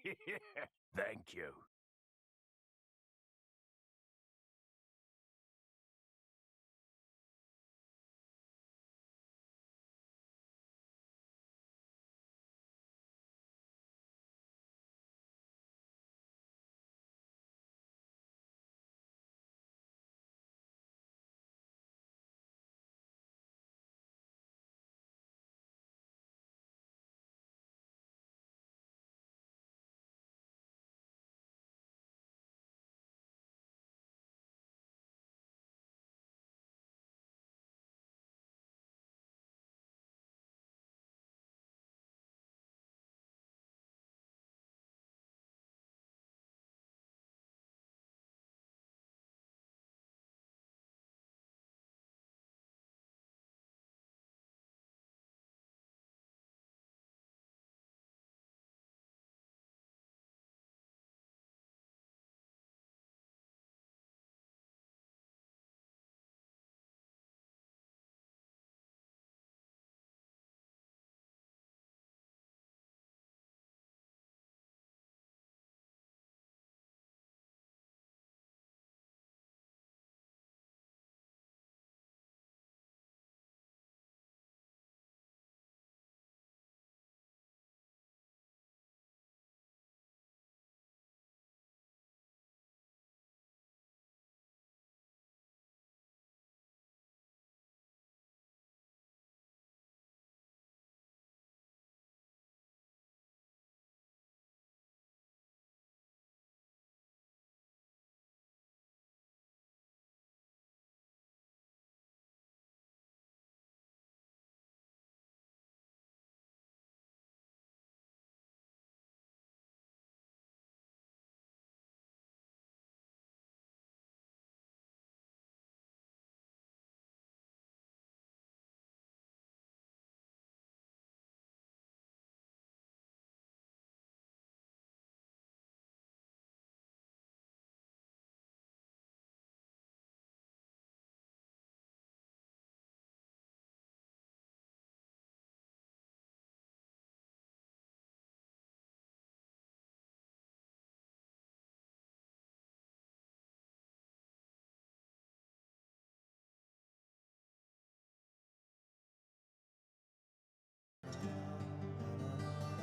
Thank you.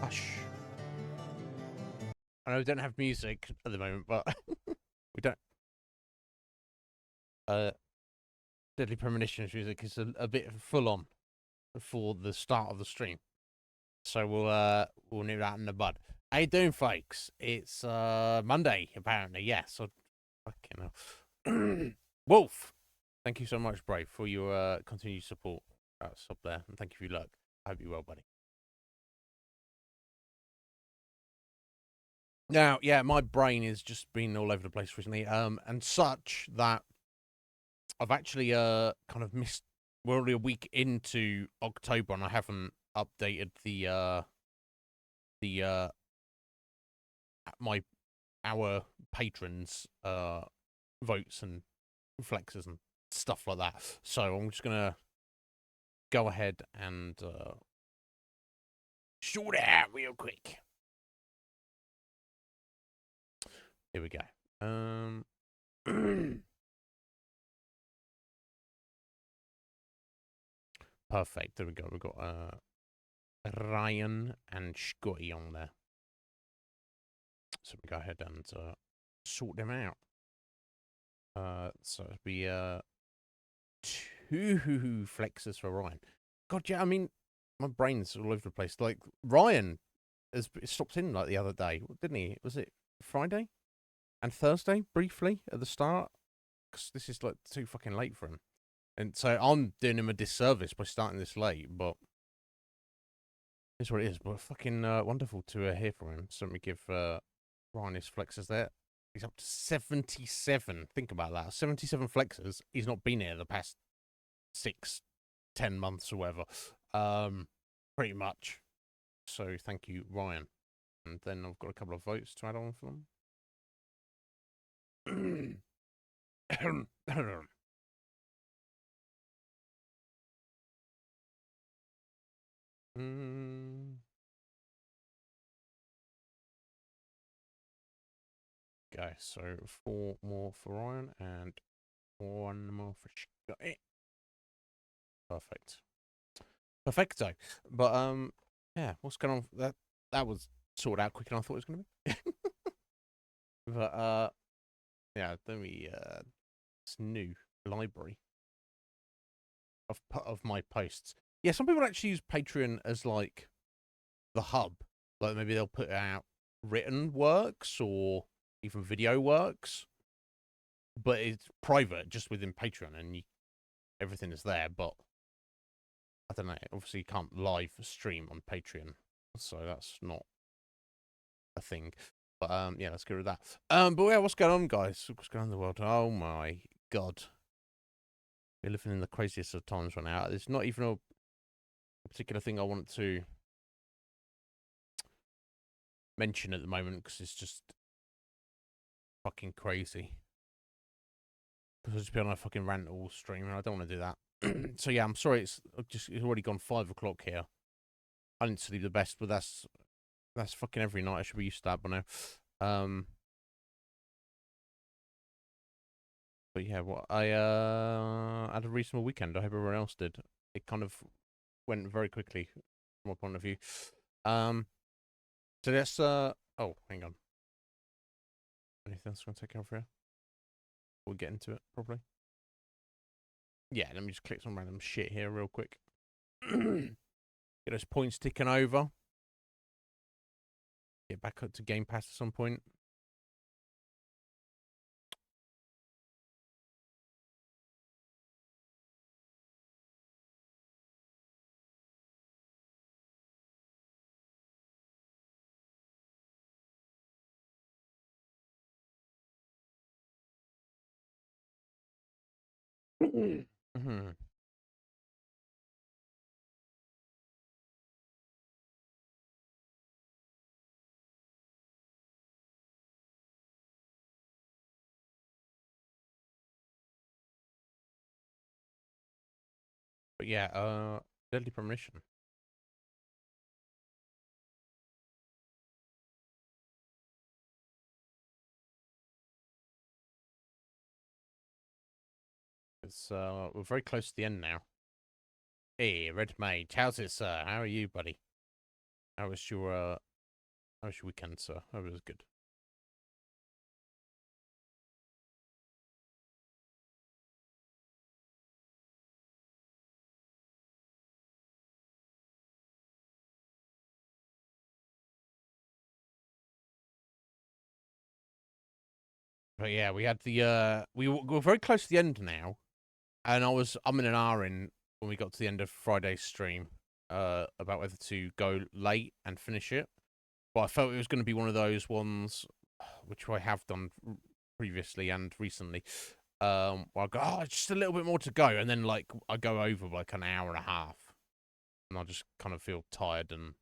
Hush. I know we don't have music at the moment, but we don't. Uh, Deadly Premonition music is a bit full on for the start of the stream, so we'll nip that in the bud. How you doing, folks? It's Monday apparently. Yes. Yeah, so fucking hell. Wolf, thank you so much, Brave, for your continued support. Up there, and thank you for your luck. I hope you're well, buddy. Now, yeah, my brain has just been all over the place recently, and such that I've actually kind of missed. We're already a week into October, and I haven't updated the my our patrons votes and flexes and stuff like that. So I'm just gonna go ahead and sort it out real quick. Here we go. Perfect. There we go. We've got Ryan and Scotty on there. So we go ahead and sort them out. So it'd be 2 flexes for Ryan. God, yeah, I mean, my brain's all over the place. Like, Ryan has stopped in like the other day, didn't he? Was it Friday and Thursday briefly at the start? Because this is like too fucking late for him. And so I'm doing him a disservice by starting this late, but it's what it is. But fucking wonderful to hear from him. So let me give Ryan his flexes there. He's up to 77. Think about that. 77 flexes. He's not been here the past 6, 10 months or whatever. Pretty much. So thank you, Ryan. And then I've got a couple of votes to add on for them. go. So 4 more for Ryan and 1 more for Scotty. Perfect. Perfecto. But yeah, what's going on? That was sorted out quicker than I thought it was going to be. But yeah, then this new library of my posts. Yeah, some people actually use Patreon as like the hub. Like maybe they'll put out written works or even video works, but it's private just within Patreon, and everything is there. But I don't know. Obviously, you can't live stream on Patreon, so that's not a thing. But yeah, let's get rid of that. But yeah, what's going on, guys? What's going on in the world? Oh my god, we're living in the craziest of times right now. It's not even a particular thing I want to mention at the moment because it's just fucking crazy. Because I'll just be on a fucking rant all stream, and I don't want to do that. So yeah, I'm sorry. It's already gone 5 o'clock here. I didn't sleep the best, but that's fucking every night. I should be used to that by now. But yeah, what I had a reasonable weekend. I hope everyone else did. It kind of went very quickly from my point of view. So let's oh, hang on. Anything else I want to take care of here? We'll get into it properly. Yeah, let me just click some random shit here real quick. Get those points ticking over. Get back up to Game Pass at some point. Mm-hmm. But yeah, Deadly Premonition. It's we're very close to the end now. Hey, Red Mage, how's it, sir? How are you, buddy? How was your weekend, sir? Hope it was good. But yeah, we had the we're very close to the end now, and I'm in an hour in when we got to the end of Friday's stream, about whether to go late and finish it. But I felt it was going to be one of those ones, which I have done previously and recently. Where I go, oh, just a little bit more to go, and then like I go over like an hour and a half, and I just kind of feel tired and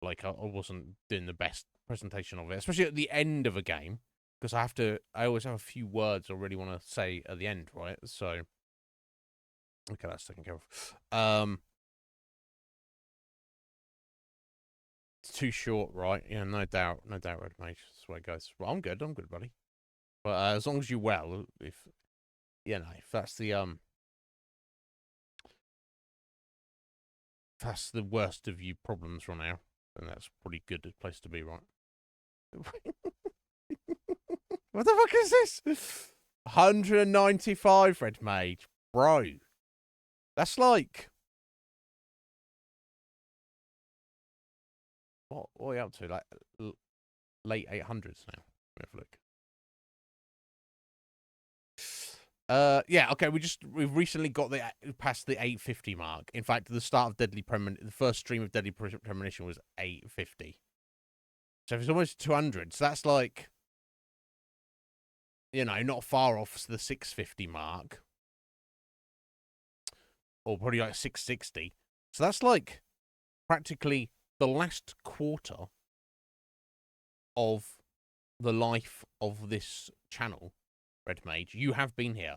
like I wasn't doing the best presentation of it, especially at the end of a game, because I always have a few words I really want to say at the end, right? So, okay, that's taken care of. It's too short, right? Yeah, no doubt, Red Mage. That's the way it goes. Well, I'm good, buddy. But as long as you're well, if you know, if that's the worst of you problems right now, then that's pretty good place to be, right? What the fuck is this? 195 Red Mage, bro. That's like what are you up to? Like late 800s now. Let me have a look. Yeah, okay. We've recently got past the 850 mark. In fact, the start of Deadly Premonition, the first stream of Deadly Premonition was 850. So it's almost 200. So that's like, not far off the 650 mark, or probably like 660. So that's like practically the last quarter of the life of this channel, Red Mage. You have been here.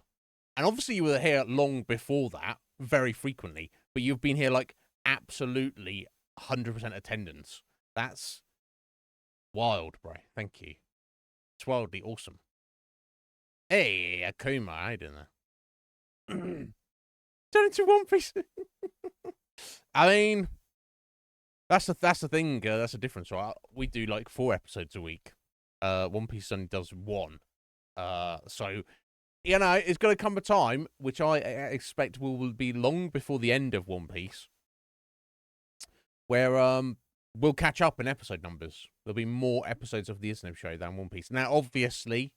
And obviously you were here long before that, very frequently, but you've been here like absolutely 100% attendance. That's wild, bro. Thank you. It's wildly awesome. Hey, Akuma, how you doing there? Turn into One Piece. I mean, that's the thing. That's the difference, right? We do like 4 episodes a week. One Piece only does 1. So you know, it's going to come a time which I expect will be long before the end of One Piece, where we'll catch up in episode numbers. There'll be more episodes of the Iznib Show than One Piece. Now, obviously,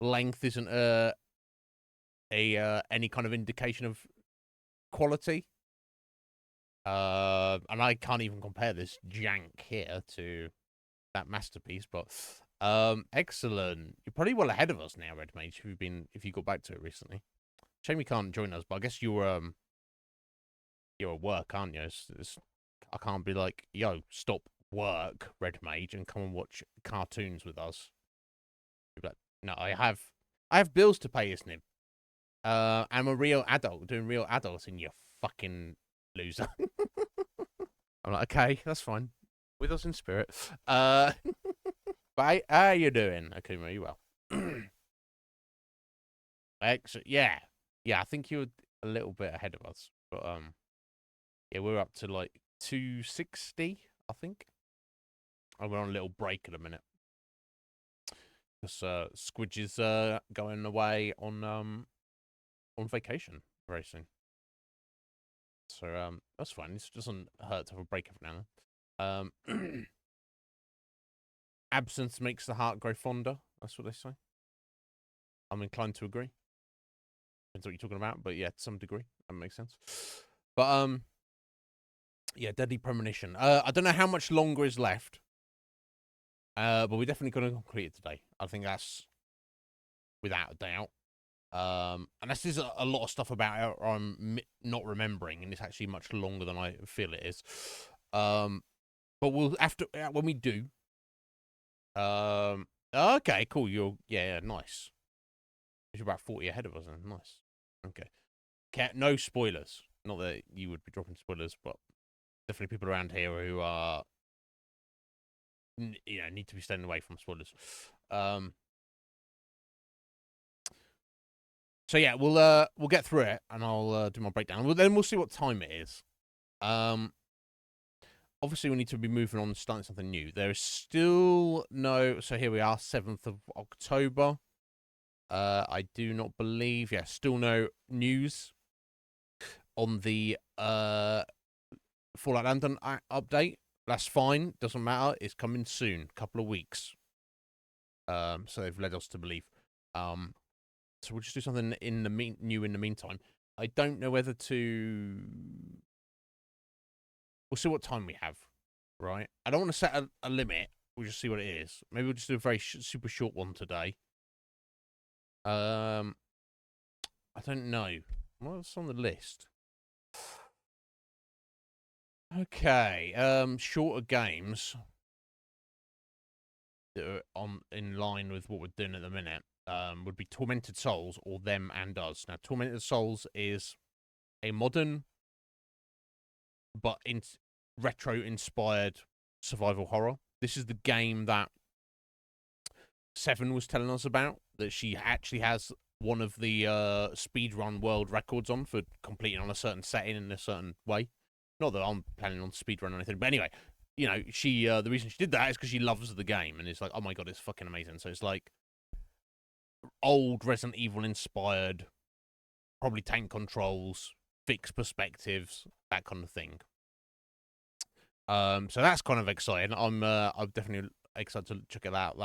length isn't any kind of indication of quality. And I can't even compare this jank here to that masterpiece, but excellent. You're probably well ahead of us now, Red Mage, if you got back to it recently. Shame you can't join us, but I guess you're at work, aren't you? I can't be like, yo, stop work, Red Mage, and come and watch cartoons with us. But no, I have bills to pay, Iznib. I'm a real adult doing real adulting, you fucking loser. I'm like, okay, that's fine. With us in spirit. But how you doing, Akuma? You well? Excellent. Yeah. I think you're a little bit ahead of us, but yeah, we're up to like 260, I think. And we're on a little break at a minute because Squidge is going away on vacation very soon. So that's fine. It doesn't hurt to have a break every now and then. Absence makes the heart grow fonder. That's what they say. I'm inclined to agree. Depends what you're talking about, but yeah, to some degree, that makes sense. But yeah, Deadly Premonition. I don't know how much longer is left, but we're definitely going to complete it today. I think that's without a doubt. And this is a lot of stuff about it I'm not remembering, and it's actually much longer than I feel it is. But we'll after when we do. Okay, cool. Yeah, nice. You're about 40 ahead of us, then. Nice. Okay. No spoilers. Not that you would be dropping spoilers, but definitely people around here who are, need to be staying away from spoilers. So yeah, we'll get through it, and I'll do my breakdown. Then we'll see what time it is. Obviously we need to be moving on and starting something new. There is still no. So here we are, 7th of October. I do not believe. Yeah, still no news on the Fallout London update. That's fine. Doesn't matter. It's coming soon. Couple of weeks. So they've led us to believe. So we'll just do something new in the meantime. I don't know whether to. We'll see what time we have. Right. I don't want to set a limit. We'll just see what it is. Maybe we'll just do a very super short one today. I don't know. What's on the list? Okay. Shorter games that are in line with what we're doing at the minute. Would be Tormented Souls or Them and Us. Now, Tormented Souls is a modern but retro-inspired survival horror. This is the game that Seven was telling us about, that she actually has one of the speedrun world records on for completing on a certain setting in a certain way. Not that I'm planning on speedrun or anything, but anyway, she the reason she did that is because she loves the game, and it's like, oh my god, it's fucking amazing. So it's like old Resident Evil inspired, probably tank controls, fixed perspectives, that kind of thing. So that's kind of exciting. I'm definitely excited to check it out.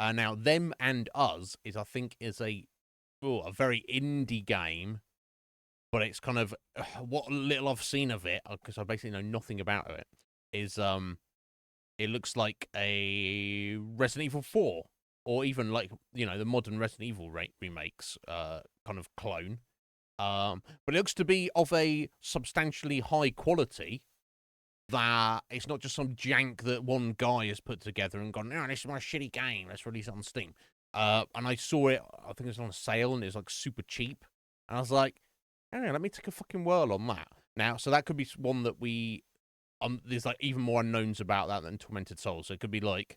Now, Them and Us is a very indie game, but it's kind of what little I've seen of it, because I basically know nothing about it. Is it looks like a Resident Evil 4, or even like the modern Resident Evil remakes kind of clone. But it looks to be of a substantially high quality. That it's not just some jank that one guy has put together and gone, this is my shitty game, let's release it on Steam. And I saw it, I think it was on a sale, and it was like super cheap. And I was like, let me take a fucking whirl on that. Now, so that could be one that there's like even more unknowns about that than Tormented Souls. So it could be like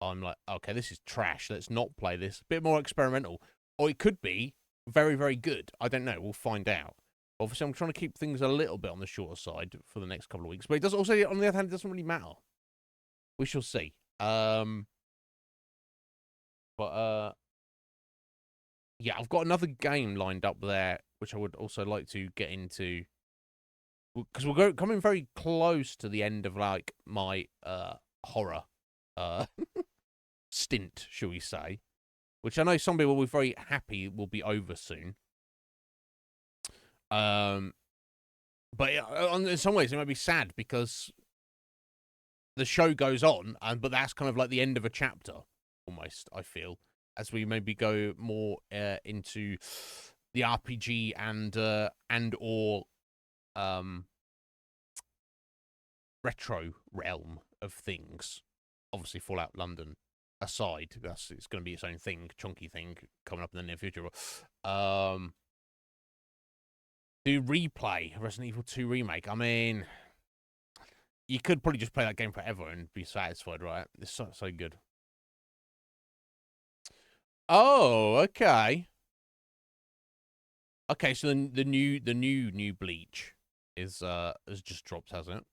I'm like, okay, this is trash. Let's not play this. A bit more experimental. Or it could be very, very good. I don't know. We'll find out. Obviously, I'm trying to keep things a little bit on the shorter side for the next couple of weeks. But it does also, on the other hand, it doesn't really matter. We shall see. Yeah, I've got another game lined up there, which I would also like to get into. Because we're coming very close to the end of, like, my horror stint, shall we say. Which I know some people will be very happy will be over soon. But in some ways, it might be sad because the show goes on, but that's kind of like the end of a chapter, almost, I feel, as we maybe go more into the RPG and/or retro realm of things. Obviously, Fallout London aside, it's going to be its own thing, chunky thing coming up in the near future. Do replay Resident Evil 2 remake. I mean, you could probably just play that game forever and be satisfied, right? It's so good. Oh, okay. Okay, so the new Bleach is has just dropped, hasn't it?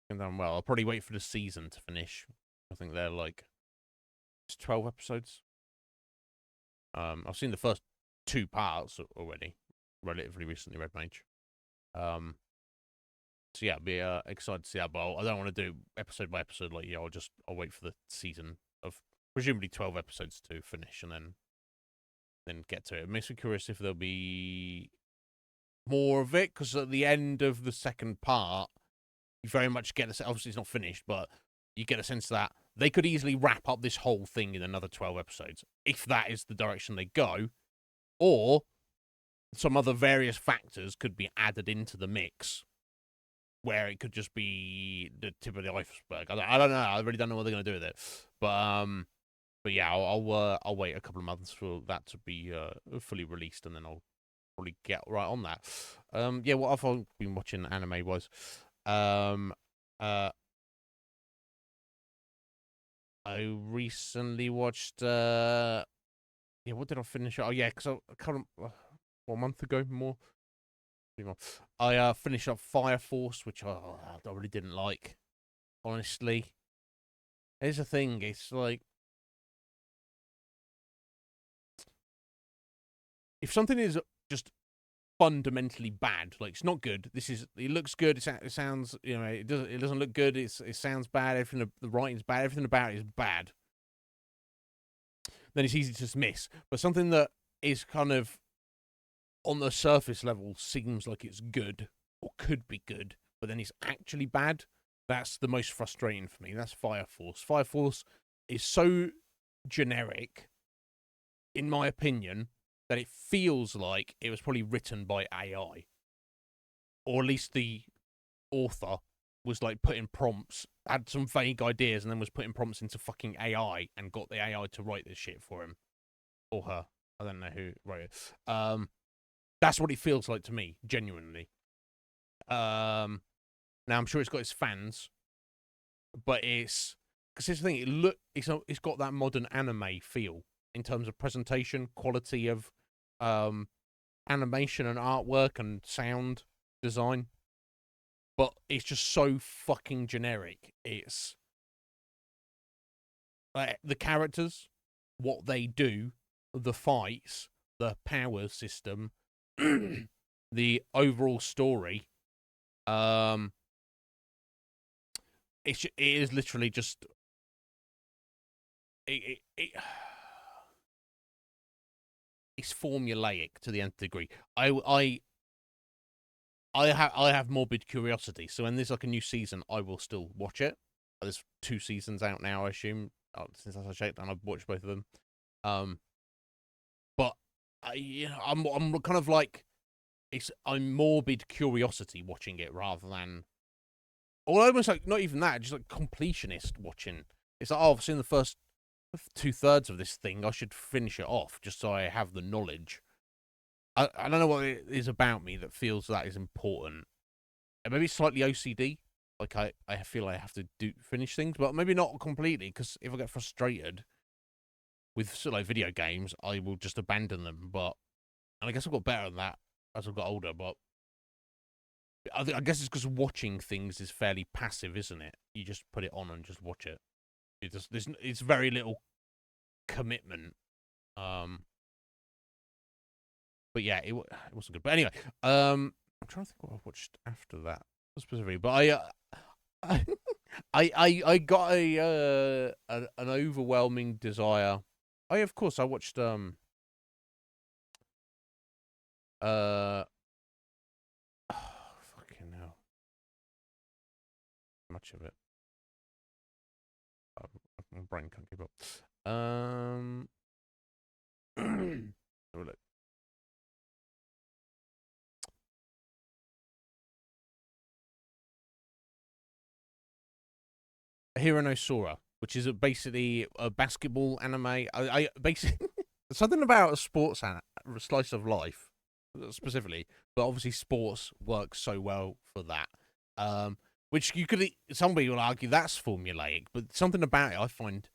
And done well. I'll probably wait for the season to finish. I think they're like 12 episodes. I've seen the first 2 parts already, relatively recently. Red Mage. So yeah, I'll be excited to see that. But I don't want to do episode by episode. Like, yeah, I'll wait for the season of presumably 12 episodes to finish, and then get to it. It makes me curious if there'll be more of it, because at the end of the second part, you very much get obviously it's not finished, but you get a sense that they could easily wrap up this whole thing in another 12 episodes, if that is the direction they go, or some other various factors could be added into the mix, where it could just be the tip of the iceberg. I don't know. I really don't know what they're going to do with it. But yeah, I'll wait a couple of months for that to be fully released, and then I'll probably get right on that. Yeah, what have I been watching anime-wise? I recently watched. Yeah, what did I finish? Oh yeah, because I can't. 1 month ago, more. I finished up Fire Force, which I really didn't like. Honestly, here's the thing. It's like, if something is just fundamentally bad, like it's not good. It looks good. It sounds, it doesn't look good. It sounds bad. Everything, the writing's bad. Everything about it is bad. Then it's easy to dismiss. But something that is kind of on the surface level seems like it's good or could be good, but then it's actually bad. That's the most frustrating for me. That's Fire Force. Fire Force is so generic, in my opinion, that it feels like it was probably written by AI. Or at least the author was like putting prompts, had some vague ideas, and then was putting prompts into fucking AI and got the AI to write this shit for him. Or her. I don't know who wrote it. That's what it feels like to me, genuinely. Now, I'm sure it's got its fans, but because here's the thing, it's got that modern anime feel in terms of presentation, quality of animation and artwork and sound design, but it's just so fucking generic. It's like the characters, what they do, the fights, the power system, the overall story. It is literally just it's formulaic to the nth degree. I have morbid curiosity, so when there's like a new season, I will still watch it. There's 2 seasons out now, I assume, since I checked, and I've watched both of them. But I'm kind of like, I'm morbid curiosity watching it rather than, or almost like not even that, just like completionist watching. It's like, I've seen the first 2/3 of this thing. I should finish it off just so I have the knowledge. I don't know what it is about me that feels that is important. And maybe slightly OCD. like I feel I have to finish things, but maybe not completely, because if I get frustrated with sort of like video games, I will just abandon them. And I guess I've got better at that as I've got older. But I guess it's because watching things is fairly passive, isn't it? You just put it on and just watch it. It's very little commitment. But yeah, it wasn't good. But anyway, I'm trying to think what I watched after that specifically. But I got an overwhelming desire. Of course I watched fucking hell, much of it. My brain can't keep up. Have a look. Hero no Sora, which is basically a basketball anime. I basically something about a sports slice of life specifically, but obviously sports works so well for that. Which somebody will argue that's formulaic, but something about it I find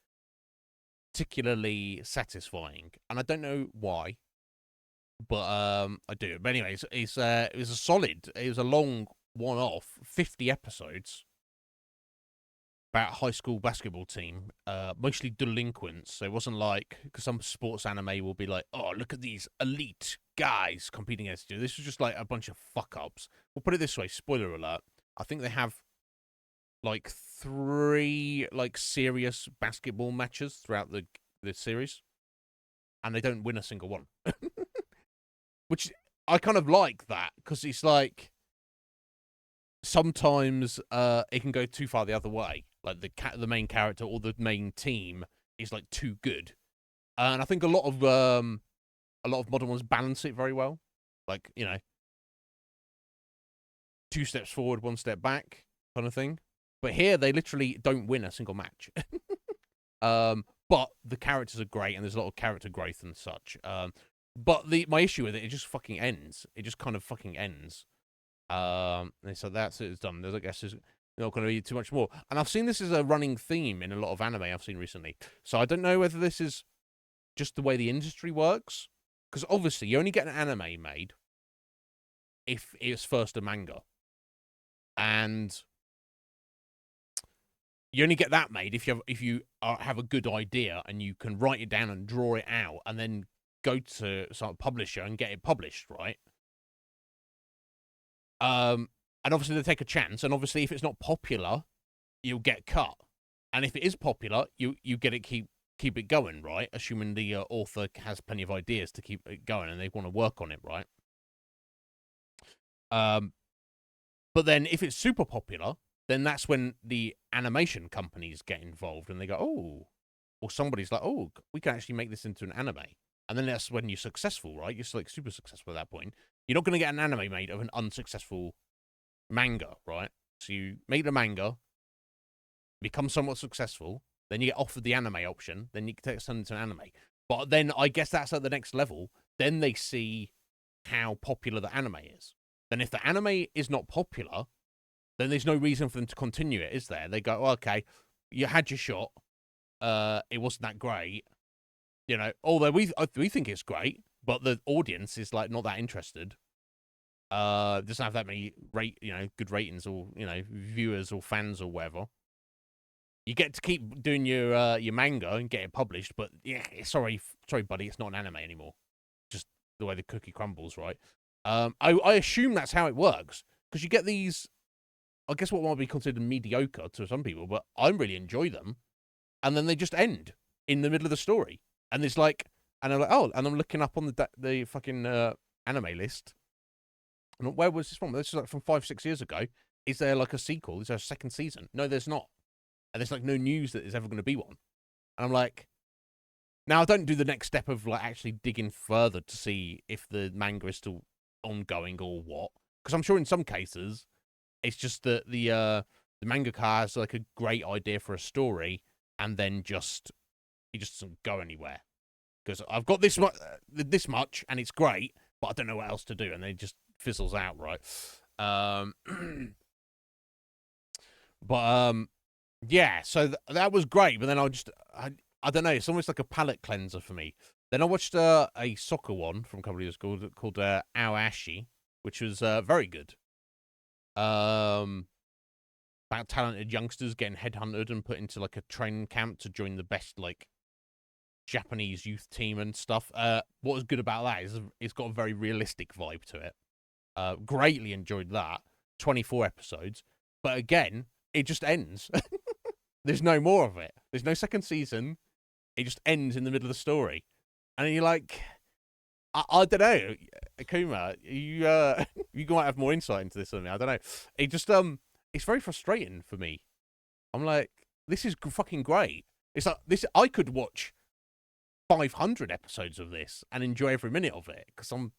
particularly satisfying, and I don't know why, but I do. But anyway, it was a long one-off, 50 episodes. About a high school basketball team, mostly delinquents. So it wasn't like, because some sports anime will be like, oh, look at these elite guys competing against you. This was just like a bunch of fuck ups. We'll put it this way, spoiler alert. I think they have like 3 like serious basketball matches throughout the series, and they don't win a single one. Which I kind of like that, because it's like sometimes it can go too far the other way. Like the main character or the main team is like too good, and I think a lot of modern ones balance it very well. Like, 2 steps forward, 1 step back kind of thing. But here they literally don't win a single match. But the characters are great, and there's a lot of character growth and such. But my issue with it just fucking ends. It just kind of fucking ends. And so that's it. It's done. I guess there's not going to be too much more. And I've seen this as a running theme in a lot of anime I've seen recently. So I don't know whether this is just the way the industry works. Because obviously you only get an anime made if it's first a manga. And you only get that made if you have a good idea and you can write it down and draw it out and then go to some publisher and get it published, right? And obviously they take a chance, and obviously if it's not popular, you'll get cut. And if it is popular, you get it keep it going, right? Assuming the author has plenty of ideas to keep it going and they want to work on it, right? But then if it's super popular, then that's when the animation companies get involved and they go, oh, or somebody's like, oh, we can actually make this into an anime. And then that's when you're successful, right? You're like super successful at that point. You're not going to get an anime made of an unsuccessful manga, right? So you make the manga, become somewhat successful, then you get offered the anime option, then you can take it into an anime. But then I guess that's at the next level. Then they see how popular the anime is. Then if the anime is not popular, then there's no reason for them to continue it, is there? They go, oh, okay, you had your shot. It wasn't that great. Although we think it's great, but the audience is like not that interested. Doesn't have that many good ratings or viewers or fans or whatever. You get to keep doing your manga and get it published, but yeah, sorry, buddy, it's not an anime anymore. Just the way the cookie crumbles, right? I assume that's how it works, because you get these, I guess what might be considered mediocre to some people, but I really enjoy them, and then they just end in the middle of the story, and it's like, and I'm like, oh, and I'm looking up on the fucking anime list. And where was this from? This is like from 5-6 years ago. Is there like a sequel? Is there a second season? No, there's not. And there's like no news that there's ever going to be one. And I'm like, now I don't do the next step of like actually digging further to see if the manga is still ongoing or what. Because I'm sure in some cases, it's just that the mangaka has like a great idea for a story, and then he just doesn't go anywhere. Because I've got this much, and it's great, but I don't know what else to do, and then it just fizzles out, right? But yeah, so that was great. But then I don't know. It's almost like a palate cleanser for me. Then I watched a soccer one from a couple of years ago called Aoashi, which was very good. About talented youngsters getting headhunted and put into like a training camp to join the best like Japanese youth team and stuff. What was good about that is it's got a very realistic vibe to it. Greatly enjoyed that. 24 episodes, but again, it just ends. There's no more of it. There's no second season. It just ends in the middle of the story, and you're like, I don't know, Akuma, you you might have more insight into this than me. I don't know. It just it's very frustrating for me. I'm like, this is fucking great. It's like this. I could watch 500 episodes of this and enjoy every minute of it because I'm,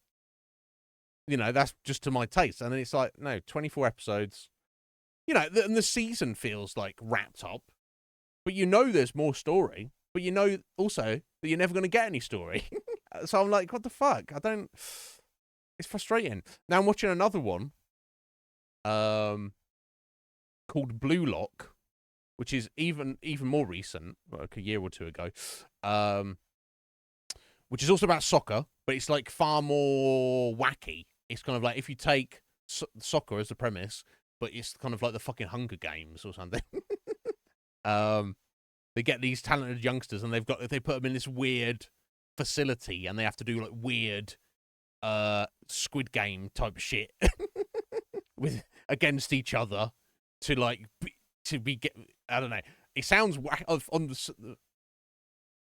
that's just to my taste. And then it's like, no, 24 episodes. And the season feels like wrapped up, but there's more story, but also that you're never going to get any story. So I'm like, what the fuck? It's frustrating. Now I'm watching another one, called Blue Lock, which is even more recent, like a year or two ago, which is also about soccer, but it's like far more wacky. It's kind of like if you take soccer as the premise, but it's kind of like the fucking Hunger Games or something. They get these talented youngsters and they put them in this weird facility and they have to do like weird Squid Game type shit with against each other to like I don't know. It sounds on the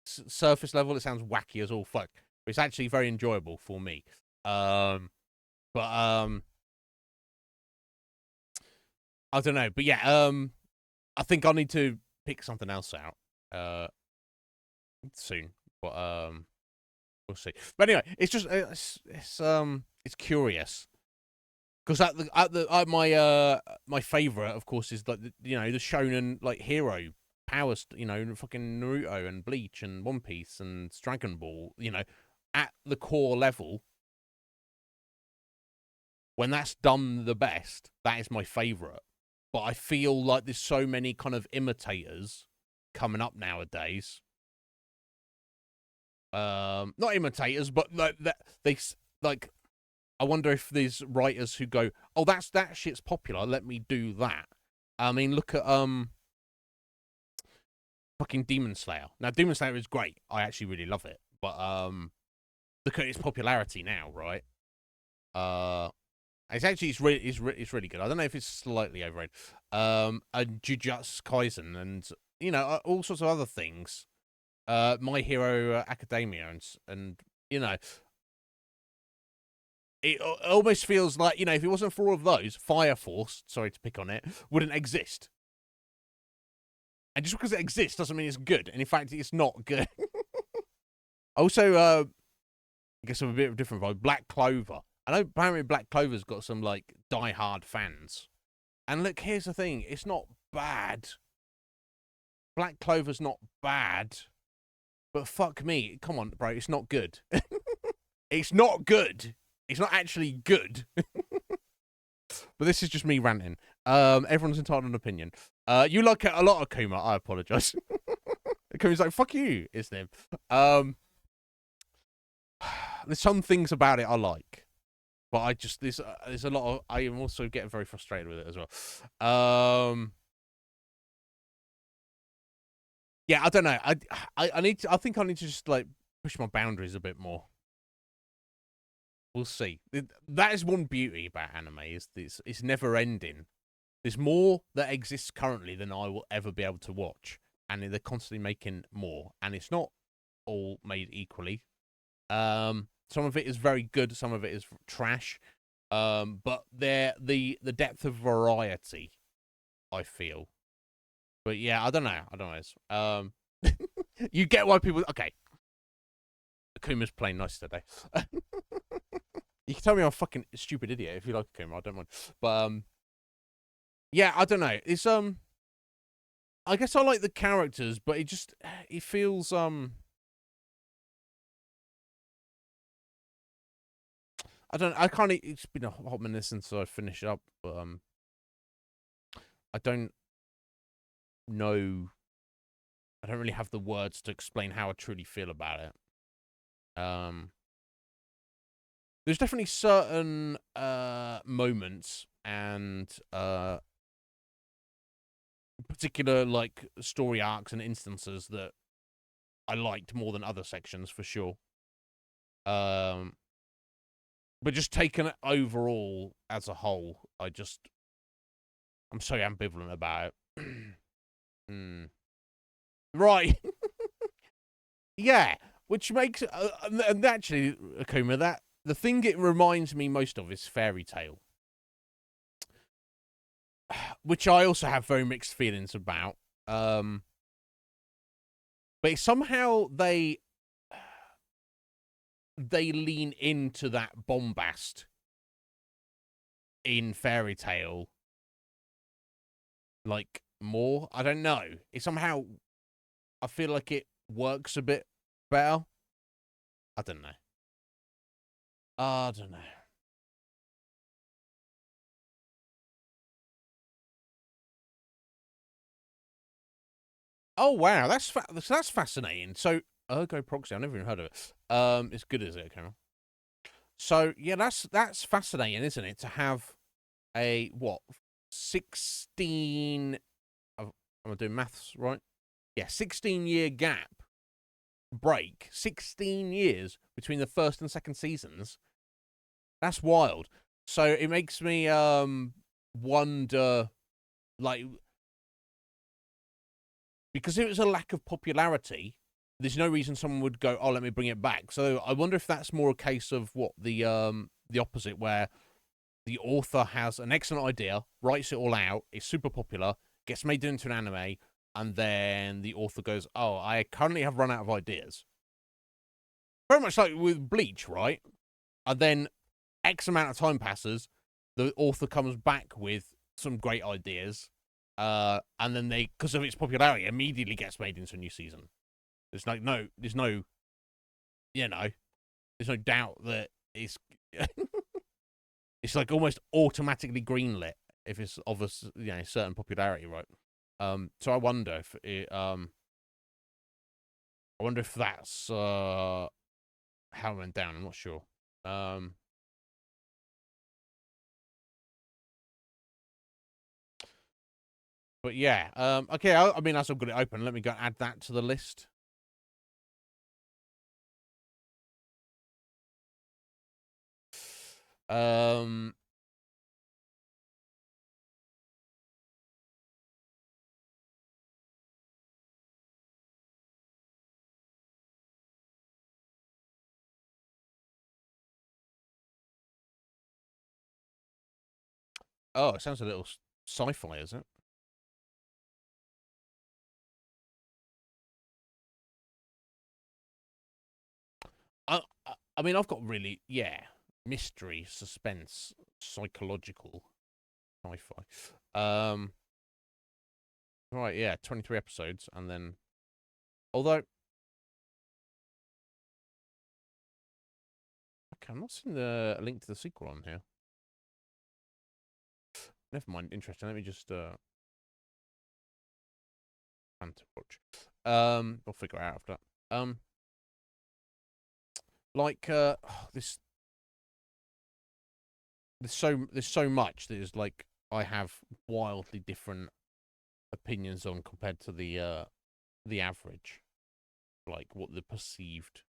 surface level. It sounds wacky as all fuck. But it's actually very enjoyable for me. I don't know, but yeah, I think I need to pick something else out soon, but we'll see. But anyway, it's just it's curious because at my favorite, of course, is like the shonen like hero powers, fucking Naruto and Bleach and One Piece and Dragon Ball, at the core level. When that's done the best, that is my favorite. But I feel like there's so many kind of imitators coming up nowadays. Not imitators, but like I wonder if there's writers who go, "Oh, that shit's popular. Let me do that." I mean, look at fucking Demon Slayer. Now, Demon Slayer is great. I actually really love it. But look at its popularity now, right? It's really good. I don't know if it's slightly overrated. And Jujutsu Kaisen and all sorts of other things. My Hero Academia and it almost feels like if it wasn't for all of those, Fire Force, sorry to pick on it, wouldn't exist. And just because it exists doesn't mean it's good. And in fact, it's not good. Also, I guess I'm a bit of a different vibe. Black Clover. I know apparently Black Clover's got some like die-hard fans. And look, here's the thing. It's not bad. Black Clover's not bad. But fuck me. Come on, bro. It's not good. It's not good. It's not actually good. But this is just me ranting. Everyone's entitled to an opinion. You like it a lot of Kuma. I apologize. Kuma's like, fuck you, Iznib. There's some things about it I like. But I just there's a lot of I am also getting very frustrated with it as well. Yeah, I don't know. I need to. I think I need to just like push my boundaries a bit more. We'll see. That is one beauty about anime is this. It's never ending. There's more that exists currently than I will ever be able to watch, and they're constantly making more. And it's not all made equally. Some of it is very good. Some of it is trash. But the depth of variety, I feel. But yeah, I don't know. You get why people. Okay, Akuma's playing nice today. You can tell me I'm a fucking stupid idiot if you like Akuma. I don't mind. But yeah, I don't know. It's I guess I like the characters, but it feels I can't. It's been a hot minute since I finished up, but I don't. I don't really have the words to explain how I truly feel about it. There's definitely certain moments and particular like story arcs and instances that I liked more than other sections for sure. But just taken overall as a whole, I'm so ambivalent about it. Right. Yeah, which makes and actually, Akuma, that the thing it reminds me most of is Fairy Tale, which I also have very mixed feelings about. But somehow they lean into that bombast in Fairy Tale, like more. I don't know. It somehow, I feel like it works a bit better. I don't know. I don't know. Oh wow, that's fascinating. So Ergo Proxy, I've never even heard of it. It's good, is it, Carol? So yeah, that's fascinating, isn't it? To have a what 16? Am I doing maths right? Yeah, 16-year gap break. 16 years between the first and second seasons. That's wild. So it makes me wonder, like, because it was a lack of popularity, there's no reason someone would go, oh, let me bring it back. So I wonder if that's more a case of what the opposite, where the author has an excellent idea, writes it all out, it's super popular, gets made into an anime, and then the author goes, oh, I currently have run out of ideas. Very much like with Bleach, right? And then X amount of time passes, the author comes back with some great ideas, and then they, because of its popularity, immediately gets made into a new season. There's you know, there's no doubt that it's it's like almost automatically greenlit if it's of a certain popularity, right? So I wonder if that's how it went down. I'm not sure. But yeah, okay. I mean, as I've got it open, let me go add that to the list. Um, oh, it sounds a little sci-fi, is it? I mean, I've got really, mystery, suspense, psychological, sci-fi. Right, yeah, 23 episodes, and then, although, okay, I'm not seeing a link to the sequel on here. Never mind, interesting. Let me just, plan to watch. I'll figure it out after that. Like, this, there's so much that is like, I have wildly different opinions on compared to the average, like what the perceived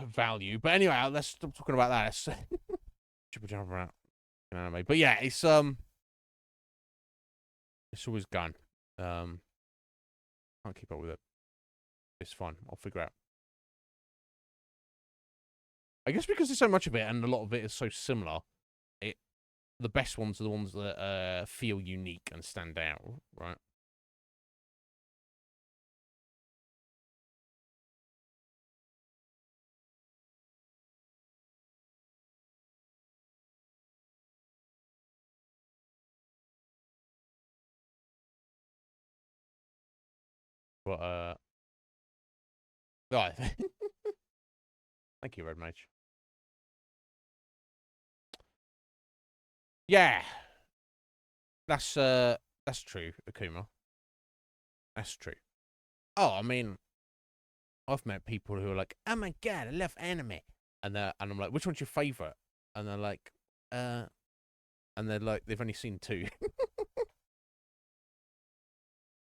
value. But anyway, let's stop talking about that. Let's jump around anime. But yeah, it's always gone. Can't keep up with it. It's fine. I'll figure out. I guess because there's so much of it and a lot of it is so similar, it the best ones are the ones that feel unique and stand out, right? But right. Thank you, Red Mage. Yeah. That's true, Akuma. That's true. Oh, I mean, I've met people who are like, "Oh my god, I love anime," and I'm like, "Which one's your favorite?" And they're like, and they're like, they've only seen two.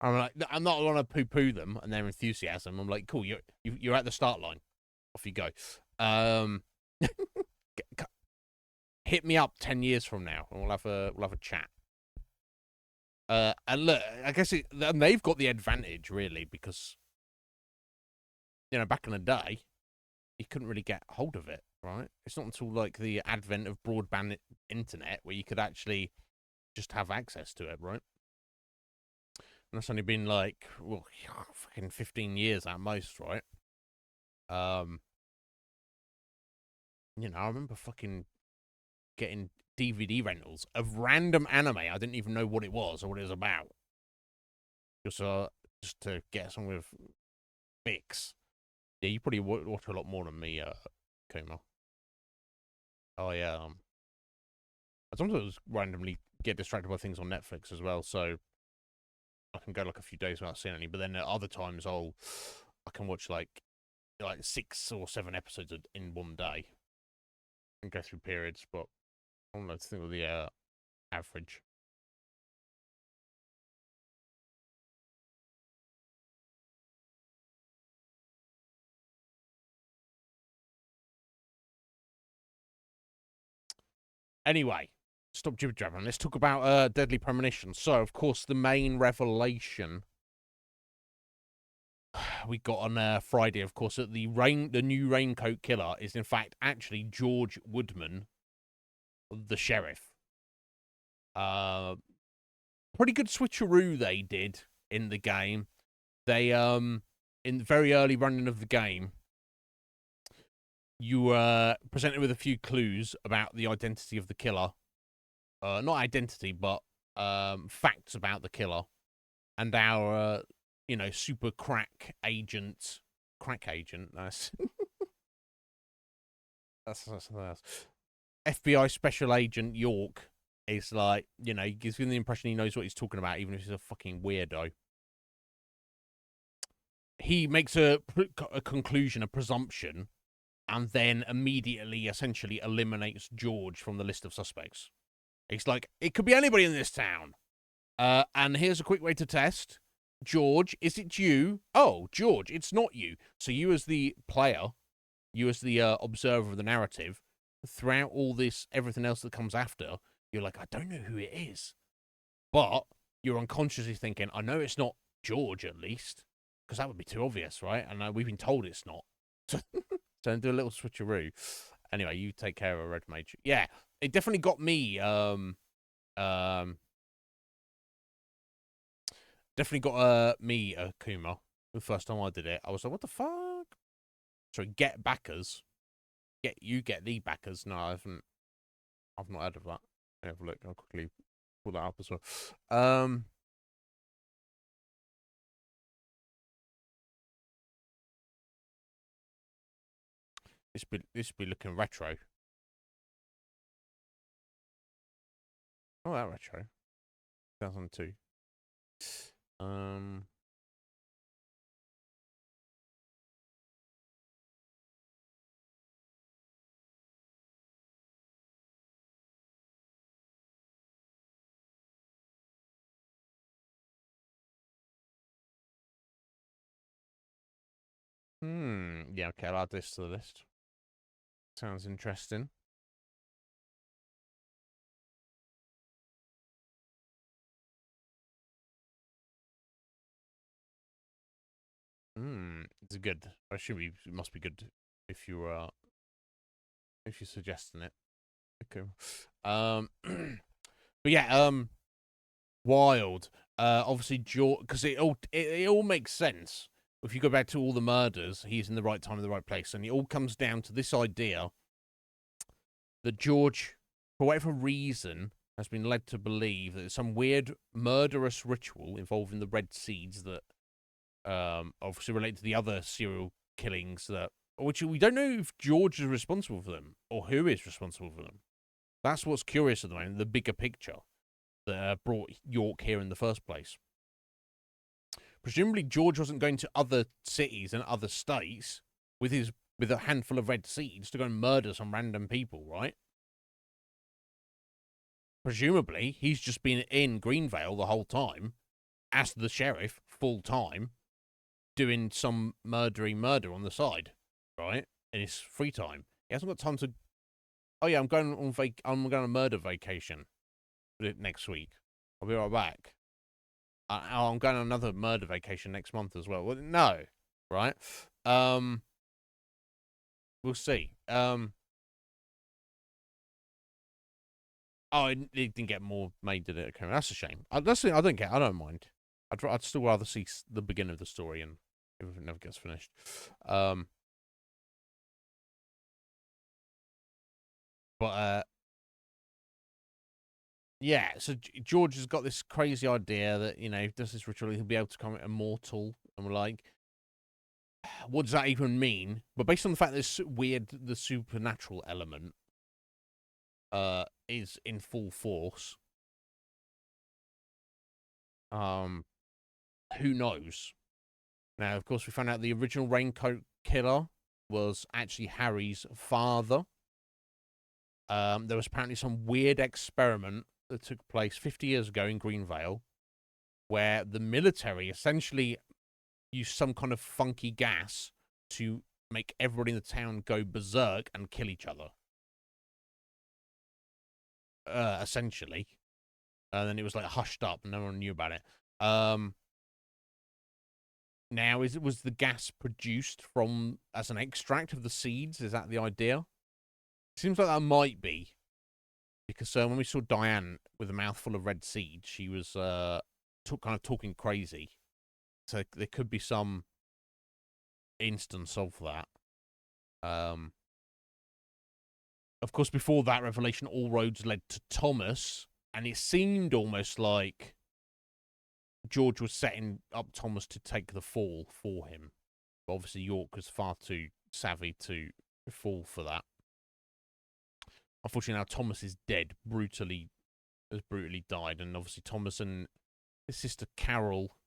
I'm like, I'm not going to poo-poo them and their enthusiasm. I'm like, cool, you're at the start line. Off you go. Hit me up 10 years from now, and we'll have a chat. And look, I guess and they've got the advantage really because back in the day, you couldn't really get hold of it, right? It's not until like the advent of broadband internet where you could actually just have access to it, right? And that's only been like, well, fucking 15 years at most, right? I remember fucking getting DVD rentals of random anime. I didn't even know what it was or what it was about. Just to get some with fix. Yeah, you probably watch a lot more than me, Kuma. Oh yeah. I sometimes randomly get distracted by things on Netflix as well, so I can go like a few days without seeing any. But then at other times, I can watch like 6 or 7 episodes in one day and go through periods. But I don't know, to think of the average. Anyway, stop jibber jabbering. Let's talk about Deadly Premonition. So, of course, the main revelation we got on Friday, of course, that the new Raincoat Killer is in fact actually George Woodman, the sheriff. Pretty good switcheroo they did in the game. They in the very early running of the game, you were presented with a few clues about the identity of the killer. Not identity, but facts about the killer. And our, super crack agent. That's that's FBI Special Agent York is like, he gives you the impression he knows what he's talking about, even if he's a fucking weirdo. He makes a conclusion, a presumption, and then immediately, essentially, eliminates George from the list of suspects. He's like, it could be anybody in this town. And here's a quick way to test. George, is it you? Oh, George, it's not you. So you as the player, you as the observer of the narrative, throughout all this, everything else that comes after, you're like, I don't know who it is. But you're unconsciously thinking, I know it's not George, at least. Because that would be too obvious, right? And we've been told it's not. So do a little switcheroo. Anyway, you take care of Red Mage. Yeah, it definitely got me, definitely got me Kuma the first time I did it. I was like, what the fuck? So get backers. Get the backers. No, I've not heard of that. Let me have a look. I'll quickly pull that up as well. This be looking retro. Oh, that retro. 2002. Yeah, okay, I'll add this to the list. Sounds interesting. It's good. I assume it must be good if you're suggesting it. Okay. But yeah, wild. Obviously, George, because it all makes sense. If you go back to all the murders, he's in the right time in the right place, and it all comes down to this idea that George, for whatever reason, has been led to believe that there's some weird murderous ritual involving the red seeds that, obviously relate to the other serial killings which we don't know if George is responsible for them or who is responsible for them. That's what's curious at the moment, the bigger picture. that brought York here in the first place. Presumably, George wasn't going to other cities and other states with a handful of red seeds to go and murder some random people, right? Presumably, he's just been in Greenvale the whole time, as the sheriff, full time, doing some murder on the side, right? In his free time. He hasn't got time to. Oh yeah, I'm going on a murder vacation next week. I'll be right back. I'm going on another murder vacation next month as well. Well, no, right? We'll see. Oh, it didn't get more made, did it? Okay, that's a shame. I don't care. I don't mind. I'd still rather see the beginning of the story and if it never gets finished. Yeah, so George has got this crazy idea that, if he does this ritual, he'll be able to become immortal. And we're like, what does that even mean? But based on the fact that the supernatural element is in full force, who knows? Now, of course, we found out the original Raincoat Killer was actually Harry's father. There was apparently some weird experiment that took place 50 years ago in Greenvale, where the military essentially used some kind of funky gas to make everybody in the town go berserk and kill each other. Essentially. And then it was like hushed up and no one knew about it. Now, was the gas produced as an extract of the seeds? Is that the idea? Seems like that might be. Because when we saw Diane with a mouthful of red seeds, she was kind of talking crazy. So there could be some instance of that. Of course, before that revelation, all roads led to Thomas, and it seemed almost like George was setting up Thomas to take the fall for him. But obviously, York was far too savvy to fall for that. Unfortunately, now Thomas is dead, has brutally died, and obviously Thomas and his sister Carol,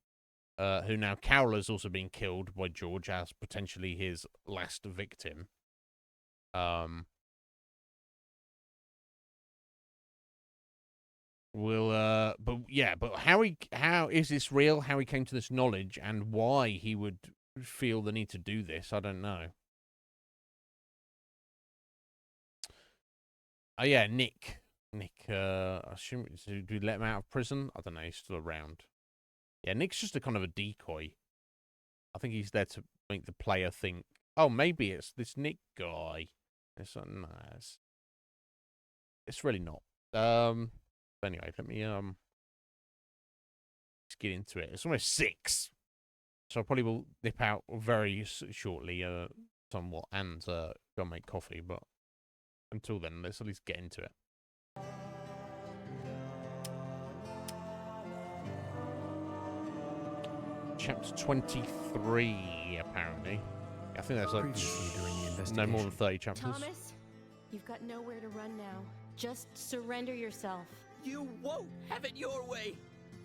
who now Carol has also been killed by George as potentially his last victim. But how is this real? How he came to this knowledge and why he would feel the need to do this, I don't know. Oh yeah, Nick. I assume, do we let him out of prison? I don't know, he's still around. Yeah, Nick's just a kind of a decoy. I think he's there to make the player think, oh, maybe it's this Nick guy. It's really not. Anyway, let me let's get into it. It's almost 6, so I probably will nip out very shortly, somewhat, and go and make coffee. But until then, let's at least get into it. Chapter 23, apparently. I think that's like no more than 30 chapters. Thomas, you've got nowhere to run now. Just surrender yourself. You won't have it your way.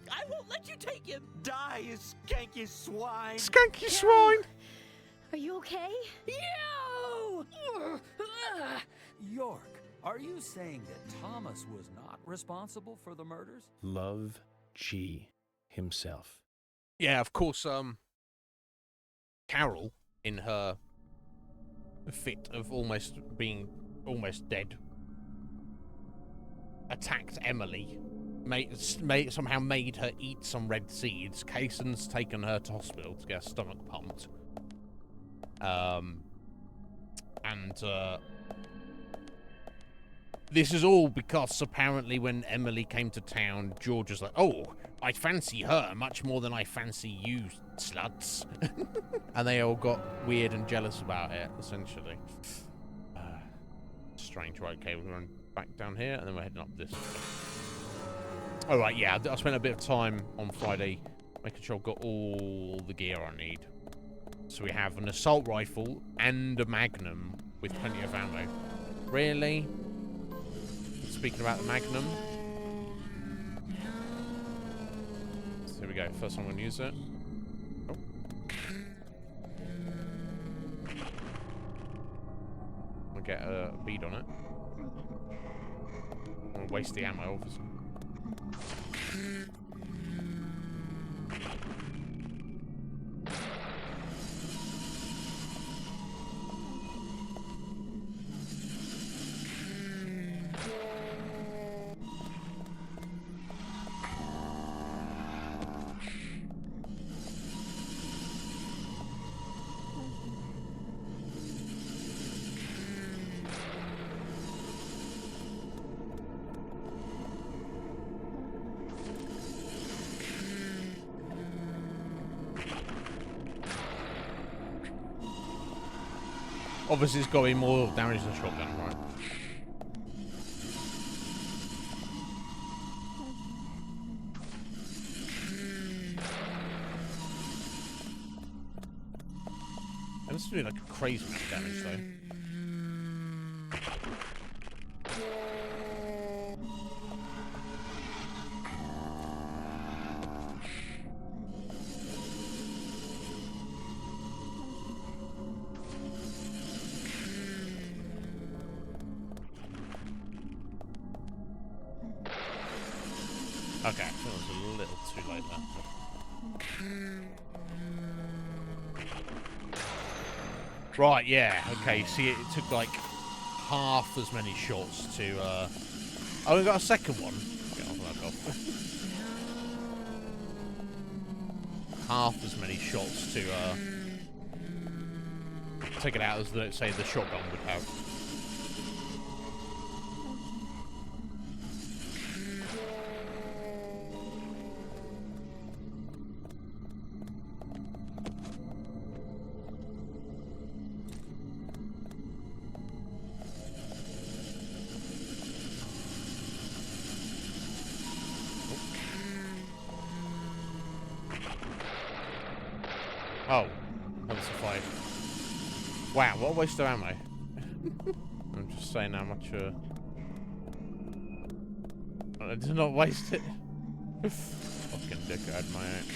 I won't let you take him. Die, you skanky swine. Skanky swine! Are you okay? You! York, are you saying that Thomas was not responsible for the murders? Love G himself. Yeah, of course, Carol, in her fit of being almost dead, attacked Emily, somehow made her eat some red seeds. Kaysen's taken her to hospital to get her stomach pumped. This is all because apparently when Emily came to town, George was like, oh, I fancy her much more than I fancy you, sluts. And they all got weird and jealous about it, essentially. Strange, right? Okay, we're going back down here, and then we're heading up this way. All right, yeah, I spent a bit of time on Friday making sure I've got all the gear I need. So we have an assault rifle and a magnum with plenty of ammo. Really? Speaking about the magnum, Here we go. First time I'm gonna use it. Oh. I'll get a bead on it. I'm gonna waste the ammo, obviously. Obviously, it's got to be more damage than a shotgun, right? And it's doing like a crazy amount of damage, though. Okay, I think it was a little too late there. Right, yeah, okay, see, it took like half as many shots to, Oh, we got a second one. Get off, back off. Half as many shots to, take it out as, say, the shotgun would have. Oh, that was a fight. Wow, what a waste of ammo. I'm just saying how much, I did not waste it. Fucking dickhead, mate.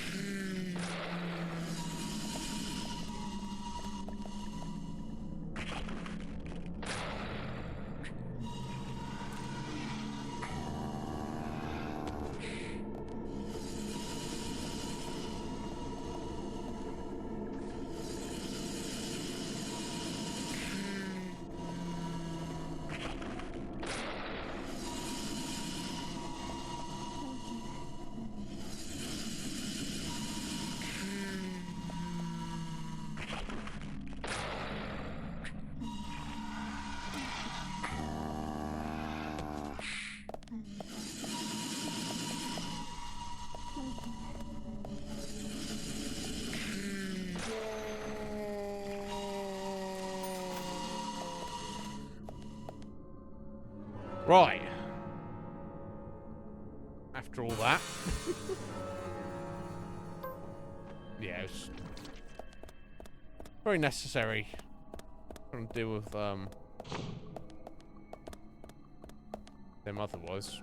Right. After all that. Yeah, it was very necessary. Trying to deal with them otherwise.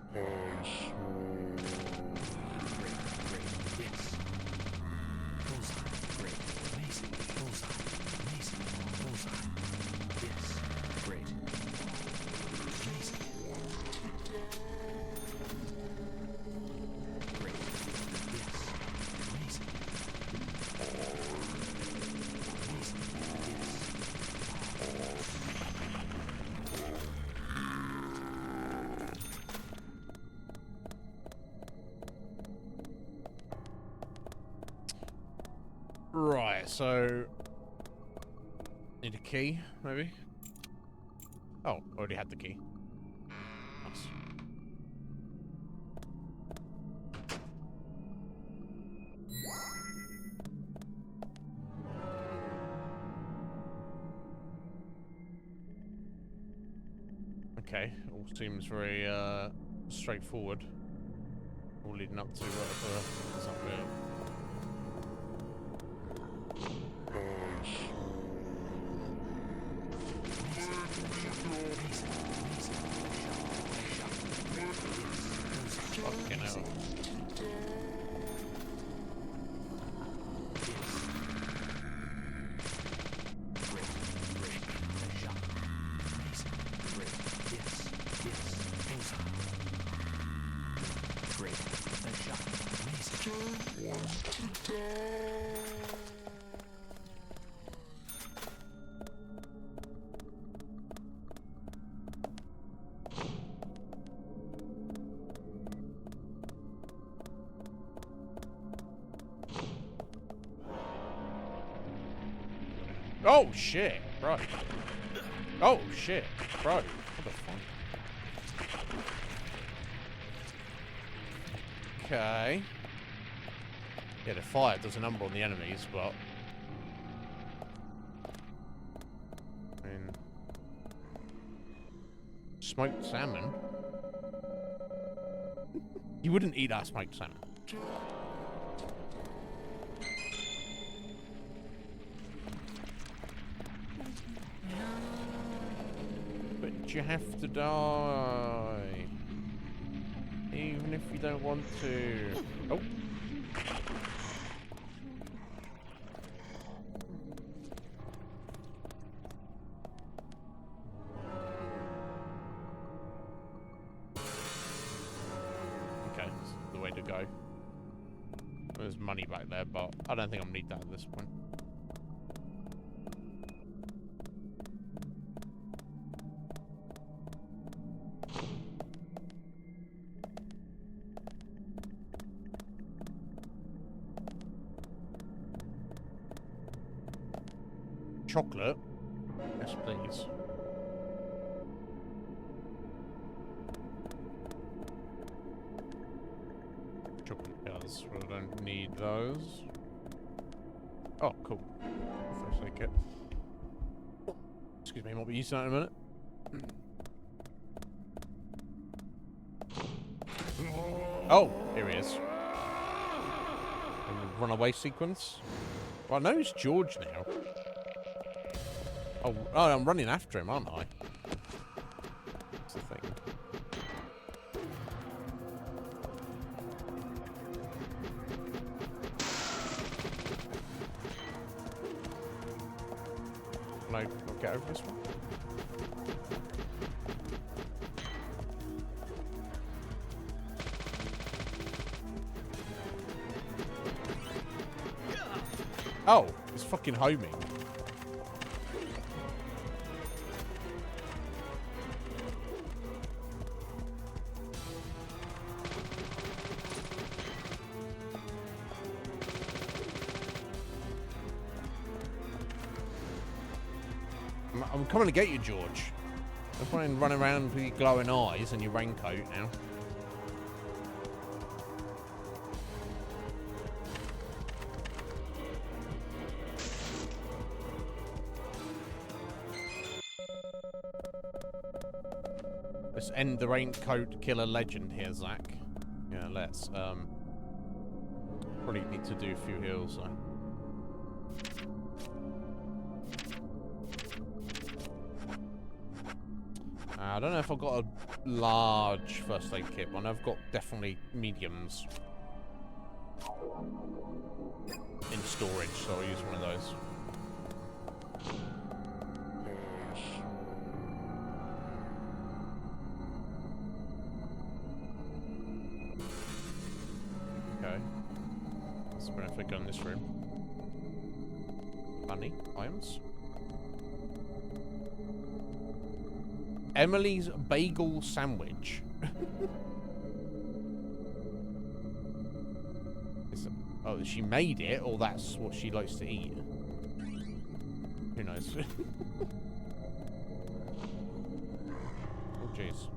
Right, so need a key, maybe? Oh, already had the key. Nice. Okay, all seems very straightforward. All leading up to something. Fucking hell. Oh shit, bro. Oh shit, bro. What the fuck? Okay. Yeah, the fire does a number on the enemies, but I mean, smoked salmon. You wouldn't eat that smoked salmon. But you have to die. Even if you don't want to. Oh. Okay, this is the way to go. There's money back there, but I don't think I'll need that at this point. Chocolate? Yes, please. Chocolate pills. We don't need those. Oh, cool. First aid kit. Excuse me, might be using that in a minute. Oh, here he is. Runaway sequence. Well, I know it's George now. Oh, I'm running after him, aren't I? That's the thing. Can I get over this one? Oh, it's fucking homing. I'm coming to get you, George. I'm trying to run around with your glowing eyes and your raincoat now. Let's end the raincoat killer legend here, Zach. Yeah, let's. Probably need to do a few heals though. I don't know if I've got a large first aid kit, but I've got definitely mediums in storage, so I'll use one of those. Okay. Let's bring a gun in this room. Bunny, items. Emily's bagel sandwich. Oh, she made it, or that's what she likes to eat? Who knows? Oh, jeez.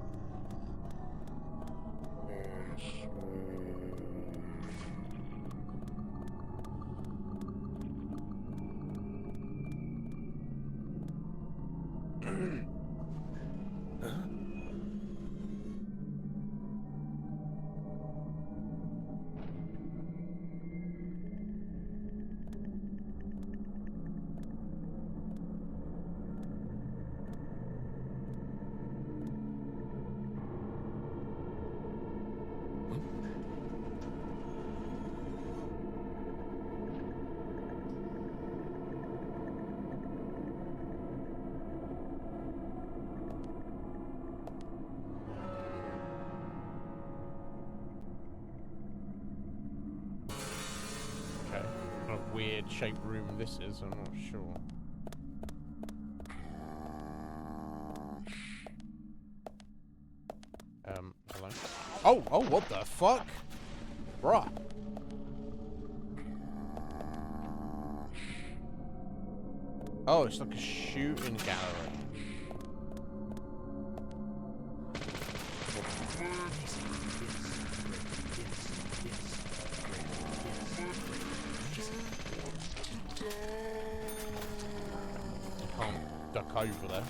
Weird shaped room this is, I'm not sure. Hello? Oh, what the fuck? Bruh. Oh, it's like a shooting gallery. Can't duck over there.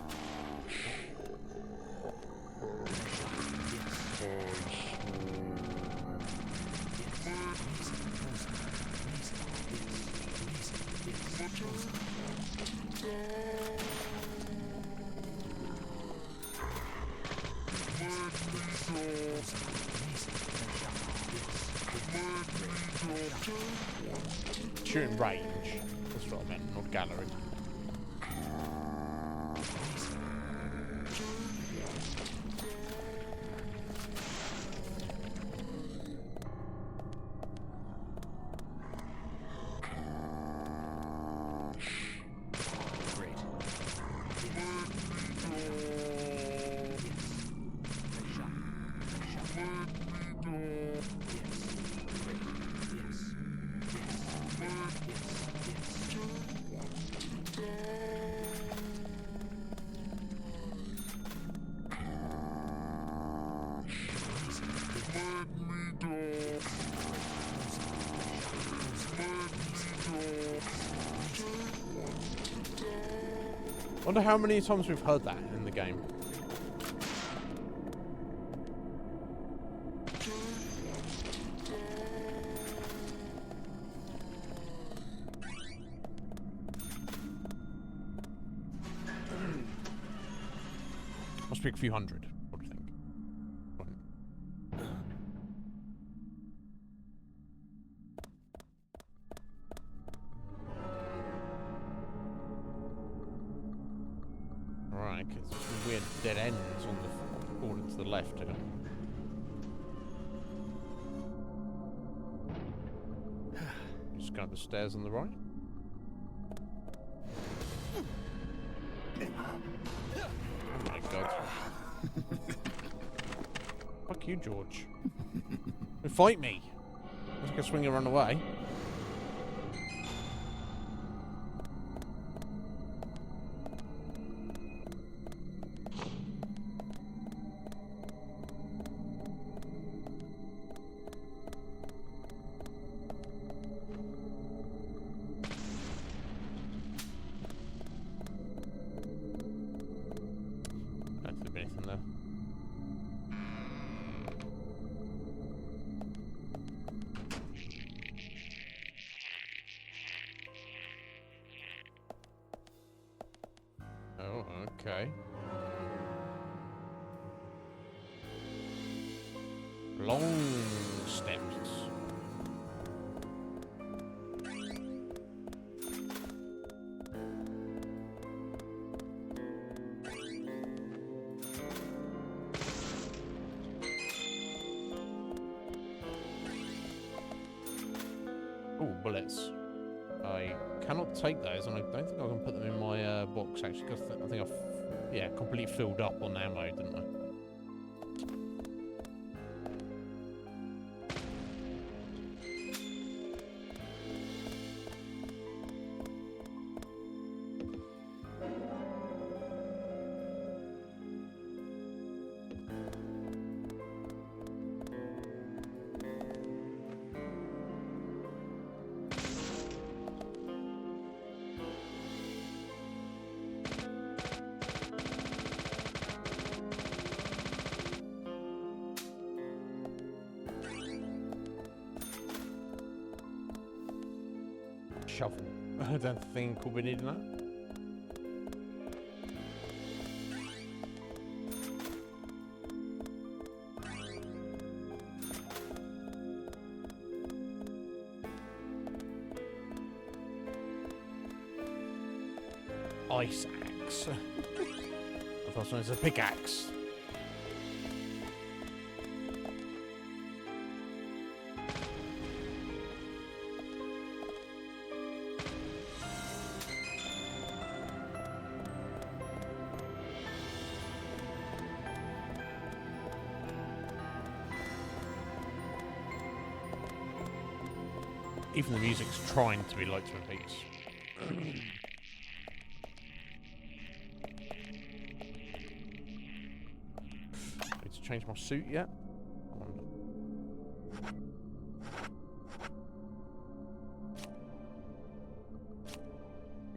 Shooting range. That's what I meant, not gallery. Wonder how many times we've heard that in the game. Must be a few hundred, I would think. Right, it's some weird dead ends on the border to the left. Just go up the stairs on the right. Oh my god. Fuck you, George. Fight me! I was gonna swing and run away. Oh, okay. Long steps. Oh, bullets. I cannot take those, and I don't think I can put them in my box actually, because I think I've completely filled up on ammo, didn't I? Shovel. I don't think we'll be needing that. Ice axe. I thought it was a pickaxe. Even the music's trying to be like Twin Peaks. change my suit yet? I wonder.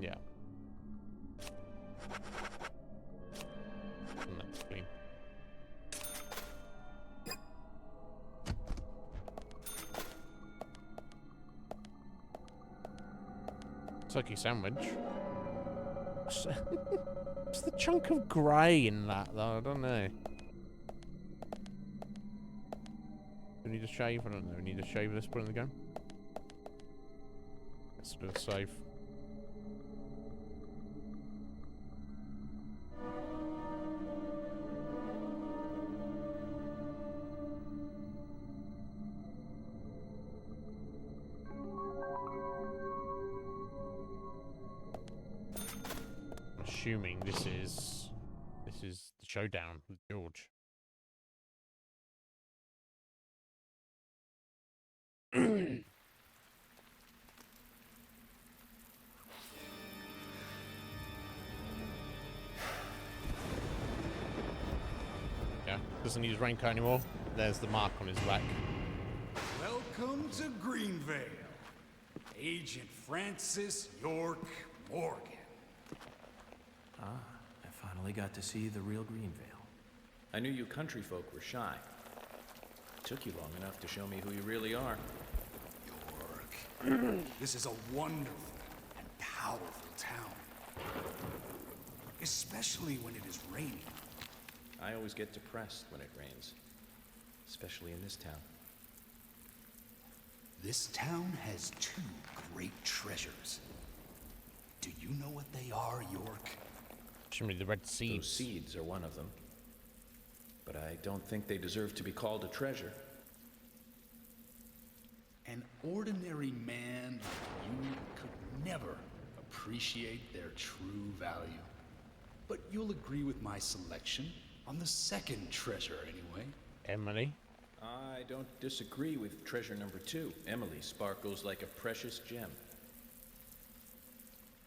Yeah. And that's clean. Turkey sandwich. What's the chunk of grey in that, though? I don't know. Do we need to shave? I don't know. We need to shave this, put it in the gun. Let's do a save. Assuming this is the showdown with George. Yeah, doesn't need his raincoat anymore. There's the mark on his back. Welcome to Greenvale, Agent Francis York Morgan. Ah, I finally got to see the real Greenvale. I knew you country folk were shy. It took you long enough to show me who you really are. York, this is a wonderful and powerful town. Especially when it is raining. I always get depressed when it rains, especially in this town. This town has two great treasures. Do you know what they are, York? Show me the red seeds. Those seeds are one of them. But I don't think they deserve to be called a treasure. An ordinary man like you could never appreciate their true value. But you'll agree with my selection on the second treasure anyway. Emily. I don't disagree with treasure number 2. Emily sparkles like a precious gem.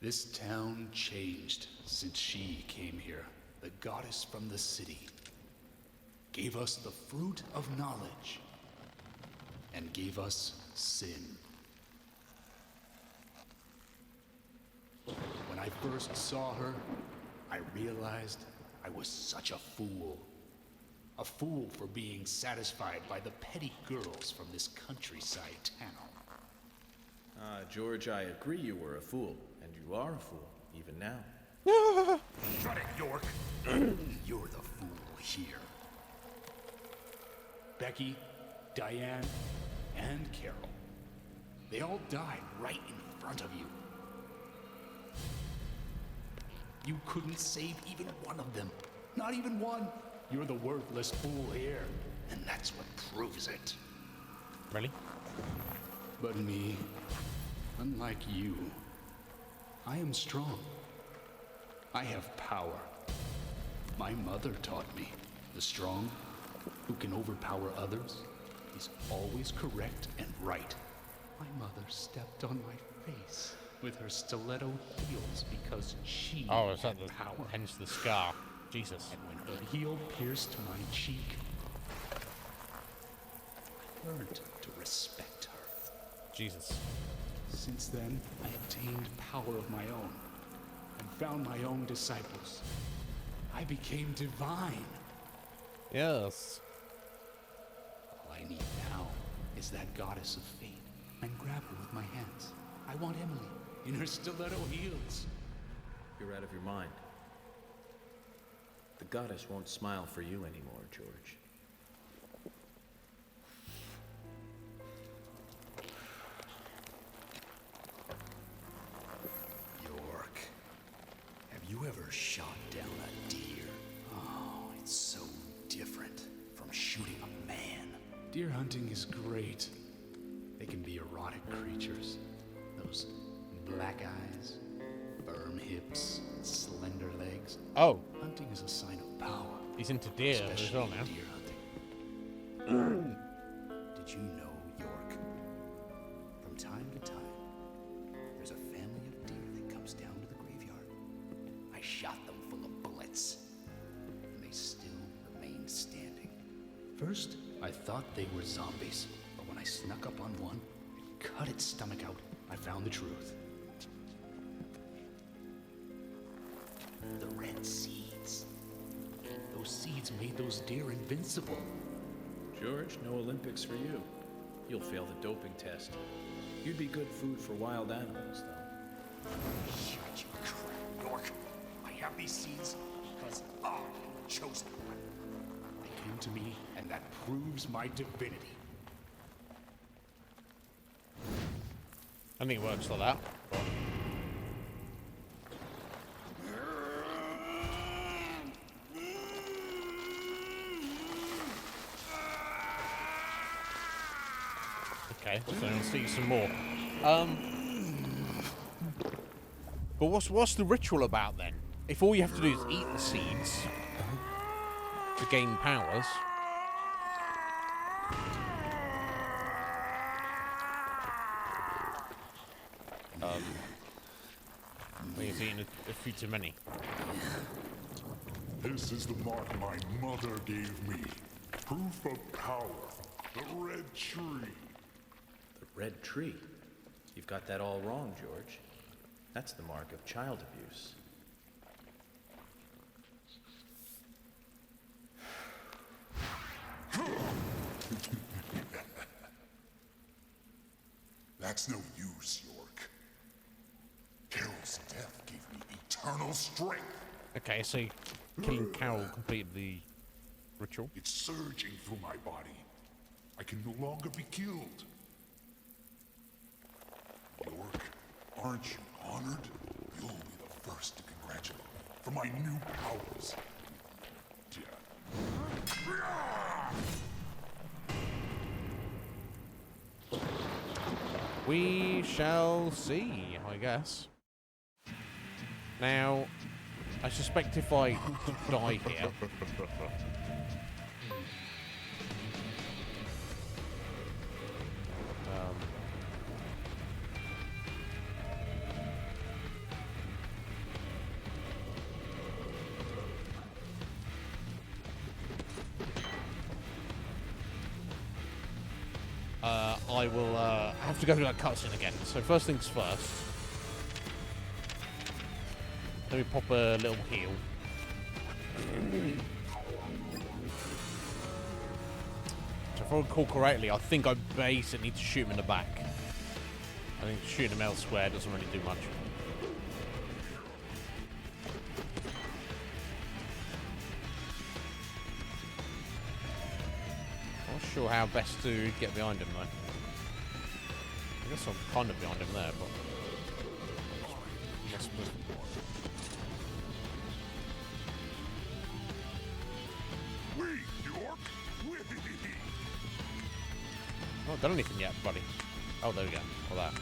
This town changed since she came here. The goddess from the city gave us the fruit of knowledge and gave us sin. When I first saw her, I realized I was such a fool. A fool for being satisfied by the petty girls from this countryside town. George, I agree you were a fool, and you are a fool, even now. Shut it, York! You're the fool here. Becky, Diane, and Carol. They all died right in front of you. You couldn't save even one of them. Not even one. You're the worthless fool here, and that's what proves it. Really? But me, unlike you, I am strong. I have power. My mother taught me, the strong, who can overpower others, is always correct and right. My mother stepped on my face with her stiletto heels because she Oh, is that had the power. hence the scar? Jesus. And when her heel pierced my cheek, I learned to respect her. Jesus. Since then, I obtained power of my own and found my own disciples. I became divine. Yes. All I need now is that goddess of fate and grab her with my hands. I want Emily in her stiletto heels. You're out of your mind. The goddess won't smile for you anymore, George. York, have you ever shot down a deer? Oh, it's so different from shooting a man. Deer hunting is great. They can be erotic creatures. Those black eyes, firm hips, slender legs. Oh, Hunting is a sign of power. he's into deer as Especially well now. deer hunting. Did you know, York? From time to time, there's a family of deer that comes down to the graveyard. I shot them full of bullets, and they still remain standing. first, I thought they were zombies. But when I snuck up on one and cut its stomach out, I found the truth. The red seeds. Those seeds made those deer invincible. George, no Olympics for you. You'll fail the doping test. You'd be good food for wild animals, though. Shut your crap, York. I have these seeds because I chose them. They came to me, and that proves my divinity. I think it works like that. Okay, so let's see some more. But what's the ritual about then? If all you have to do is eat the seeds to gain powers. I think he's eating a few too many. This is the mark my mother gave me. Proof of power. The red tree. The red tree? You've got that all wrong, George. That's the mark of child abuse. That's no use, York. Carol's death gave me eternal strength. Okay, so killing Carol completed the ritual. It's surging through my body. I can no longer be killed. York, aren't you honored? You'll be the first to congratulate me for my new powers. We shall see, I guess. Now, I suspect if I die here... I will have to go through that cutscene again. So first things first. Let me pop a little heal. So if I recall correctly, I think I basically need to shoot him in the back. I think shooting him elsewhere doesn't really do much. Not sure how best to get behind him though. I guess I'm kind of behind him there, but... York! I've not done anything yet, buddy. Oh, there we go. All that.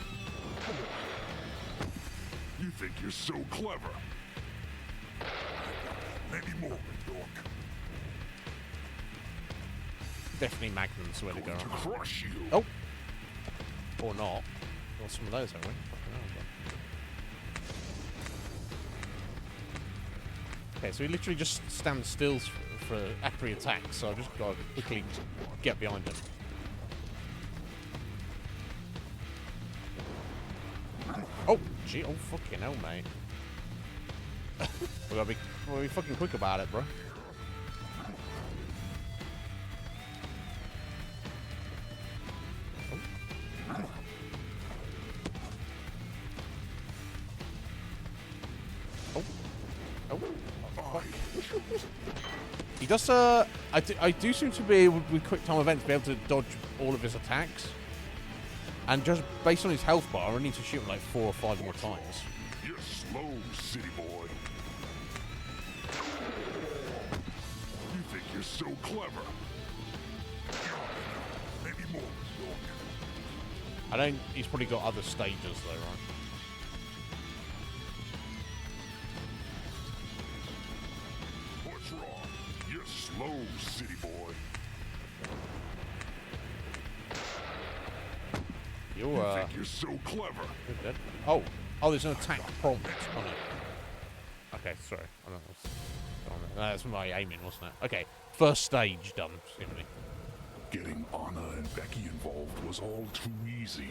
You think you're so clever. Maybe more, York. Definitely Magnum's the way to go. To crush you. Oh! Or not. Got some of those, haven't we? Okay, so he literally just stands still for after he attacks, so I've just got to quickly get behind him. Oh, gee, oh fucking hell, mate. we gotta be fucking quick about it, bro. He does, I do seem to be able, with quick time events, be able to dodge all of his attacks. And just based on his health bar, I need to shoot him like 4 or 5 more times. You're slow, city boy. You think you're so clever. Maybe more, York. I don't, he's probably got other stages though, right? What's wrong? You're slow, city boy. You think you're so clever. You're dead. Oh, there's an attack prompt on it. Okay, sorry. I don't know. That's my aiming, wasn't it? Okay, first stage done, seemingly. Getting Anna and Becky involved was all too easy.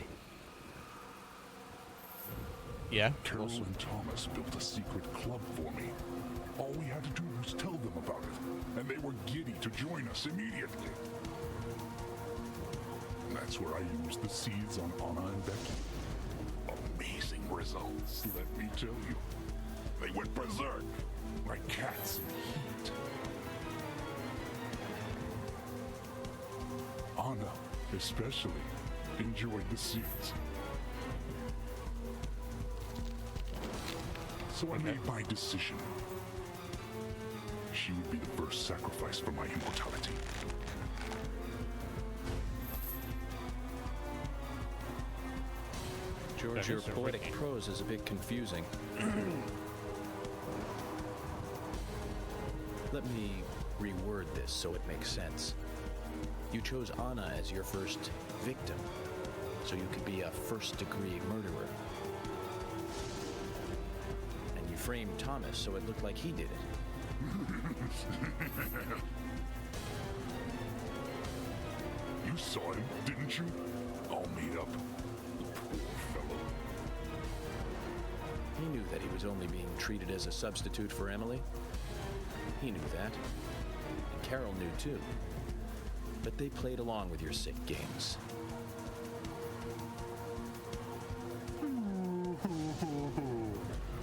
Yeah. Carol Awesome. and Thomas built a secret club for me. All we had to do was tell them about it, and they were giddy to join us immediately. And that's where I used the seeds on Anna and Becky. Amazing results, let me tell you. They went berserk, like cats in heat. Anna, especially, enjoyed the seeds. So I made my decision. She would be the first sacrifice for my immortality. George, your poetic prose is a bit confusing. Let me reword this so it makes sense. You chose Anna as your first victim, so you could be a first-degree murderer. And you framed Thomas so it looked like he did it. You saw him, didn't you? All made up. The poor fellow. He knew that he was only being treated as a substitute for Emily. He knew that. And Carol knew too. But they played along with your sick games.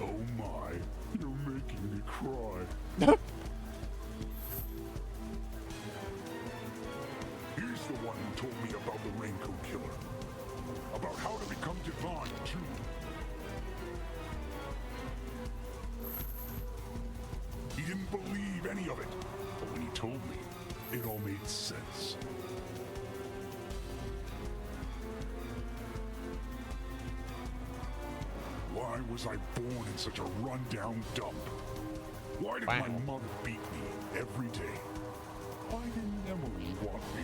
Oh my, you're making me cry. He's the one who told me about the Raincoat Killer. About how to become divine, too. He didn't believe any of it, but when he told me, it all made sense. Why was I born in such a rundown dump? Why did my mother beat me every day? Why didn't Emily want me?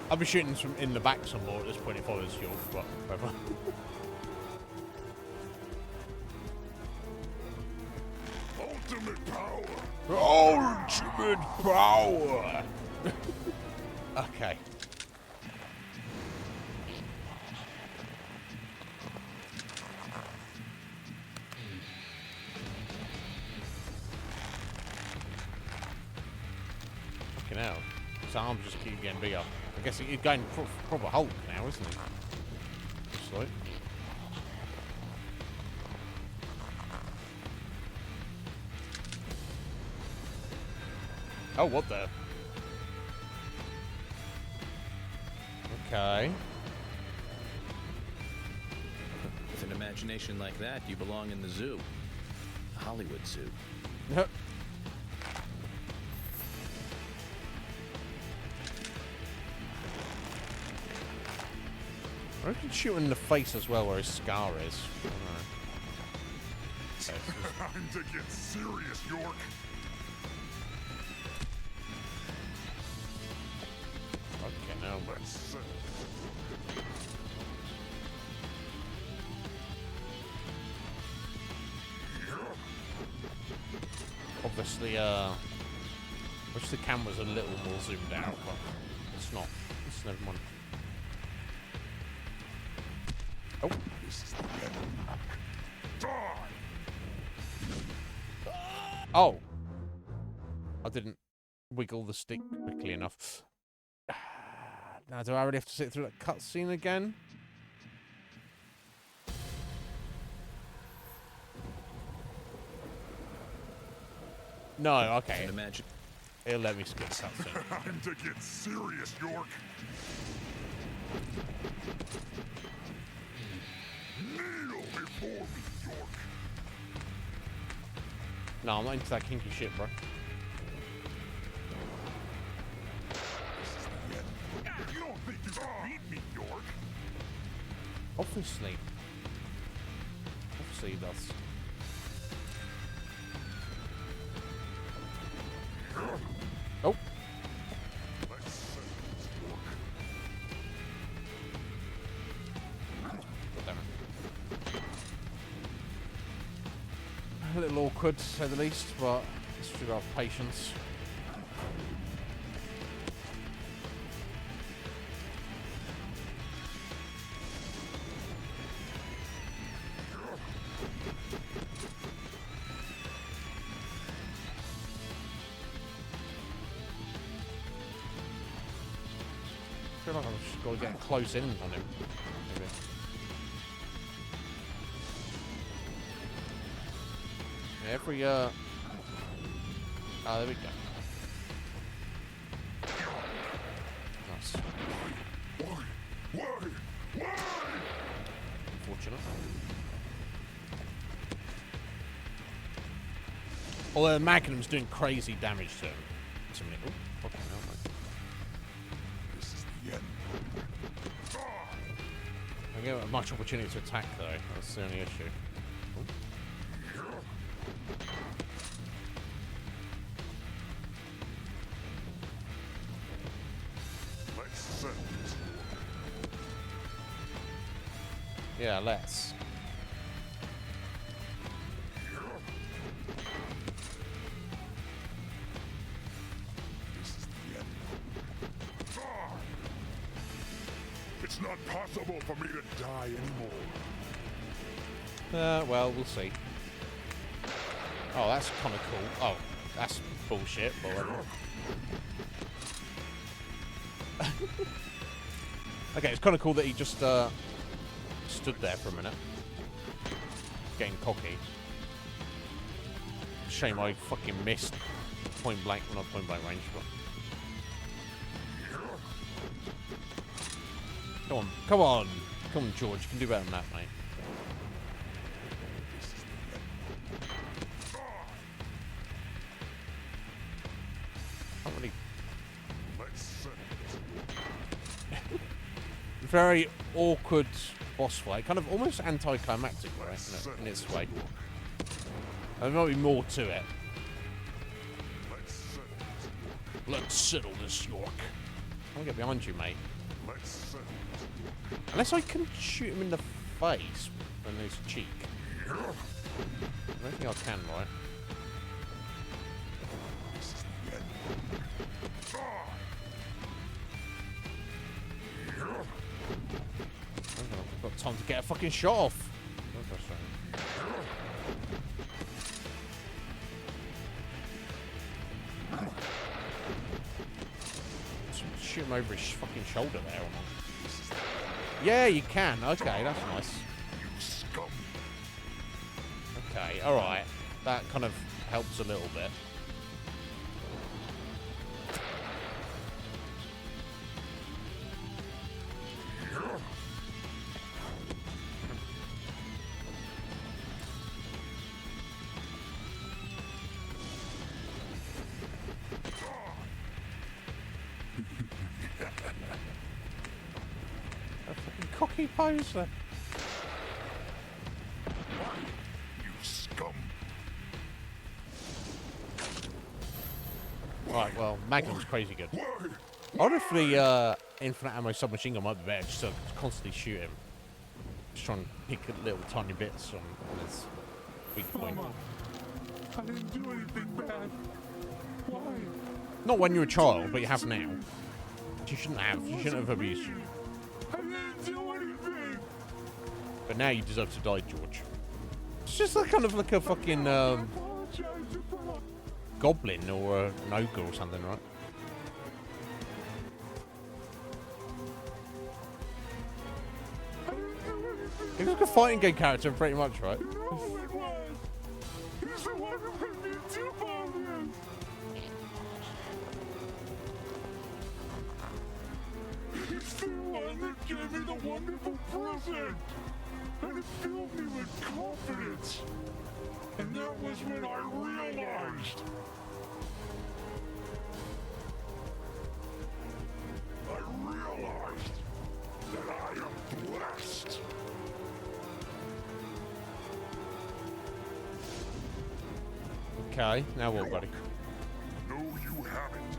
I'll be shooting from in the back some more at this point if I was York, but whatever. Ultimate power! Ultimate power! Okay. Fucking hell. His arms just keep getting bigger. I guess he's going proper Hulk now, isn't he? Just like. Oh, what the? Okay. With an imagination like that, you belong in the zoo. The Hollywood zoo. I can shoot him in the face as well where his scar is. I don't know. Time to get serious, York! Okay, now Let's obviously, wish the camera's a little more zoomed out, but it's not. It's never mind. Oh, This is the end. Die! oh! I didn't wiggle the stick quickly enough. Now, do I really have to sit through that cutscene again? No, okay. And imagine. It'll let me skip the cutscene. Time to get serious, York! Kneel before me, York! No, I'm not into that kinky shit, bro. You don't think you can beat me, York? Obviously. Obviously he does. Oh. Let's settle this, York. Damn it. A little awkward, to say the least, but it's Should have patience. I feel like I've just got to get close in on him. Maybe. Every oh, there we go. Nice. Unfortunate. Although the Magnum's doing crazy damage to him. To me. Oh, fucking hell, mate. This is the end. I don't get much opportunity to attack though. That's the only issue. Oh. Let's settle this. Yeah, let's. This is the end. It's not possible for me to die anymore. Well, we'll see. Oh, that's kind of cool. Oh, that's bullshit, but whatever. Okay, it's kind of cool that he just stood there for a minute, getting cocky. Shame I fucking missed point blank, well, not point blank range, but. Come on, come on, come on, George. You can do better than that, mate. Can't really. Let's settle this. Very awkward boss fight, kind of almost anticlimactic, right? In its way. There might be more to it. Let's settle this, York. I'll get behind you, mate. Let's settle Unless I can shoot him in the face and his cheek. I don't think I can, right? this is the end. I've got time to get a fucking shot off. What was I saying? Shoot him over his fucking shoulder there or not? Yeah, you can. Okay, that's nice. You scum. Okay, alright. That kind of helps a little bit. A fucking cocky pose there. You scum. Right, well, Magnum's crazy good. I wonder if the infinite ammo submachine gun might be better just to constantly shoot him. Just try and pick little tiny bits on his weak point. Mama, I didn't do anything bad. Why? Not when you're a child, but you have now. You shouldn't have. You shouldn't have abused you. I didn't do anything. But now you deserve to die, George. It's just like kind of like a fucking Apologize for my... goblin or an ogre or something, right? I didn't do anything. He's like a fighting game character, pretty much, right? No, it was. He's the one who made me do all this. He's the one that gave me the wonderful present. And it filled me with confidence. And that was when I realized. That I am blessed. Okay, now what, buddy? No, you haven't.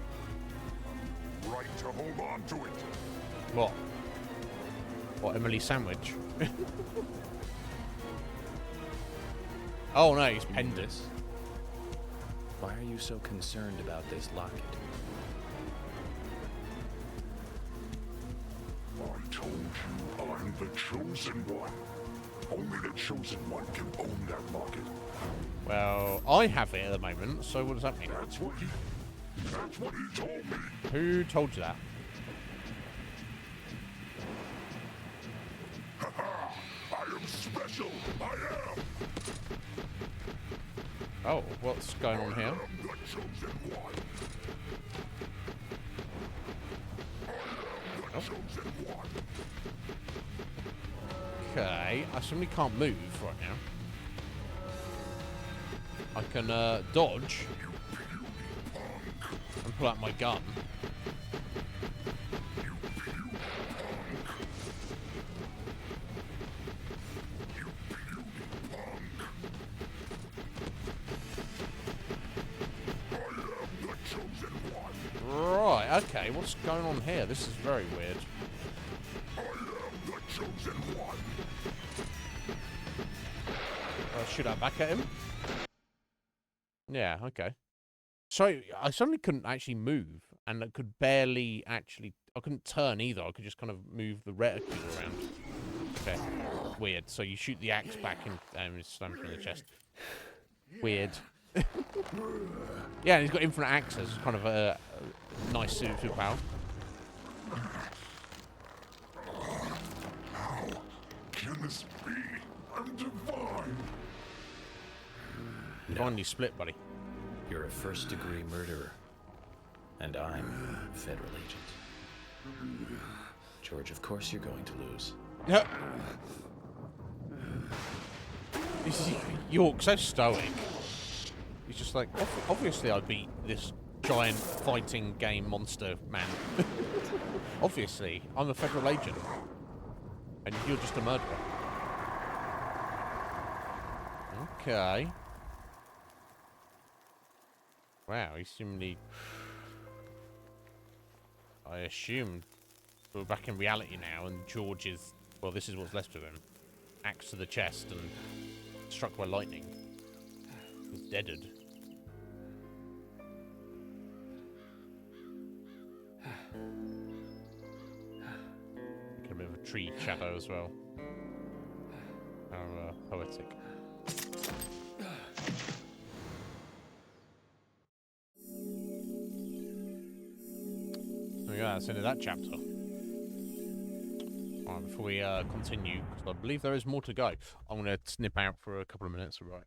Right to hold on to it. What? What, Emily Sandwich? Oh no, he's penned us. Fire are you so concerned about this locket? I told you I'm the chosen one. Only the chosen one can own that locket. Well, I have it at the moment, so what does that mean? That's what he told me. Who told you that? I am special. I am. Oh, what's going on here? I am the chosen one. I am the chosen one. Okay, I suddenly can't move right now. I can dodge and pull out my gun. Right, okay, what's going on here? This is very weird. Shoot that back at him? Yeah, okay. So, I suddenly couldn't actually move, and I could barely actually... I couldn't turn either, I could just kind of move the reticule around. Okay, weird. So you shoot the axe back and slam him in the chest. Weird. Yeah, and he's got infinite axes, kind of a nice superpower. How can this be? I'm divine. Finally split, buddy. You're a first-degree murderer. And I'm a federal agent. George, of course you're going to lose. Yeah. York, so stoic. He's just like, obviously I beat this giant fighting game monster man. Obviously, I'm a federal agent. And you're just a murderer. Okay. Wow, he seemingly... I assumed we're back in reality now, and George is... Well, this is what's left of him. Axe to the chest and struck by lightning. He's deaded. Get a bit of a tree shadow as well. How poetic. There we go, that's the end of that chapter. Alright, before we continue, because I believe there is more to go, I'm going to snip out for a couple of minutes, right?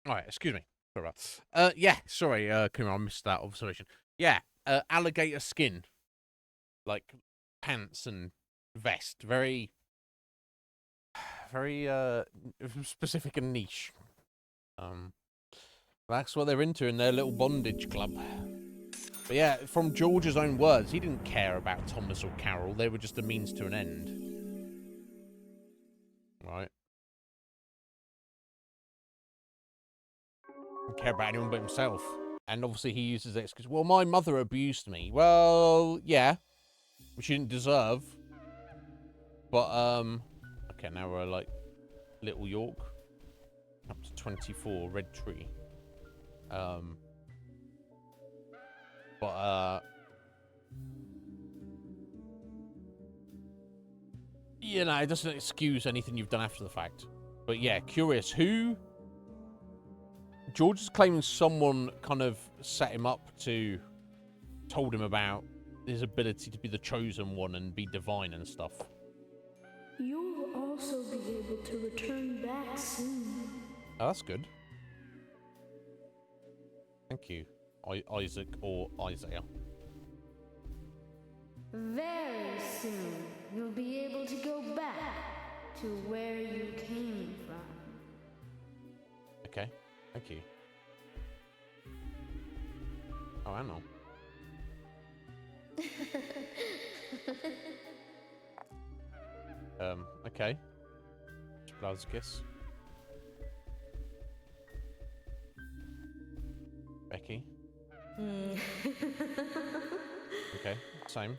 All right, excuse me. Sorry yeah, sorry, Kumar, I missed that observation. Yeah, alligator skin, like pants and vest, very, very specific and niche. That's what they're into in their little bondage club. But yeah, from George's own words, he didn't care about Thomas or Carol. They were just a means to an end. Right. Didn't care about anyone but himself. And obviously he uses the excuse, well, my mother abused me. Well, yeah. Which she didn't deserve. But, okay, now we're like Little York. Up to 24, Red Tree. You know, it doesn't excuse anything you've done after the fact. But yeah, curious, who... George is claiming someone kind of set him up to... told him about his ability to be the chosen one and be divine and stuff. You will also be able to return back soon. Oh, that's good. Thank you, Isaac or Isaiah. Very soon, you'll be able to go back to where you came from. Okay, thank you. Oh, I know. Okay. Blouse kiss. Becky. Okay, same.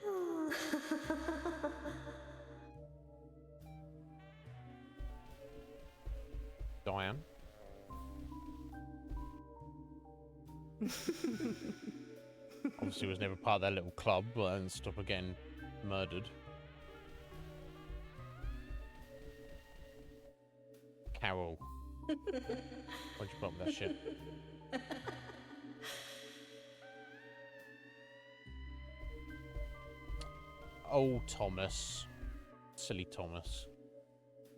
Diane. Obviously was never part of that little club, but then stop again murdered. Carol. Why'd you put up with that shit? Oh, Thomas. Silly Thomas.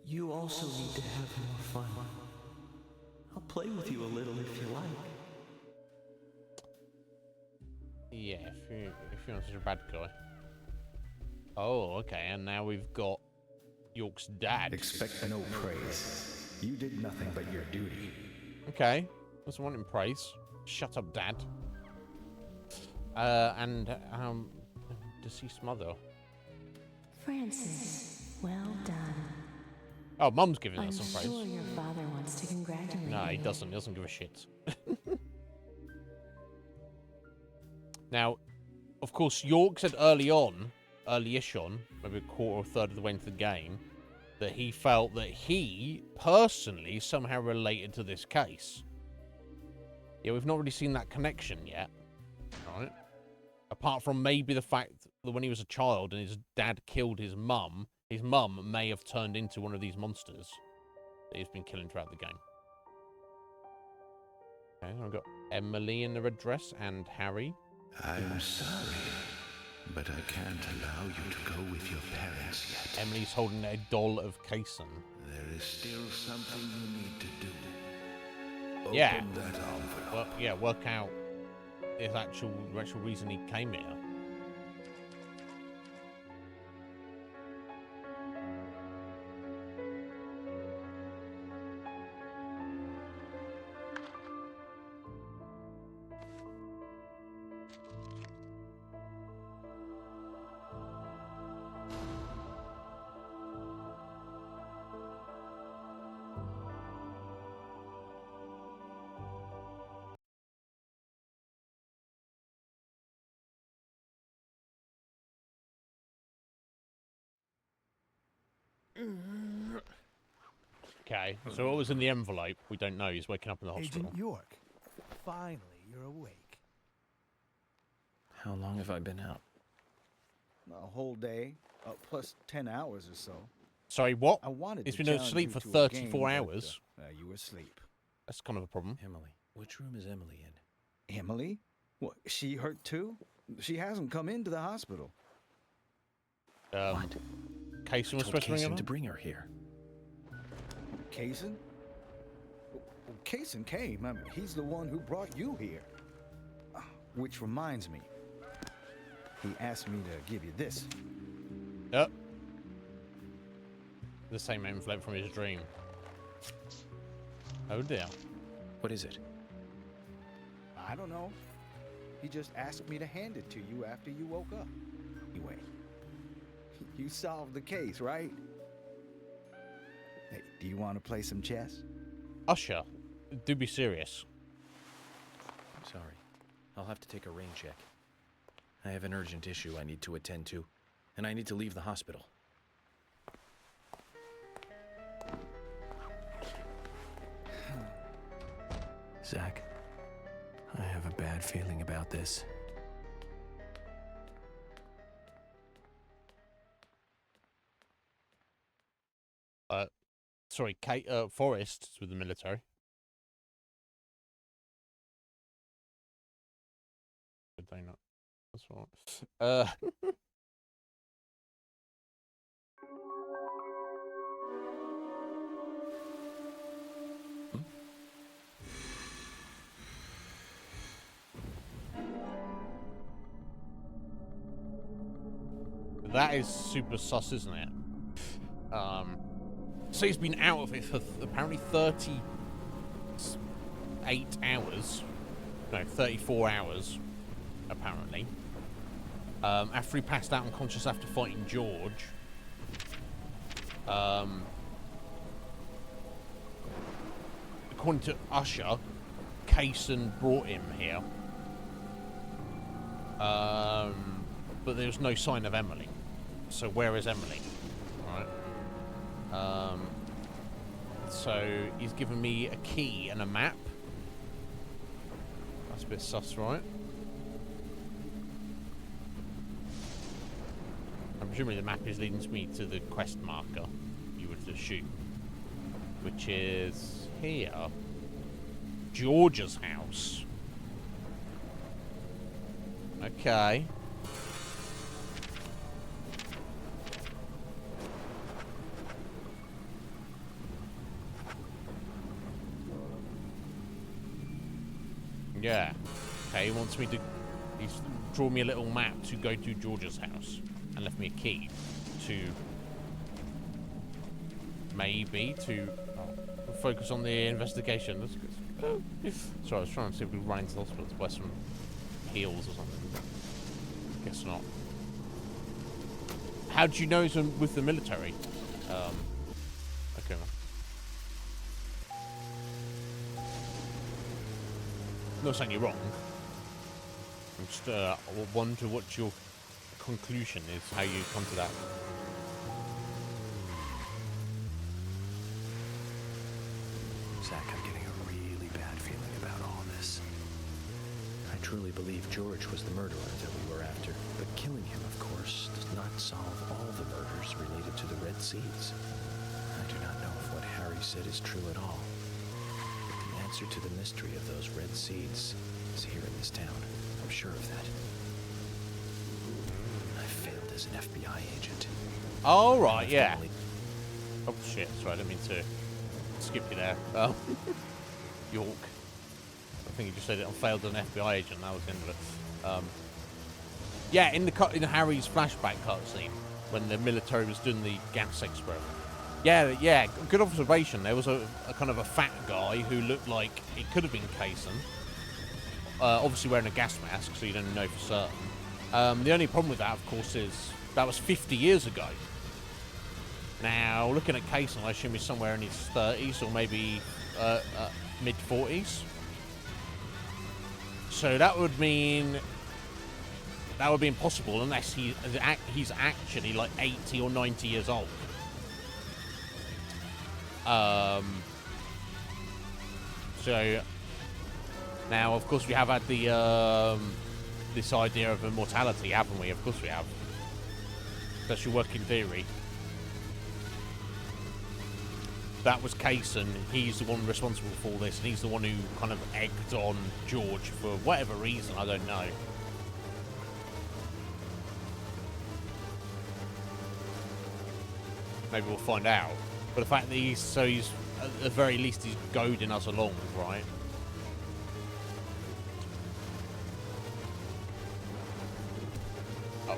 You also need to have more fun. I'll play with you a little if you like. Yeah, if you're not such a bad guy. Oh, okay, and now we've got York's dad. Expect no praise. You did nothing but your duty. Okay, doesn't want him praise. Shut up, Dad. And deceased mother. Francis, well done. Oh, Mum's giving I'm us some praise. sure your father wants to congratulate you. No, he doesn't. He doesn't give a shit. Now, of course, York said early-ish on, maybe a quarter or third of the way into the game, that he felt that he, personally, somehow related to this case. Yeah, we've not really seen that connection yet, right? Apart from maybe the fact that when he was a child and his dad killed his mum may have turned into one of these monsters that he's been killing throughout the game. Okay, I've got Emily in the red dress and Harry. I'm sorry, but I can't allow you to go with your parents yet. Emily's holding a doll of Kaysen. There is still something you need to do. Open Yeah. that envelope. Well, yeah, work out his actual reason he came here. Okay, so what was in the envelope? We don't know. He's waking up in the hospital. Agent York, finally you're awake. How long have I been out? A whole day, plus 10 hours or so. Sorry, what? I wanted He's to been challenge asleep you for to a 34 game, but, hours. you were asleep. That's kind of a problem. Emily. Which room is Emily in? Emily? What, she hurt too? She hasn't come into the hospital. What? Kaysen was I told supposed to bring her Kaysen up? to bring her here. Kaysen? Kaysen came. I mean, he's the one who brought you here. Which reminds me, he asked me to give you this. Yep. The same envelope from his dream. Oh dear. What is it? I don't know. He just asked me to hand it to you after you woke up. Anyway, you solved the case, right? Hey, do you want to play some chess? Usher, do be serious. I'm sorry. I'll have to take a rain check. I have an urgent issue I need to attend to, and I need to leave the hospital. Zach, I have a bad feeling about this. Sorry, Kate, Forrest is with the military. Did they not? That's right. That is super sus, isn't it? So he's been out of it for apparently 38 hours. No, 34 hours, apparently. After he passed out unconscious after fighting George. According to Usher, Kaysen brought him here. But there was no sign of Emily. So where is Emily? Right. So he's given me a key and a map. That's a bit sus, right? I'm presuming the map is leading me to the quest marker, you would assume. Which is here. George's house. Okay. Yeah. Okay, he wants me to... He's drawn me a little map to go to George's house. And left me a key to... Maybe to... focus on the investigation. That's good. Sorry, I was trying to see if we could run into the hospital to buy some heals or something. Guess not. How do you know he's with the military? Okay. I'm not saying you're wrong. I'm just wonder what your conclusion is, how you come to that. Zach, I'm getting a really bad feeling about all this. I truly believe George was the murderer that we were after, but killing him, of course, does not solve all the murders related to the Red Seeds. I do not know if what Harry said is true at all. The answer to the mystery of those Red Seeds is here in this town. I'm sure of that. I failed as an FBI agent. Oh, right, yeah. Oh, shit. Sorry, I didn't mean to skip you there. York. I think you just said it. I failed as an FBI agent. That was the end of it. Yeah, in Harry's flashback cutscene, when the military was doing the gas experiment. Yeah, good observation. There was a kind of a fat guy who looked like it could have been Kaysen. Obviously wearing a gas mask, so you don't know for certain. The only problem with that, of course, is that was 50 years ago. Now, looking at Kaysen, I assume he's somewhere in his 30s or maybe mid-40s. So that would mean... That would be impossible unless he's actually like 80 or 90 years old. So now, of course, we have had the this idea of immortality, haven't we? Of course we have. Especially working theory. That was Kaysen. He's the one responsible for this, and he's the one who kind of egged on George for whatever reason, I don't know. Maybe we'll find out. But the fact that he's at the very least he's goading us along, right?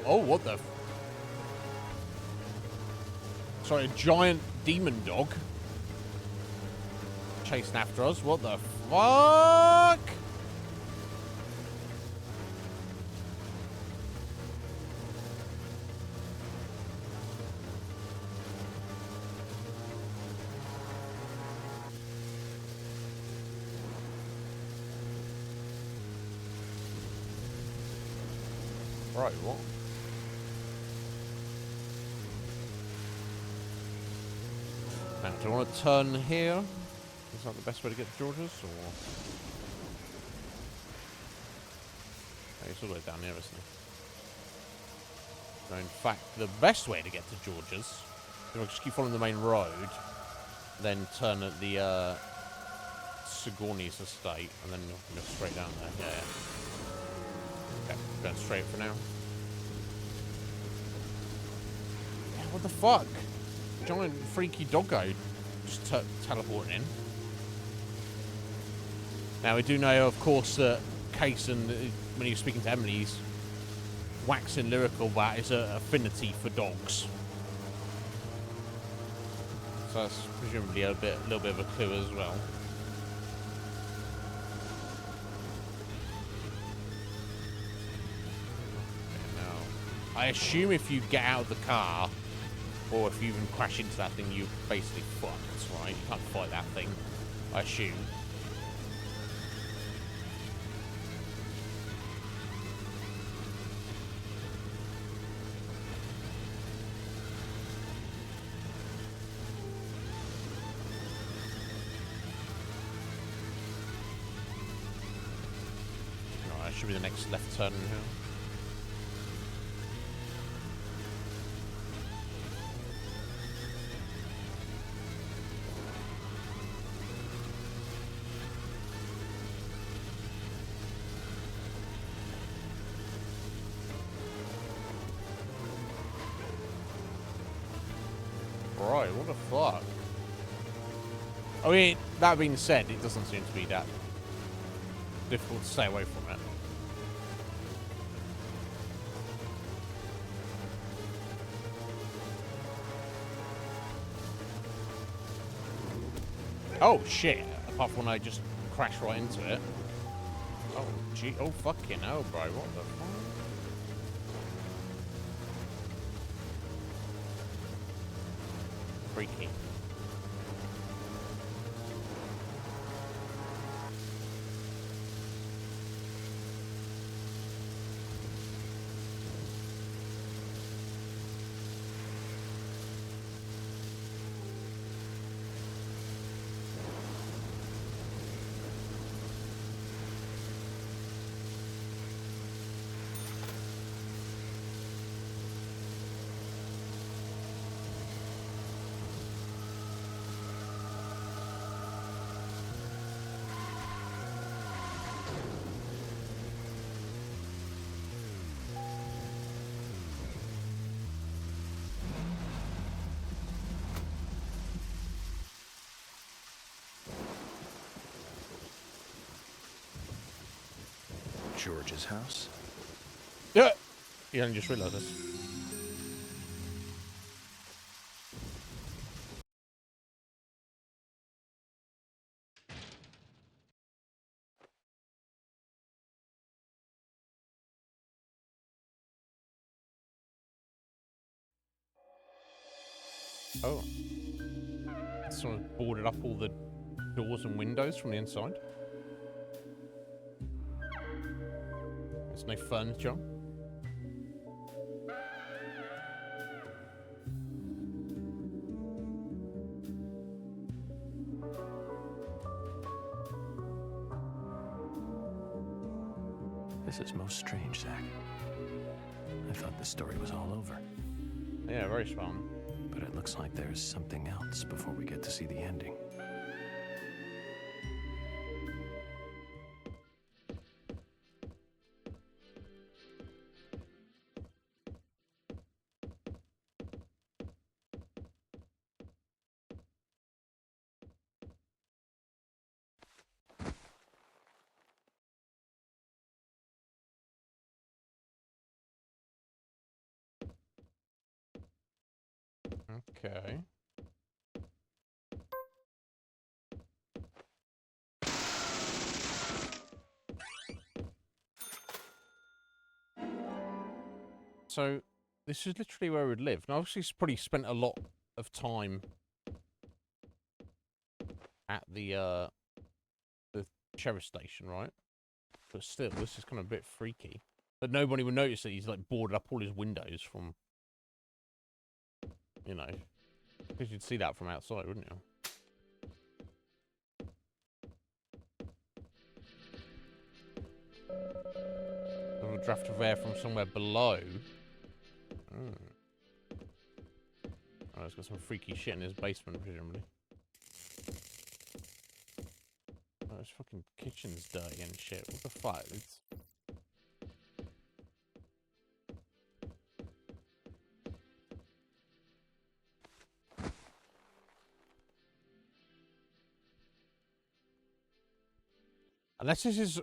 Oh, what the? Sorry, a giant demon dog chasing after us. What the fuck? Right, what? Now, do I want to turn here? Is that the best way to get to George's, or? Oh, it's all the way down here, isn't it? So, in fact, the best way to get to George's, if I just keep following the main road, then turn at the Sigourney's estate, and then go straight down there. Yeah, yeah. Okay, going straight for now. Yeah, what the fuck? Giant freaky doggo just teleporting in. Now we do know, of course, that Case, and when he was speaking to Emily, he's waxing lyrical about his affinity for dogs. So that's presumably a little bit of a clue as well. I assume if you get out of the car, or if you even crash into that thing, you're basically fucked, right? You can't fight that thing, I assume. Alright, that should be the next left turn here. Right, what the fuck? I mean, that being said, it doesn't seem to be that difficult to stay away from it. Oh shit, apart from when I just crashed right into it. Oh gee, oh fucking hell, bro, what the fuck? Freaky. George's house? Yeah! You only just realised this. Oh. Someone boarded up all the doors and windows from the inside. There's no furniture. This is most strange, Zach. I thought the story was all over. Yeah, very strong. But it looks like there's something else before we get to see the ending. Okay. So, this is literally where we'd live. Now, obviously, it's probably spent a lot of time at the sheriff station, right? But still, this is kind of a bit freaky. But nobody would notice that he's, like, boarded up all his windows from, you know, because you'd see that from outside, wouldn't you? A draft of air from somewhere below. Oh, it's got some freaky shit in his basement, presumably. Oh, his fucking kitchen's dirty and shit. What the fuck? It's... Unless this is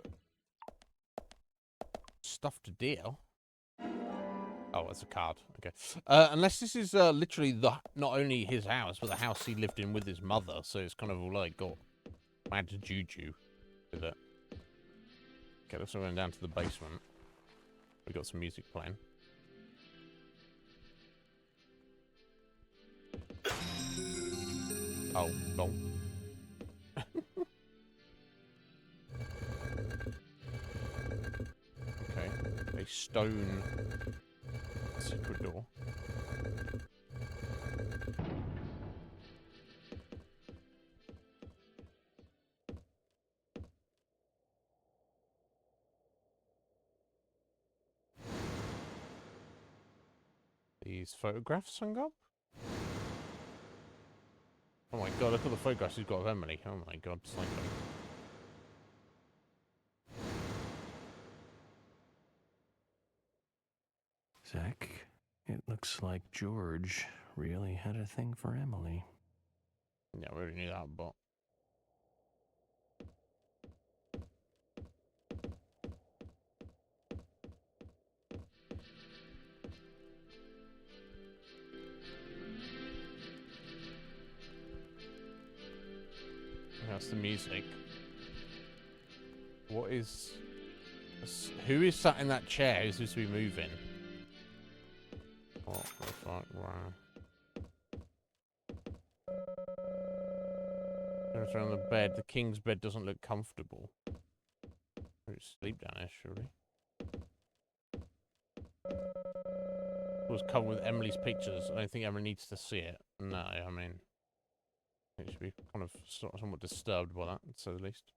stuffed deer. Oh, it's a card. Okay. Unless this is literally not only his house, but the house he lived in with his mother. So it's kind of all like got mad juju with it. Okay, let's run down to the basement. We got some music playing. Oh, lol. Okay, a stone secret door. These photographs hung up? Oh my god, look at the photographs he's got of Emily. Oh my god, psycho. Zach, it looks like George really had a thing for Emily. Yeah, we already knew that, but... That's the music. What is... Who is sat in that chair who's supposed to be moving? What the fuck? Wow. Turns around the bed. The king's bed doesn't look comfortable. Maybe sleep down there, surely. It was covered with Emily's pictures. I don't think Emily needs to see it. No, I mean... It should be kind of somewhat disturbed by that, to say the least.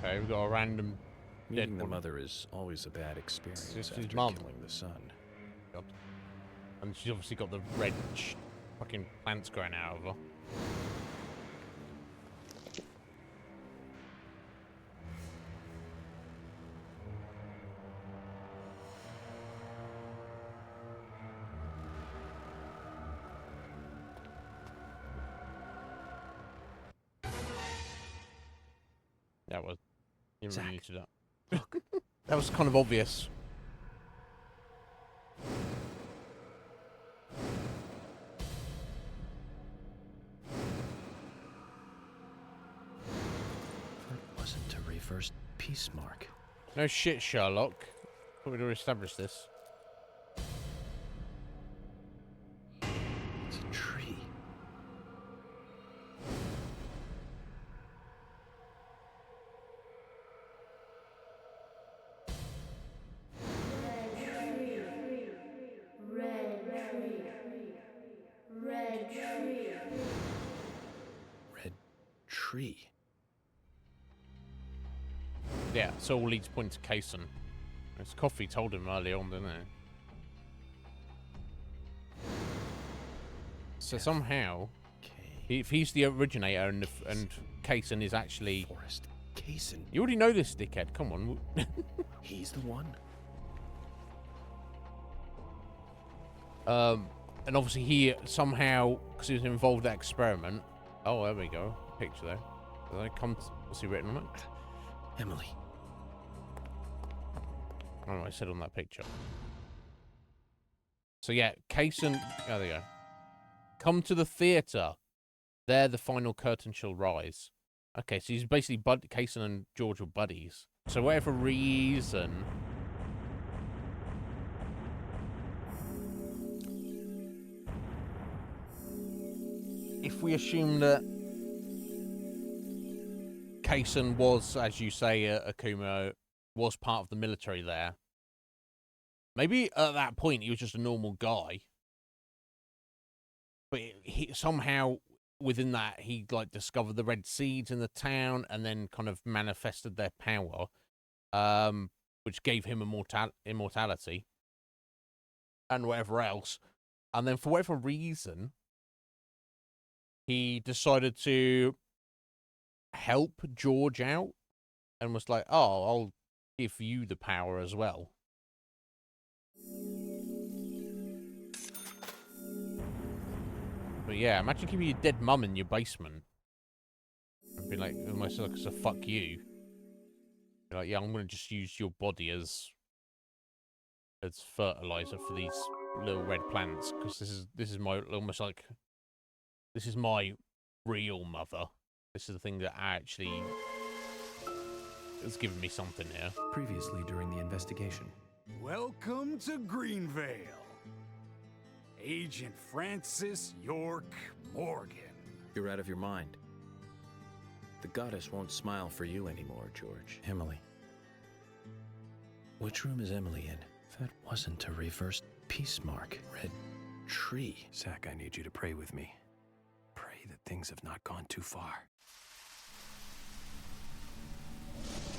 Okay, we've got a random Meeting dead the mother is always a bad experience It's after his mum. killing the son. God. And she's obviously got the red fucking plants growing out of her. That was... You really need to do that. That was kind of obvious. That wasn't a reverse peace mark. No shit, Sherlock. Thought we'd already established this. It's a tree. Red tree. Yeah, so all leads point to Kaysen. His coffee told him early on, didn't it? So somehow, if he's the originator and Kaysen is actually... Forrest Kaysen. You already know this, dickhead. Come on. He's the one? And obviously he somehow, because he was involved in that experiment... Oh, there we go. Picture there. Did I come to, what's he written on it? Emily. I don't know what I said on that picture. So yeah, Kaysen... Oh, there you go. Come to the theatre. There the final curtain shall rise. Okay, so he's basically... Kaysen and George were buddies. So whatever reason... If we assume that Kaysen was, as you say, Akuma, was part of the military there, maybe at that point he was just a normal guy. But he somehow, within that, he like discovered the red seeds in the town and then kind of manifested their power, which gave him immortality and whatever else. And then for whatever reason, he decided to help George out and was like, oh, I'll give you the power as well. But yeah, imagine keeping your dead mum in your basement and be like, almost like, so fuck you. Be like, yeah, I'm going to just use your body as fertilizer for these little red plants, because this is my, almost like, this is my real mother. This is the thing that actually has given me something here. Previously during the investigation. Welcome to Greenvale. Agent Francis York Morgan. You're out of your mind. The goddess won't smile for you anymore, George. Emily. Which room is Emily in? That wasn't a reversed peace mark. Red tree. Zach, I need you to pray with me. Pray that things have not gone too far.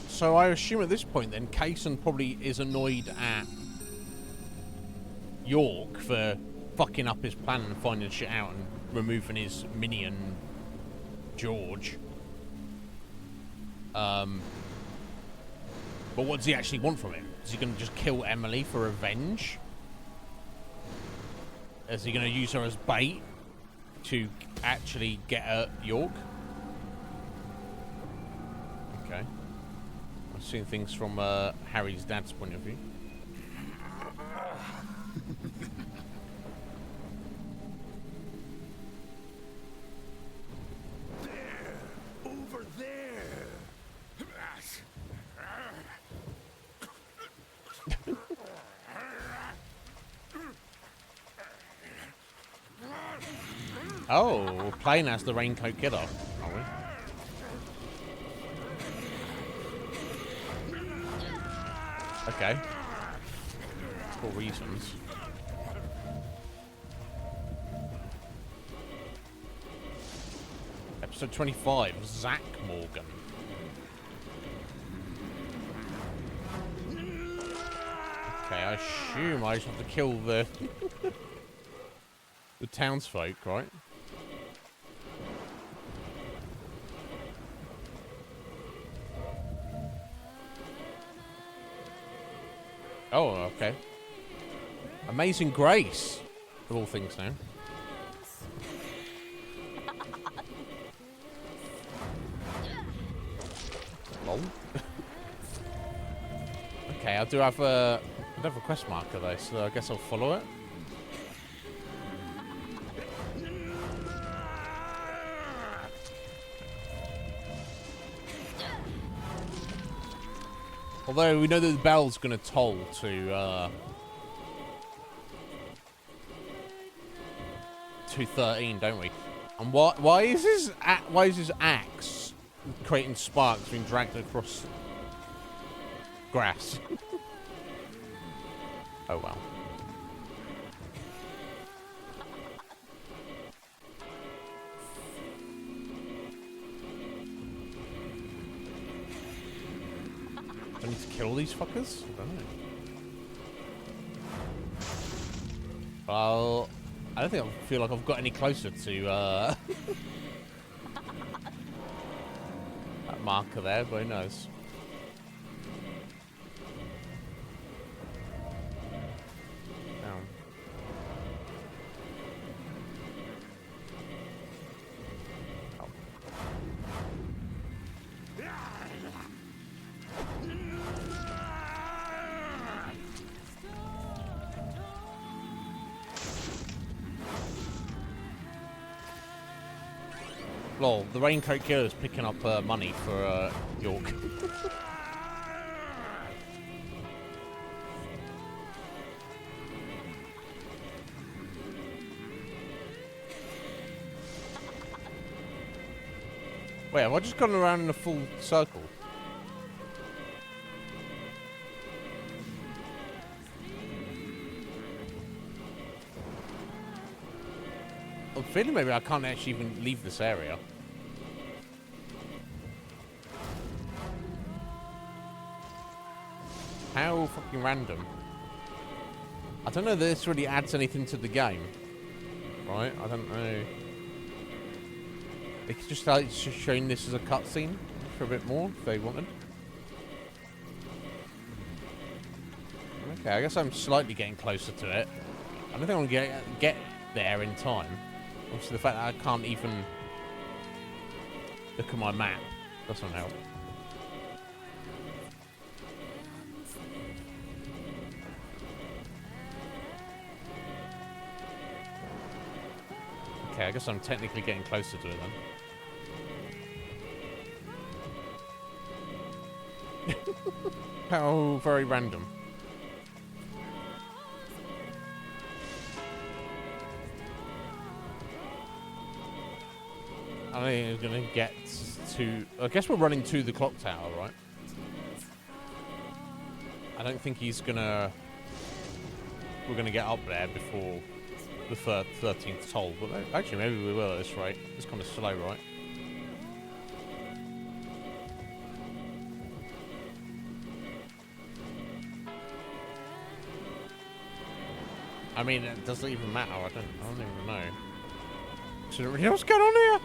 So I assume at this point then, Kaysen probably is annoyed at York for fucking up his plan and finding shit out and removing his minion, George. But what does he actually want from him? Is he going to just kill Emily for revenge? Is he going to use her as bait to actually get at York? Okay. I've seen things from Harry's dad's point of view. Over there. Oh, we're playing as the Raincoat Killer, are we? Okay. For reasons. Episode 25, Zach Morgan. Okay, I assume I just have to kill the the townsfolk, right? Oh, okay. Amazing Grace, of all things now. Lol. Okay, I do have a quest marker though, so I guess I'll follow it. Although we know that the bell's going to toll to 2:13, don't we? And why is his axe creating sparks being dragged across grass? Oh well. Do I need to kill these fuckers? I don't know. Well, I don't think I feel like I've got any closer to that marker there, but who knows? Lol, the Raincoat Killer is picking up money for York. Wait, have I just gone around in a full circle? I'm feeling maybe I can't actually even leave this area. How fucking random. I don't know that this really adds anything to the game. Right? I don't know. They could just start showing this as a cutscene for a bit more if they wanted. Okay, I guess I'm slightly getting closer to it. I don't think I'm going to get there in time. Obviously, the fact that I can't even look at my map doesn't help. Okay, I guess I'm technically getting closer to it then. How very random. I don't think it's going to get to... I guess we're running to the clock tower, right? I don't think he's going to... We're going to get up there before the 13th toll. But actually, maybe we will at this rate. It's kind of slow, right? I mean, it doesn't even matter. I don't even know. So I don't really know what's going on here.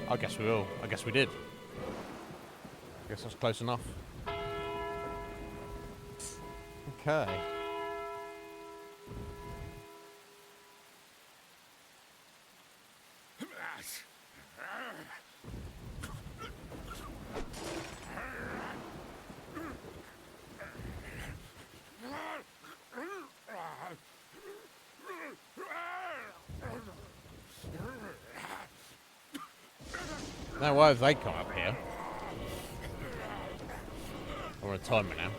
I guess we will. I guess we did. I guess that's close enough. Okay. Now, why have they come up here? We're on a timer now.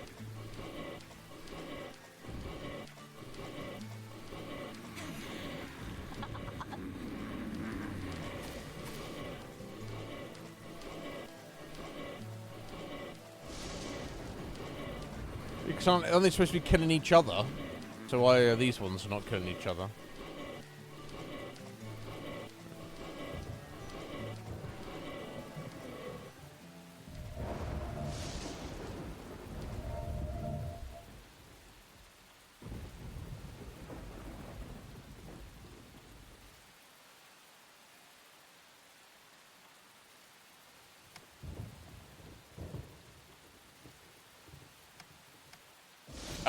Because aren't they supposed to be killing each other? So why are these ones not killing each other?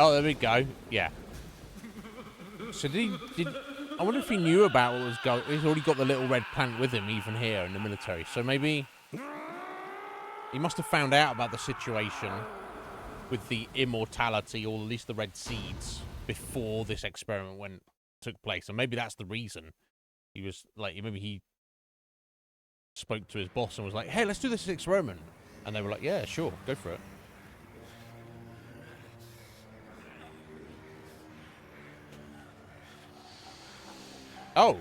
Oh, there we go. Yeah. So I wonder if he knew about what was going. He's already got the little red plant with him, even here in the military. So maybe he must have found out about the situation with the immortality, or at least the red seeds, before this experiment took place. And maybe that's the reason he was like. Maybe he spoke to his boss and was like, "Hey, let's do this experiment," and they were like, "Yeah, sure, go for it." Oh,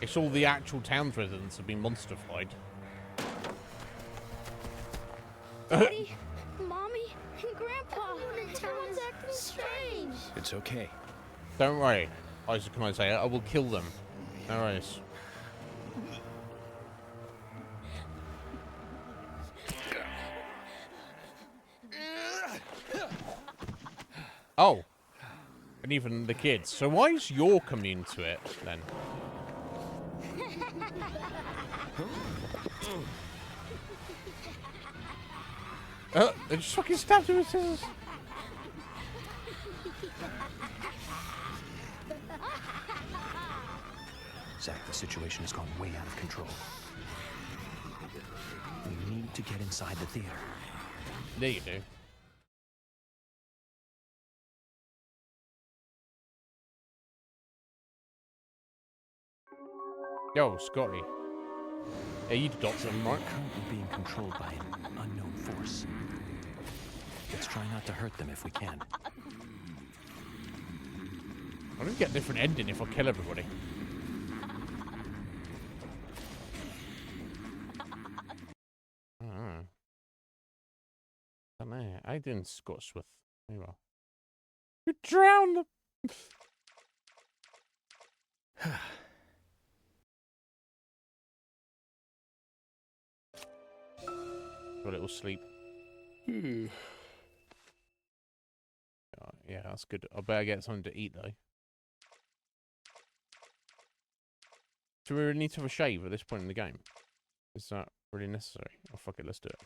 it's all the actual town's residents have been monsterfied. Daddy, Mommy, and Grandpa, everyone's acting It's okay. Don't worry, Isaac and Isaiah. I will kill them. No worries. Oh. And even the kids. So why is York immune to it, then? They just fucking stabbed him with scissors. Zach, the situation has gone way out of control. We need to get inside the theater. There you do. Yo, Scotty. Yeah, you adopt them, right? We're currently being controlled by an unknown force. Let's try not to hurt them if we can. I don't get a different ending if I kill everybody. I don't know. I didn't Scotch with. Very well. You drowned them. A little sleep. Yeah, that's good. I better get something to eat though. Do we really need to have a shave at this point in the game? Is that really necessary? Oh fuck it, let's do it.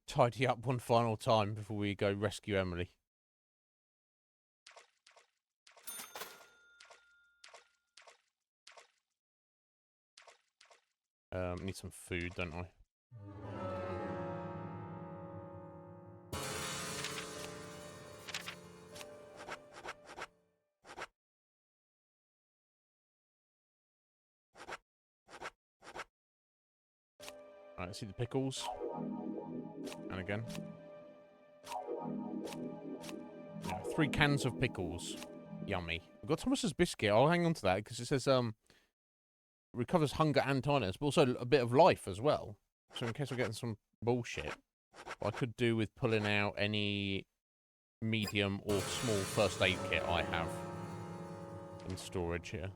Tidy up one final time before we go rescue Emily. Need some food, don't I? Alright, see the pickles. And again. Yeah, 3 cans of pickles. Yummy. We've got Thomas's biscuit. I'll hang on to that because it says recovers hunger and tiredness, but also a bit of life as well. So in case we're getting some bullshit, what I could do with pulling out any medium or small first aid kit I have in storage here.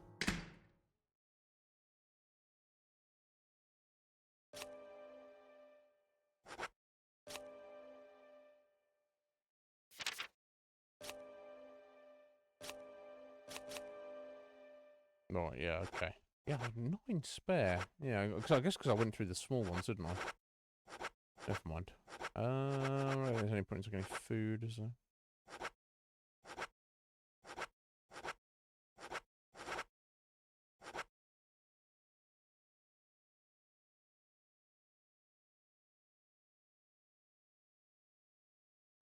Right, yeah, okay. Yeah, I have 9 spare. Yeah, I guess because I went through the small ones, didn't I? Never mind. Right, there's any point in getting food, is there?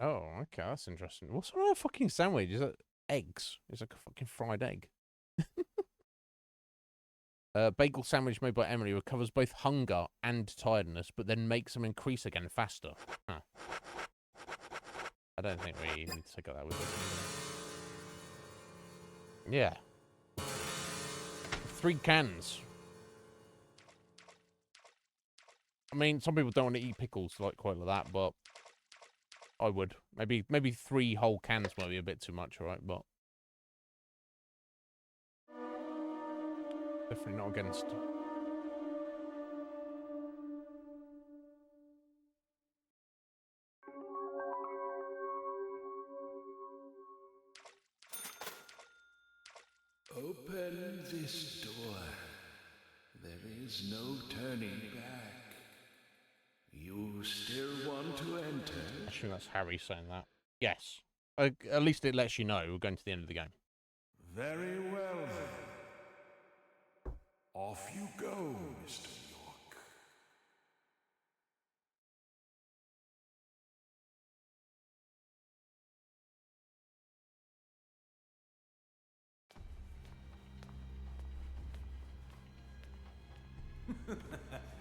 Oh, okay, that's interesting. What's on a fucking sandwich? Is that eggs? It's like a fucking fried egg. Bagel sandwich made by Emily recovers both hunger and tiredness, but then makes them increase again faster. Huh. I don't think we need to take that with us. Yeah. 3 cans. I mean, some people don't want to eat pickles quite like that, but I would. Maybe 3 whole cans might be a bit too much, alright, but definitely not against. Open this door. There is no turning back. You still want to enter? I think that's Harry saying that. Yes. At least it lets you know we're going to the end of the game. Very well, then. Off you go, Mr. York.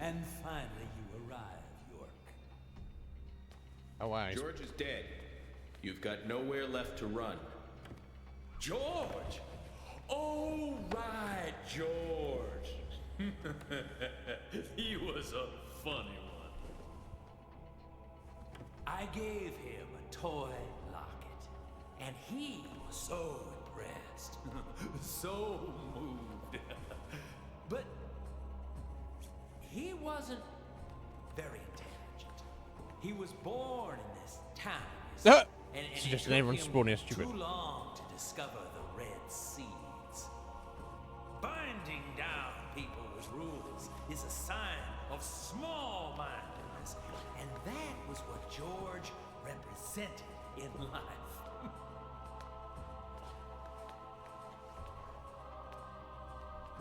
And finally you arrive, York. Oh, wow. George is dead. You've got nowhere left to run. George! Oh, right, George. He was a funny one. I gave him a toy locket, and he was so impressed, so moved. But he wasn't very intelligent. He was born in this town, you see, and it Suggesting took everyone's him spawning is stupid. too long to discover the red seeds. Binding down people with rules is a sign of small-mindedness, and that was what George represented in life.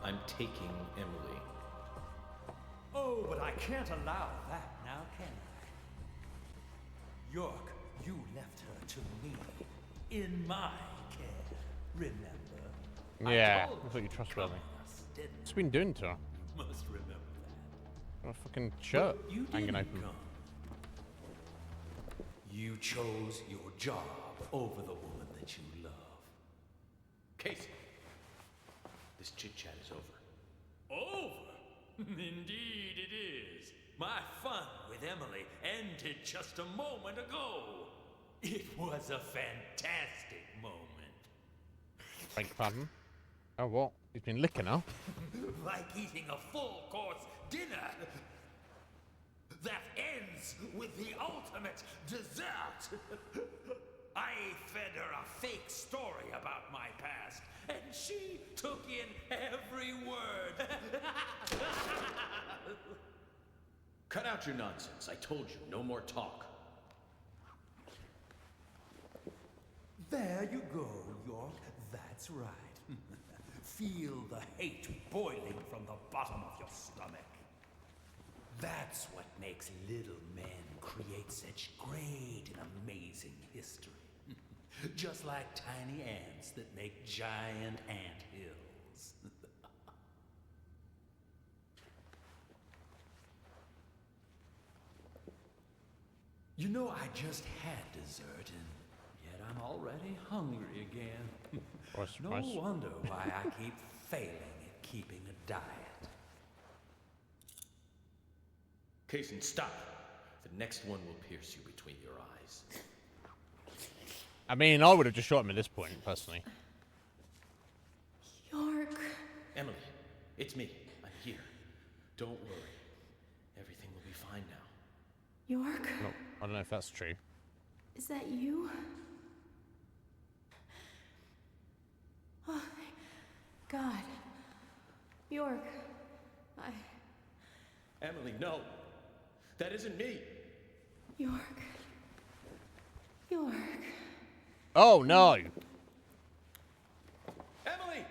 I'm taking Emily. Oh, but I can't allow that now, can I? York, you left her to me, in my care, remember? Yeah, I thought you trusted me. What's he been doing to her? You must remember that. Got a fucking shirt But you hanging didn't open. come. You chose your job over the woman that you love. Casey, this chit-chat is over. Over? Indeed it is. My fun with Emily ended just a moment ago. It was a fantastic moment. Beg your pardon? Oh, what? He's been licking her? Like eating a full-course dinner that ends with the ultimate dessert. I fed her a fake story about my past, and she took in every word. Cut out your nonsense. I told you, no more talk. There you go, York. That's right. Feel the hate boiling from the bottom of your stomach. That's what makes little men create such great and amazing history. Just like tiny ants that make giant ant hills. You know, I just had dessert, and yet I'm already hungry again. No wonder why I keep failing at keeping a diet. Kaysen, stop. The next one will pierce you between your eyes. I mean, I would have just shot him at this point, personally. York. Emily, it's me. I'm here. Don't worry. Everything will be fine now. York? No, I don't know if that's true. Is that you? Oh, God. York. Emily, no. That isn't me. York. York. Oh, no! Emily!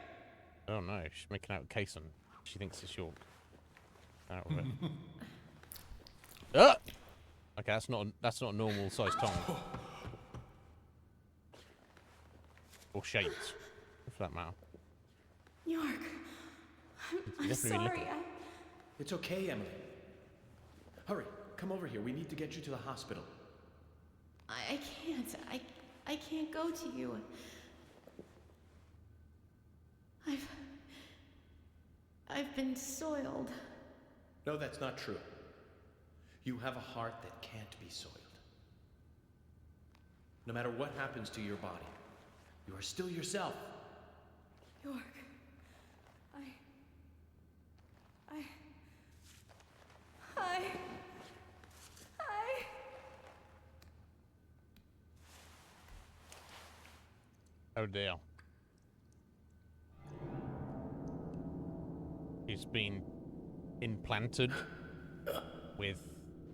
Oh, no. She's making out with Kaysen. She thinks it's York. Out of it. Okay, that's not a normal sized tongue. Or shaped, for that matter. York. I'm Definitely sorry. It's okay, Emily. Hurry, come over here. We need to get you to the hospital. I can't. I can't go to you. I've been soiled. No, that's not true. You have a heart that can't be soiled. No matter what happens to your body, you are still yourself. York. Oh dear. He's been implanted with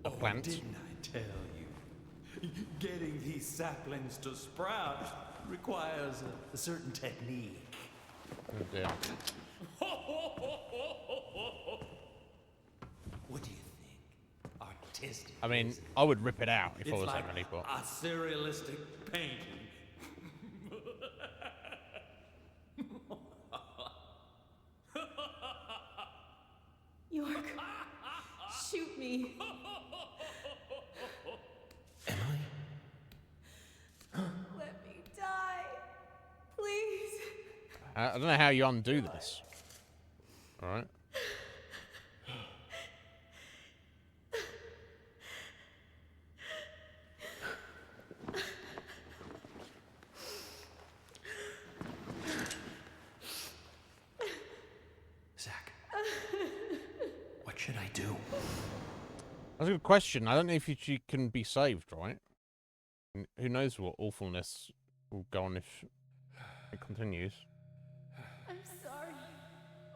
a plant. Didn't I tell you? Getting these saplings to sprout requires a certain technique. Oh dear. What do you think? Artistic. I mean, I would rip it out if I It's was like Emily, but a surrealistic painting. York. Shoot me. Emily? Let me die. Please. I don't know how you undo this. All right. Zach, what should I do? That's a good question. I don't know if she can be saved, right? Who knows what awfulness will go on if it continues. I'm sorry,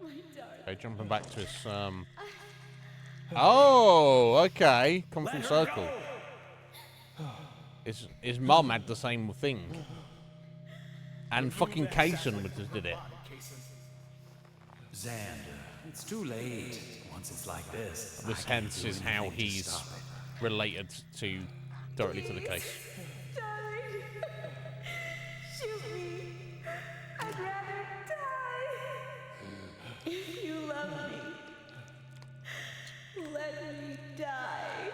my darling. Okay, jumping back to his, Oh, okay. Come full circle. His mum had the same thing. And fucking Kaysen just did it. Xander, it's too late. Once it's like this, This hence is how he's related to directly to the case. Darling, shoot me. I'd rather die. If you love me, let me die.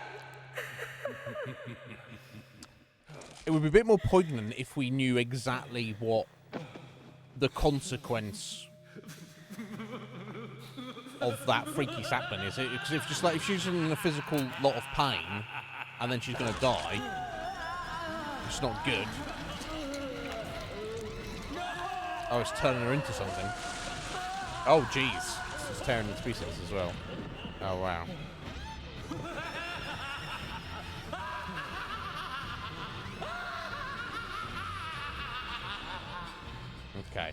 It would be a bit more poignant if we knew exactly what the consequence of that freaky sapling is. Because if she's in a physical lot of pain and then she's going to die, it's not good. Oh, it's turning her into something. Oh, jeez. It's tearing into pieces as well. Oh, wow. Okay.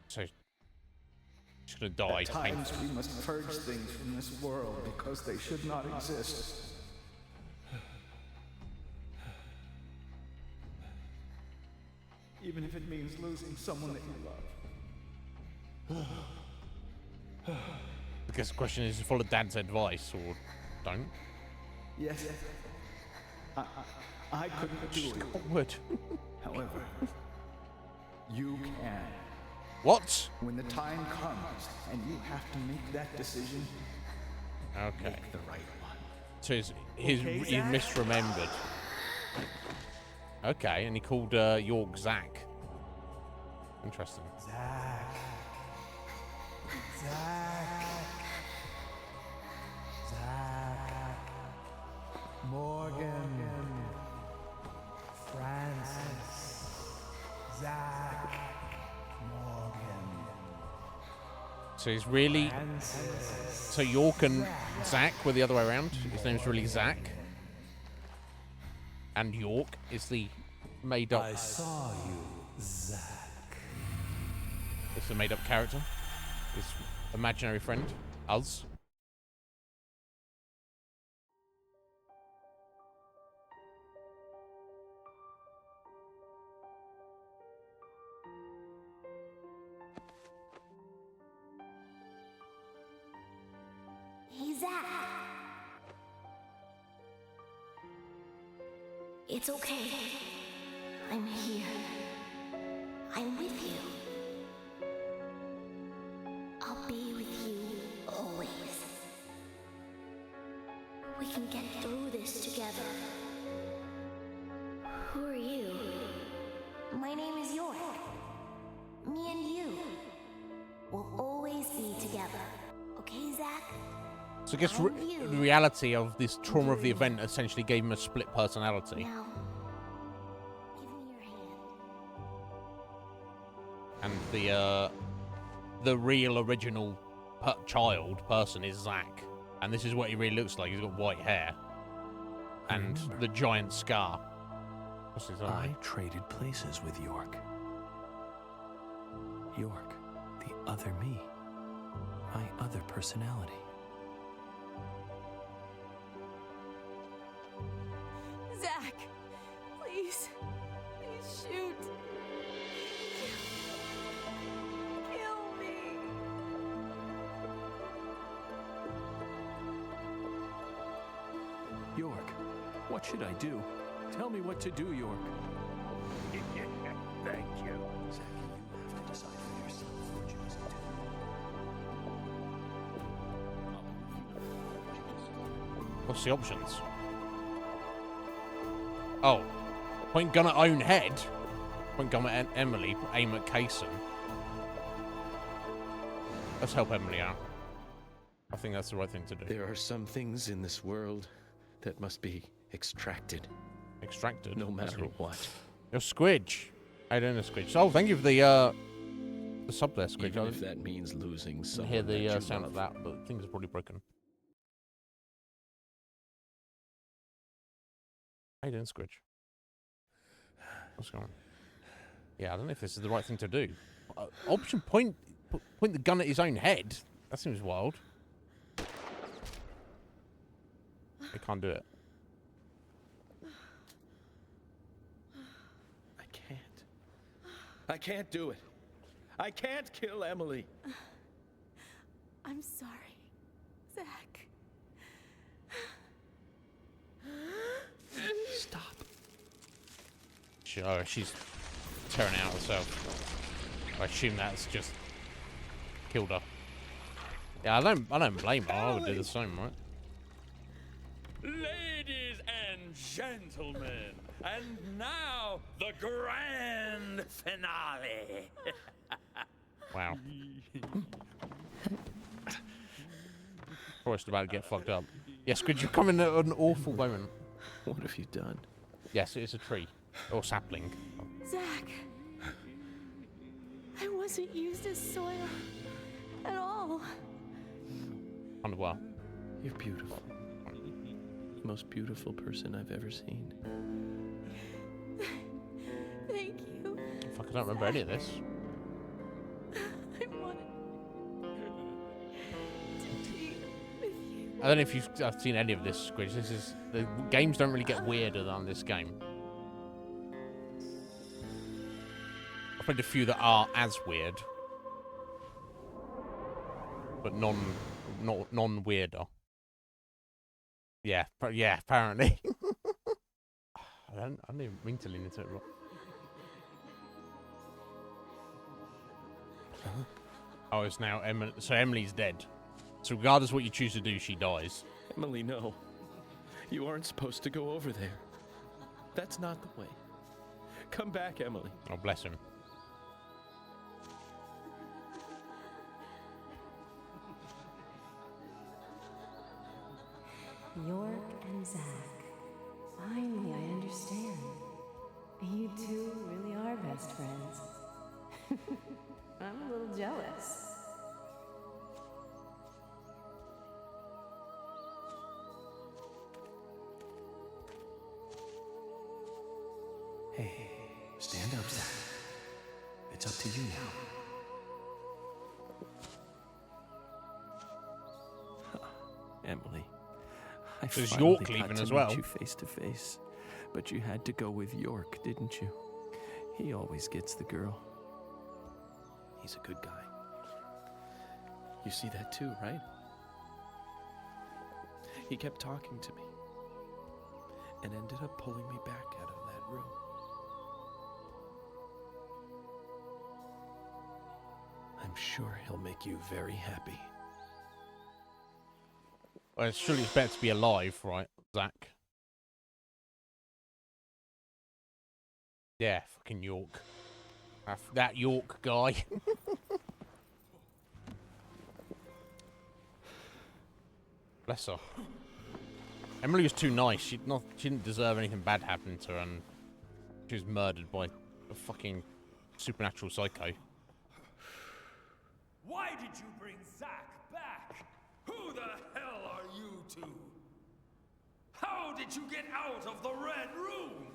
So she's gonna die. At times we must purge things from this world because they should not exist. Even if it means losing someone that you love. I guess the question is, follow Dad's advice or don't. Yes, I couldn't do it. Would. However, you can. What? When the time comes and you have to make that decision, Okay. make the right one. So he's misremembered. Okay, and he called York Zach. Interesting. Zach. Zach. Zach. Morgan. Francis. Zach. Morgan. So he's really... So York and Zach were the other way around. His name's really Zach. And York is the made-up... I saw you, Zach. It's a made-up character. His imaginary friend. Us. Hey, Zach. It's okay. I'm here. I'm with you. I'll be with you always. We can get through this together. Who are you? My name is York. Me and you will always be together. Okay, Zach? So I guess the reality of this trauma of the event essentially gave him a split personality. Now, give me your hand. And the real original person is Zach. And this is what he really looks like. He's got white hair. And the giant scar. What's his I name? traded places with York. York, the other me. My other personality. Zach, please. Please shoot. Kill me. York, what should I do? Tell me what to do, York. Thank you. Zach, you have to decide for yourself what you must do. What's the options? Oh. Point gun at own head? Point gun at Emily, aim at Kaysen. Let's help Emily out. I think that's the right thing to do. There are some things in this world that must be extracted. Extracted? No matter what. You're Squidge. How you doing, Squidge? Oh, thank you for the sub there, Squidge. Even if that means losing someone. Hear the sound of that, but things are probably broken. How you doing, Squidge? What's going on? Yeah, I don't know if this is the right thing to do. Option point the gun at his own head. That seems wild. I can't do it. I can't do it. I can't kill Emily. I'm sorry, Zach. Stop. Sure, she's tearing out herself. I assume that's just killed her. Yeah, I don't blame her. I would do the same, right? Ladies and gentlemen, and now the grand finale. Wow. Forrest about to get fucked up. Yes, could you come in at an awful moment? What have you done? Yes, it is a tree. Or sapling. Zach, I wasn't used as soil at all. On what? You're beautiful. The most beautiful person I've ever seen. Thank you. Fuck, I don't remember any of this. I wanted to be with you. I don't know if you've seen any of this, Squidge. The games don't really get weirder than this game. I've played a few that are as weird, but non-weirder. Yeah, apparently. I don't even mean to lean into it. Oh, it's now Emily. So Emily's dead. So regardless of what you choose to do, she dies. Emily, no. You aren't supposed to go over there. That's not the way. Come back, Emily. Oh, bless him. York and Zach. Finally, I understand. You two really are best friends. I'm a little jealous. Hey, stand up, Zach. It's up to you now. Emily, I There's finally York got leaving to as meet well. you face to face, but you had to go with York, didn't you? He always gets the girl. He's a good guy. You see that too, right? He kept talking to me and ended up pulling me back out of that room. I'm sure he'll make you very happy. Well, surely it's better to be alive, right, Zach? Yeah, fucking York. That York guy. Bless her. Emily was too nice. She didn't deserve anything bad happening to her, and she was murdered by a fucking supernatural psycho. Why did you bring Zach back? Who the hell are you two? How did you get out of the Red Room?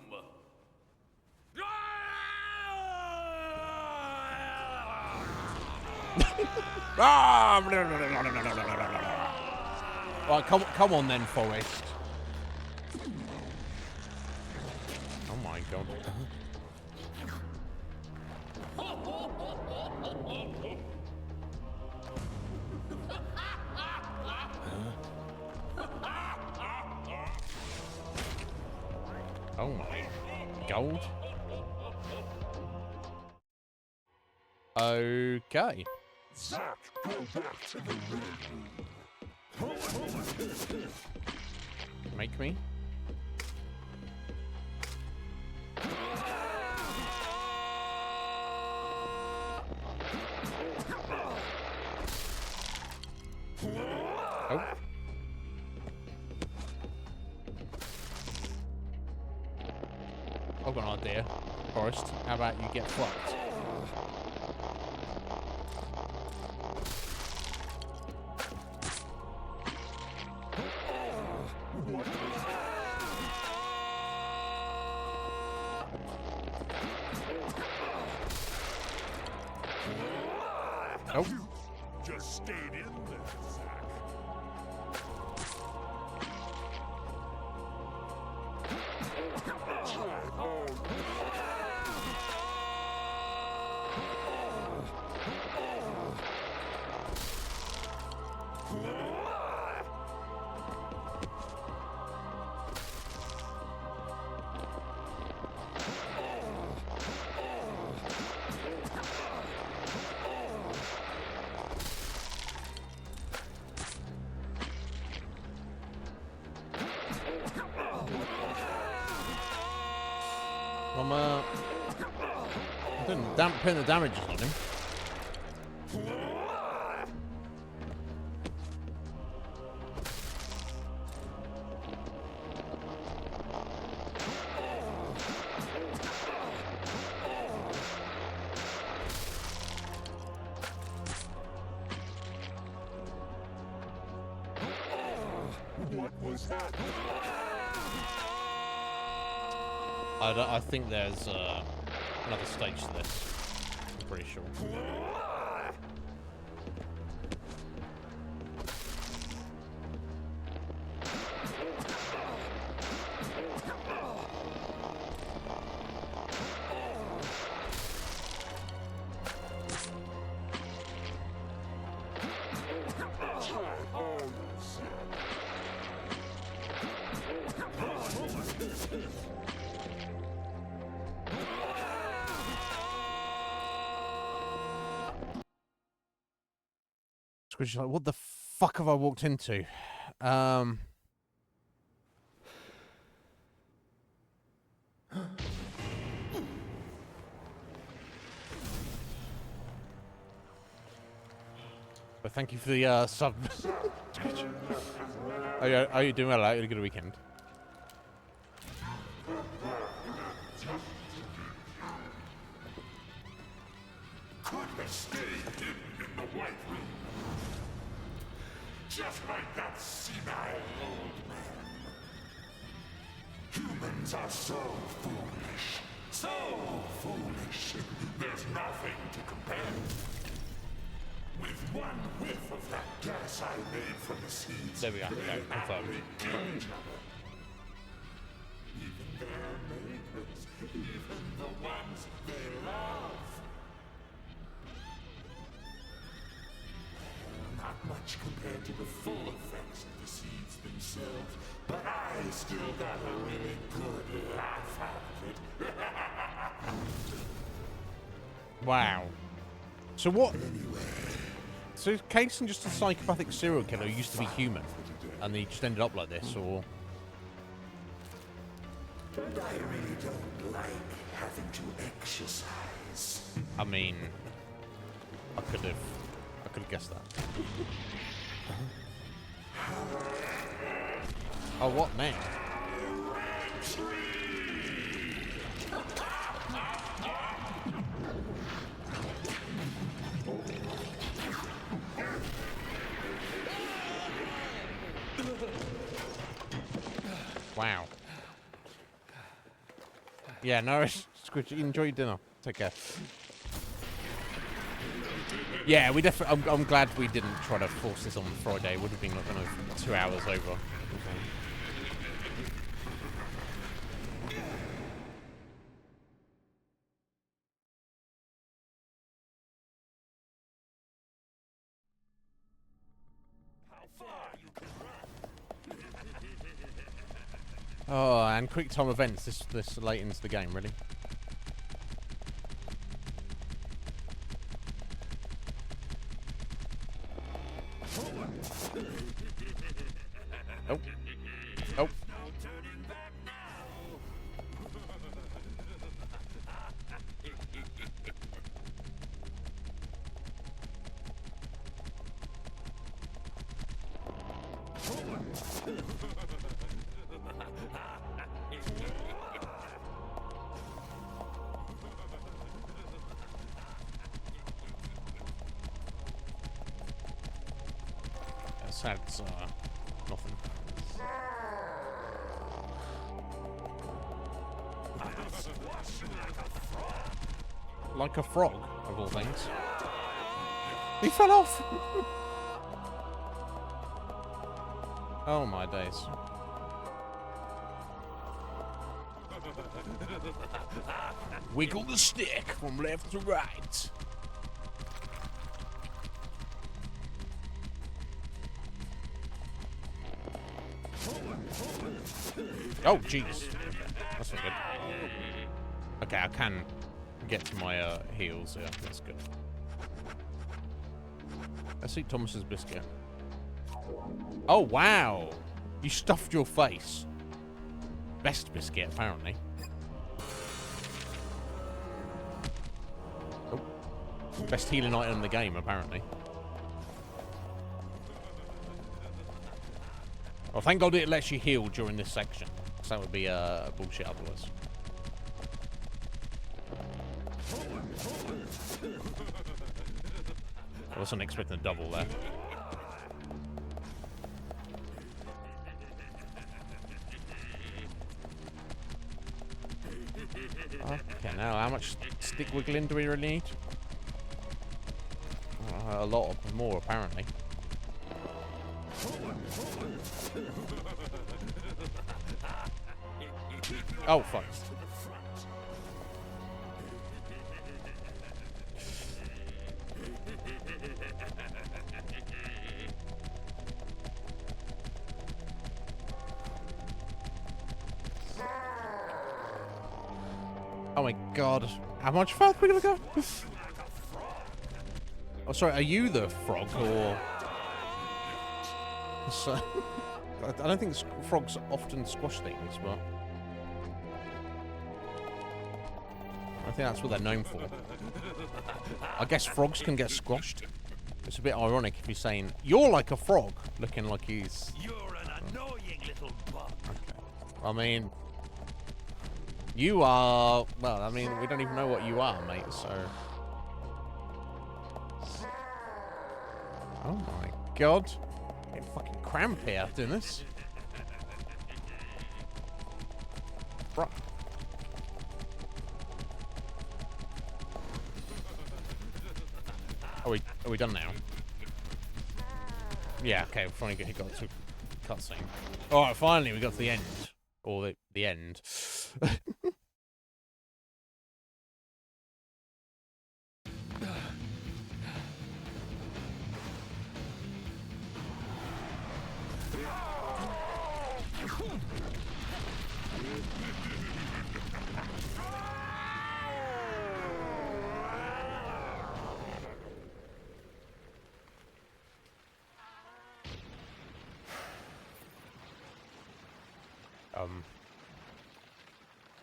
Right, come on then, Forrest. Oh my god. Oh my. Gold? Okay. Zach, go back to the Red Room. Make me. Oh. I've got an idea, Forrest. How about you get fucked? Nope. Just stayed in there, Zack. I'm putting the damages on him. What was that? I think there's another stage to this. I'm pretty sure. Squishy's like, what the fuck have I walked into? But thank you for the sub. Are you doing well? Are you had a good weekend? Could have stayed in the White Room. Just like that senile old man. Humans are so foolish. So foolish. There's nothing to compare. With one whiff of that gas I made from the seeds, there we go. they Confirmed. kill each other. Even their neighbors, even the ones they love. Not much compared to the full effects of the seeds themselves, but I still got a really good laugh out of it. Wow. So what? So is Kaysen just a psychopathic serial killer who used to be human, and he just ended up like this, or? But I really don't like having to exercise. I mean, I could have guessed that. Oh, what now? Wow. Yeah, no, Squidge, enjoy your dinner. Take care. Yeah, we definitely. I'm glad we didn't try to force this on Friday. It would have been like kind of 2 hours over. Okay. Oh, and quick time events this late into the game, really. Oh. Oh. That's nothing. Like a frog, of all things. He fell off! Oh my days. Wiggle the stick from left to right. Oh, jeez. That's not good. Okay, I can get to my heels. Yeah, that's good. Let's eat Thomas's biscuit. Oh, wow. You stuffed your face. Best biscuit, apparently. Oh. Best healing item in the game, apparently. Well, thank God it lets you heal during this section. So that would be bullshit otherwise. I wasn't expecting a double there. Okay, now how much stick wiggling do we really need? A lot more, apparently. Oh, fuck. Oh my God. How much further are we gonna go? Oh, sorry, are you the frog, or... So, I don't think frogs often squash things, but... I think that's what they're known for. I guess frogs can get squashed. It's a bit ironic if you're saying, you're like a frog, looking like he's... You're an annoying little bug. Okay. I mean... You are... Well, I mean, we don't even know what you are, mate, so... Oh my God. I'm getting fucking cramp here doing this. Bruh. Are we done now? Yeah, okay, we finally got to cutscene. Alright, finally we got to the end. Or the end.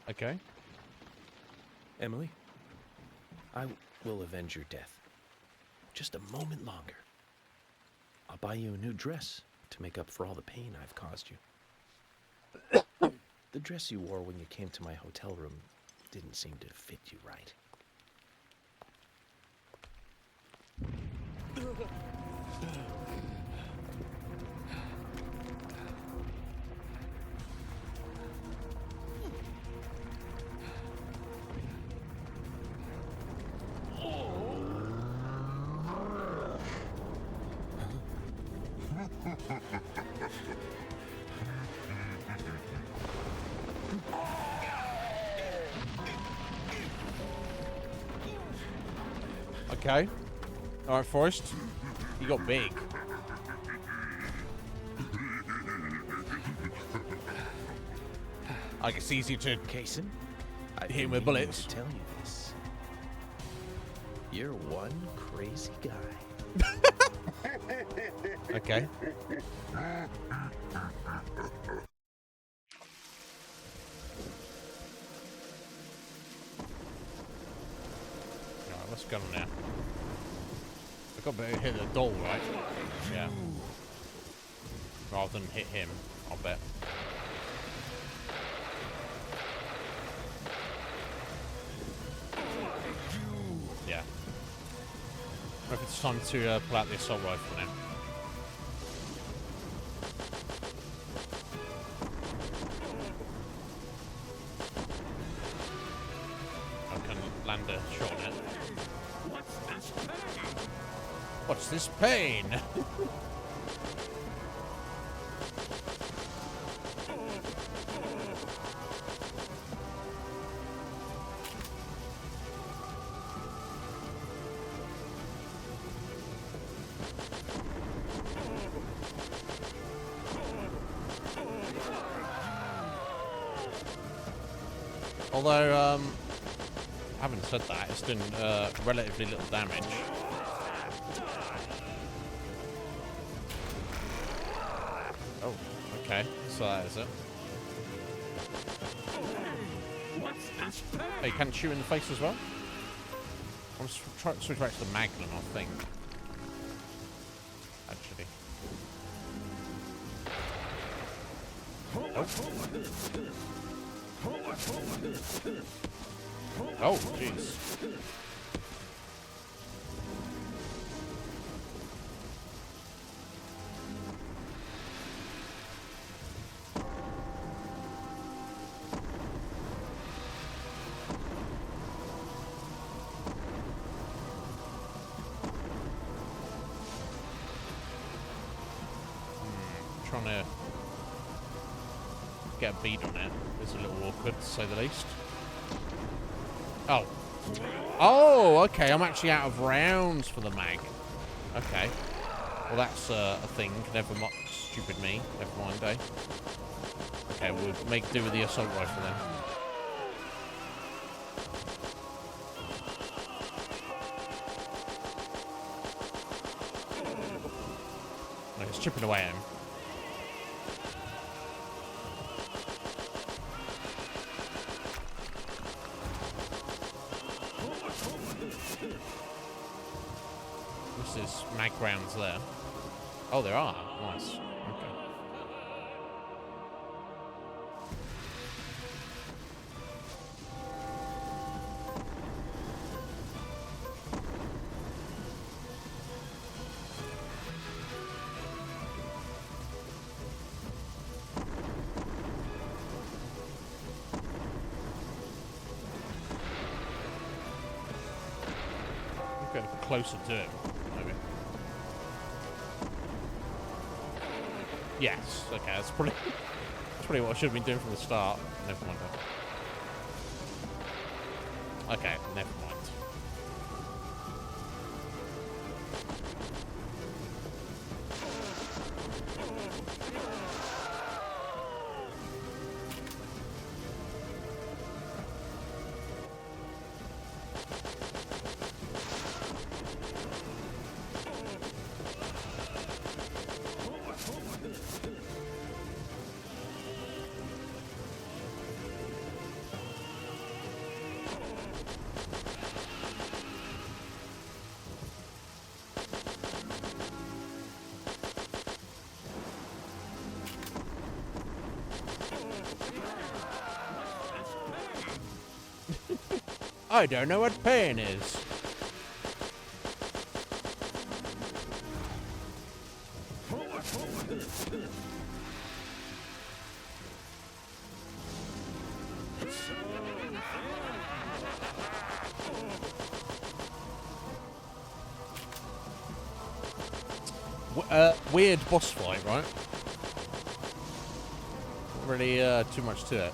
Okay. Emily, I will avenge your death. Just a moment longer. I'll buy you a new dress to make up for all the pain I've caused you. The dress you wore when you came to my hotel room didn't seem to fit you right. Okay. Alright, Forrest. You got big. I guess it's easy to Kason, hit him with bullets. To tell you this. You're one crazy guy. Okay. Let's go now. I've got to hit the door, right? Yeah. rather than hit him, I'll bet. Yeah. I think it's time to pull out the assault rifle now. I can land a shot on it. What's this pain? Although, having said that, it's done relatively little damage. Oh, okay, so that is it. Oh, you can't shoot in the face as well? I'm trying to switch back to the Magnum, I think. Actually. Oh, jeez. Trying to get a beat on it. It's a little awkward, to say the least. Oh. Oh, okay. I'm actually out of rounds for the mag. Okay. Well, that's a thing. Never mind. Stupid me. Never mind, eh? Okay, we'll make do with the assault rifle then. Like, it's chipping away at him. There's mag rounds there. Oh, there are. Nice. Okay. Get closer to him. Yes, okay, that's probably what I should have been doing from the start. Never mind. Okay, never mind. I don't know what pain is. Weird boss fight, right? Not really too much to it.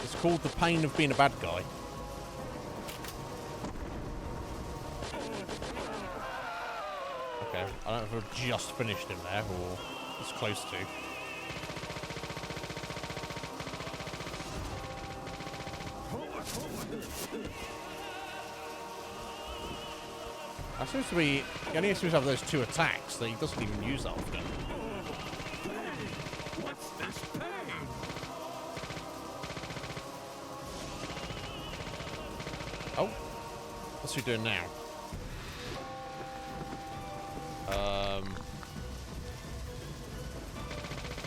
It's called the pain of being a bad guy. Okay, I don't know if I've just finished him there or it's close to. That seems to be, he only seems to have those two attacks that he doesn't even use that often. Oh, what's he doing now?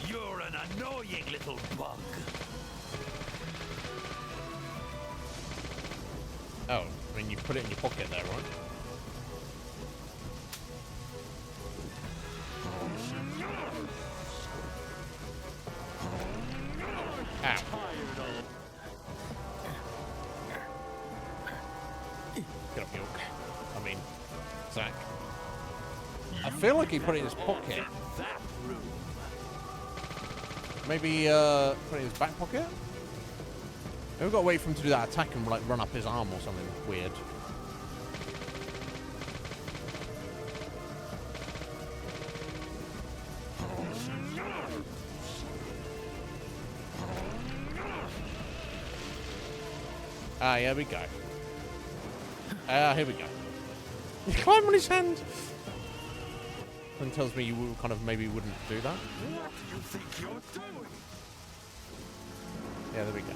You're an annoying little bug. Oh, I mean, you put it in your pocket there, right? Ow. Get up, York. I mean, Zach. I feel like he put it in his pocket. Maybe put it in his back pocket? We've got to wait for him to do that attack and like run up his arm or something weird. Ah, here we go. Here we go. You climb on his hand. And tells me you kind of maybe wouldn't do that. What do you think you're doing? Yeah, there we go.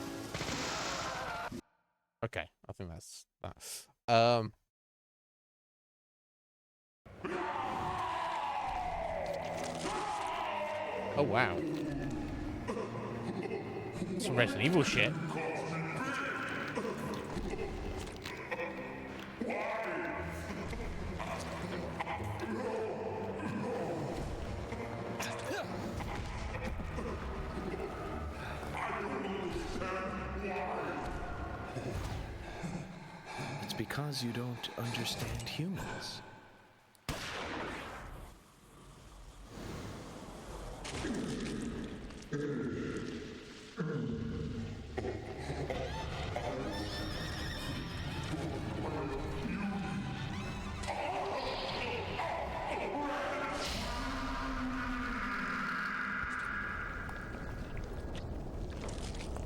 Okay, I think that's that. Oh wow. Some Resident Evil shit. It's because you don't understand humans.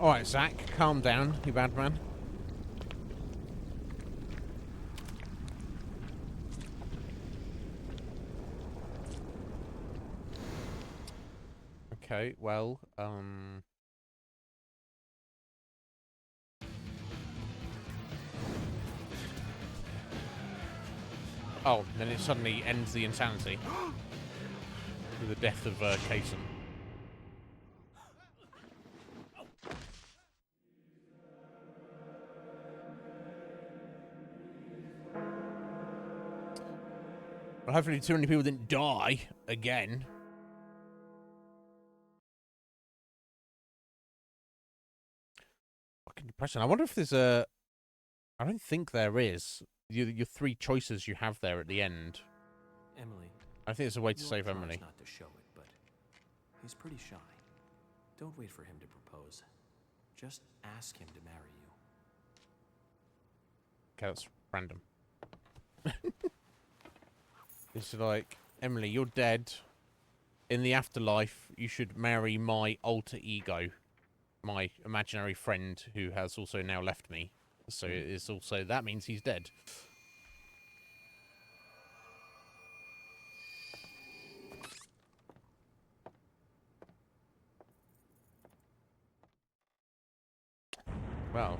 Alright, Zach, calm down, you bad man. Okay, well, oh, then it suddenly ends the insanity. With the death of Kaysen. Well, hopefully too many people didn't die again. Fucking depressing. I wonder if there's a... I don't think there is. Your three choices you have there at the end. Emily. I think it's a way to York save tries Emily. Not to show it, but he's pretty shy. Don't wait for him to propose. Just ask him to marry you. Okay, that's random. It's like, Emily, you're dead. In the afterlife, you should marry my alter ego. My imaginary friend who has also now left me. So it's also, that means he's dead. Well.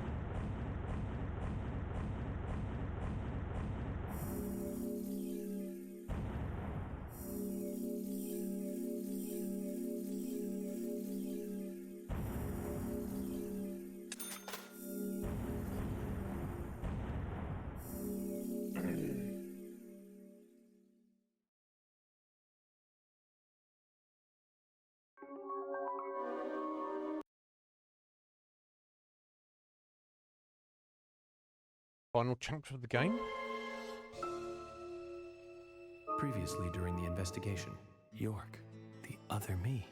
Final chunks of the game? Previously during the investigation, York, the other me,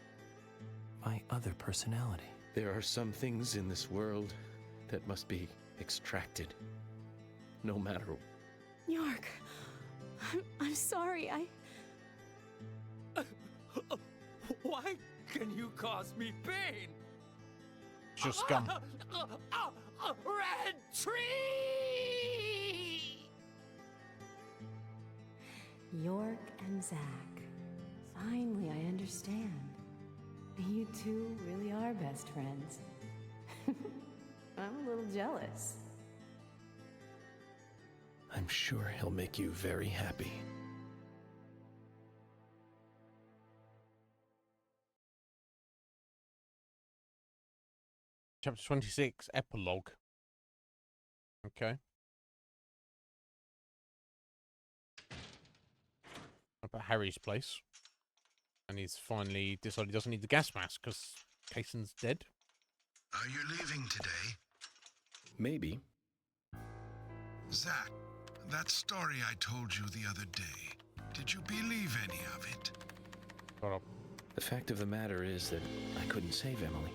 my other personality. There are some things in this world that must be extracted. No matter. York, I'm sorry, Why can you cause me pain? Just scum. Red tree! York and Zach. Finally, I understand. You two really are best friends. I'm a little jealous. I'm sure he'll make you very happy. Chapter 26, Epilogue. Okay. About Harry's place. And he's finally decided he doesn't need the gas mask because Cason's dead. Are you leaving today? Maybe. Zach, that story I told you the other day, did you believe any of it? Hold up. The fact of the matter is that I couldn't save Emily.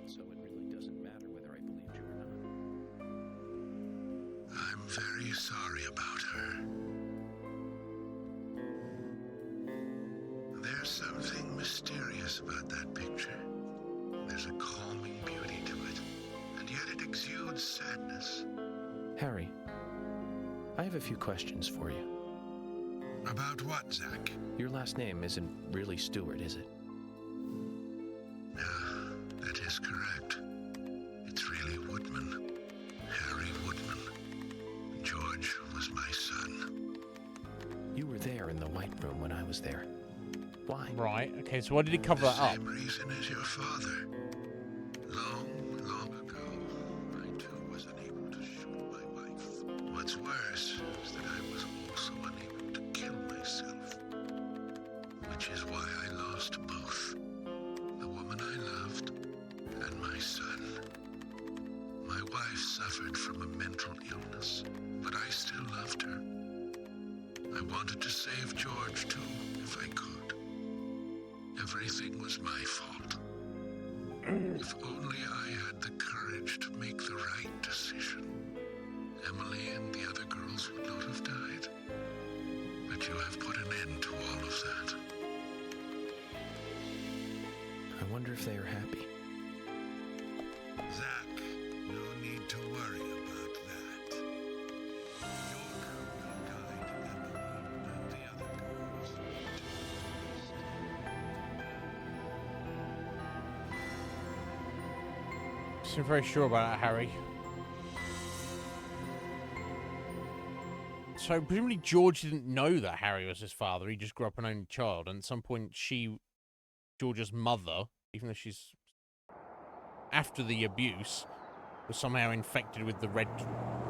So it really doesn't matter whether I believed you or not. I'm very sorry about her. There's something mysterious about that picture. There's a calming beauty to it, and yet it exudes sadness. Harry, I have a few questions for you. About what, Zach? Your last name isn't really Stewart, is it? That is correct. It's really Woodman. Harry Woodman. George was my son. You were there in the White Room when I was there. Why? Right, okay, so why did he cover that up? The same reason as your father. Long, long ago, I too was unable to shoot my wife. What's worse is that I was also unable to kill myself. Which is why I lost both. The woman I loved and my son. My wife suffered from a mental illness, but I still loved her. I wanted to save George too, if I could. Everything was my fault. If only I had the courage to make the right decision, Emily and the other girls would not have died. But you have put an end to all of that. I wonder if they are happy. Zach, no need to worry about that. York will guide Emily and the other girls to Seem very sure about that, Harry. So presumably George didn't know that Harry was his father. He just grew up an only child, and at some point George's mother, even though she's after the abuse, was somehow infected with the red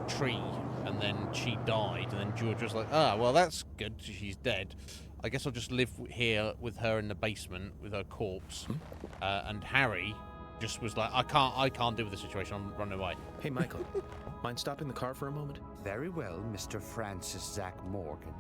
tree, and then she died, and then George was like, well, that's good, she's dead. I guess I'll just live here with her in the basement with her corpse. And Harry just was like, I can't deal with the situation, I'm running away. Hey, Michael, mind stopping the car for a moment? Very well, Mr. Francis Zach Morgan.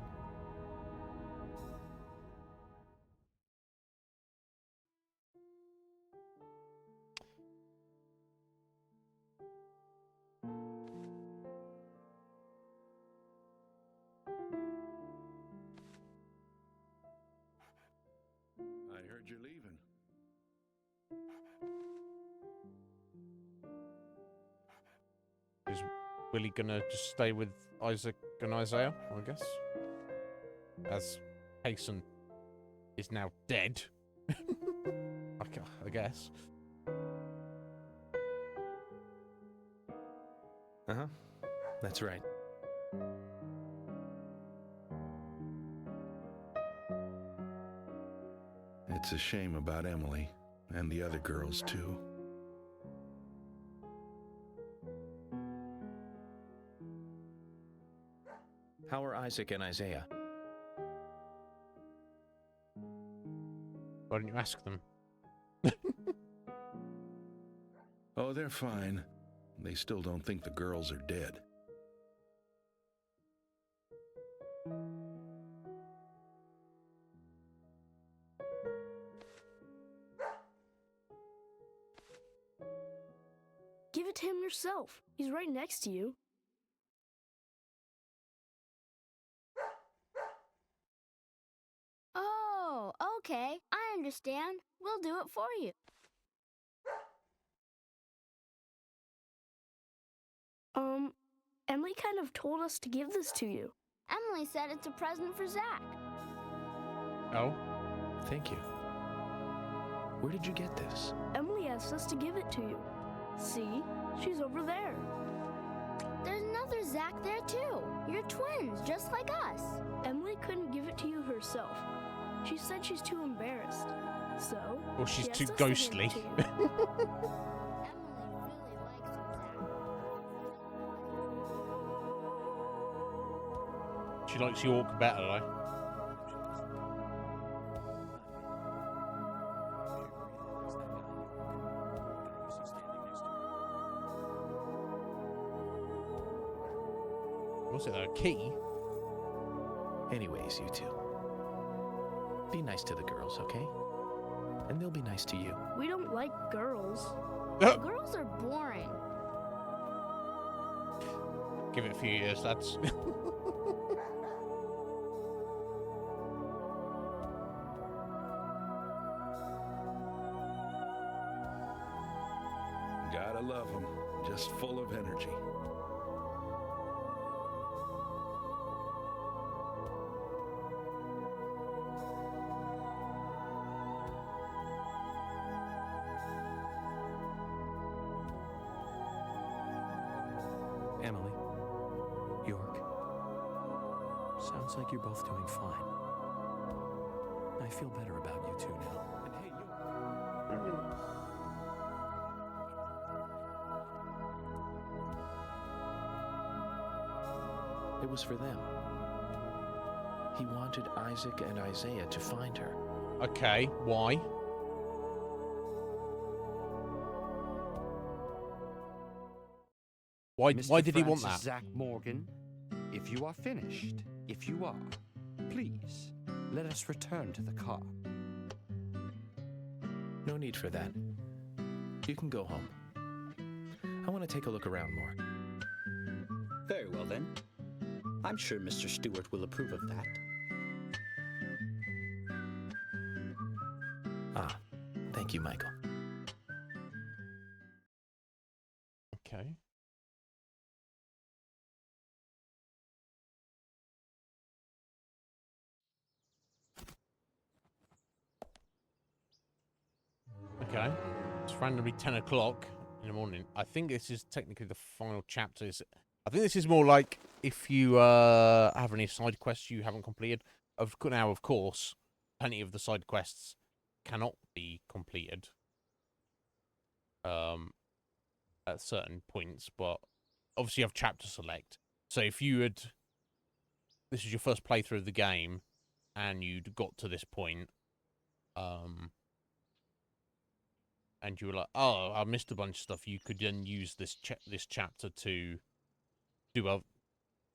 I heard you're leaving. Is Willie gonna just stay with Isaac and Isaiah, I guess? As Payson is now dead. I guess. Uh-huh. That's right. It's a shame about Emily, and the other girls, too. How are Isaac and Isaiah? Why don't you ask them? Oh, they're fine. They still don't think the girls are dead. Give it to him yourself. He's right next to you. Oh, okay. I understand. We'll do it for you. Emily kind of told us to give this to you. Emily said it's a present for Zach. Oh? Thank you. Where did you get this? Emily asked us to give it to you. See? She's over there. There's another Zach there too. You're twins, just like us. Emily couldn't give it to you herself. She said she's too embarrassed. So, Or she's she asked too us to hand ghostly. it to you. She likes York better, though. What's it, a key? Anyways, you two. Be nice to the girls, okay? And they'll be nice to you. We don't like girls. Girls are boring. Give it a few years, that's... Gotta love them. Just full of energy. Emily, York, sounds like you're both doing fine. I feel better about you two now. And hey, York. It was for them. He wanted Isaac and Isaiah to find her. Okay, why? Why did he want that? Zach Morgan, if you are finished, if you are, please, let us return to the car. No need for that. You can go home. I want to take a look around more. Very well, then. I'm sure Mr. Stewart will approve of that. Ah, thank you, Michael. Okay. Okay. It's randomly 10 o'clock in the morning. I think this is technically the final chapter. I think this is more like if you have any side quests you haven't completed. Now, of course, plenty of the side quests cannot be completed at certain points, but obviously you have chapter select. So if you had... This is your first playthrough of the game, and you'd got to this point, and you were like, "Oh, I missed a bunch of stuff." You could then use this chapter to do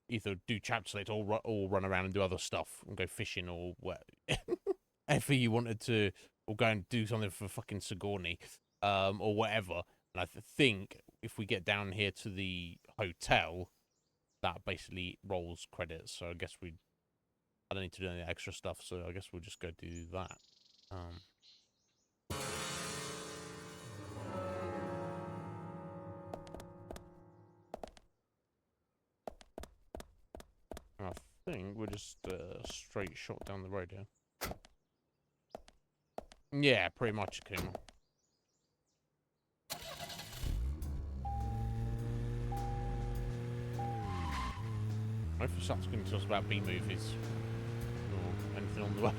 either do chapter select or run around and do other stuff and go fishing or whatever you wanted to, or go and do something for fucking Sigourney, or whatever. And I think if we get down here to the hotel, that basically rolls credits. So I guess I don't need to do any extra stuff. So I guess we'll just go do that. I think we're just straight shot down the road here. Yeah, pretty much, Kuma. Hopefully Sat's going to tell us about B-movies or anything on the way.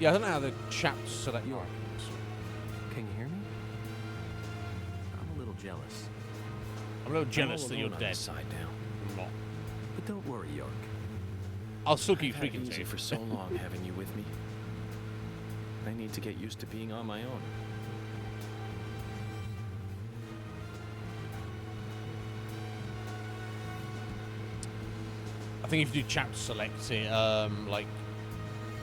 Yeah, I don't know how the chaps select your icons. Can you hear me? I'm a little jealous. I'm a little jealous that you're dead. Side now. I'm not. But don't worry, York. I'll still keep I've speaking had to easy you. for so long having you with me. I need to get used to being on my own. I think if you do chapter select it, like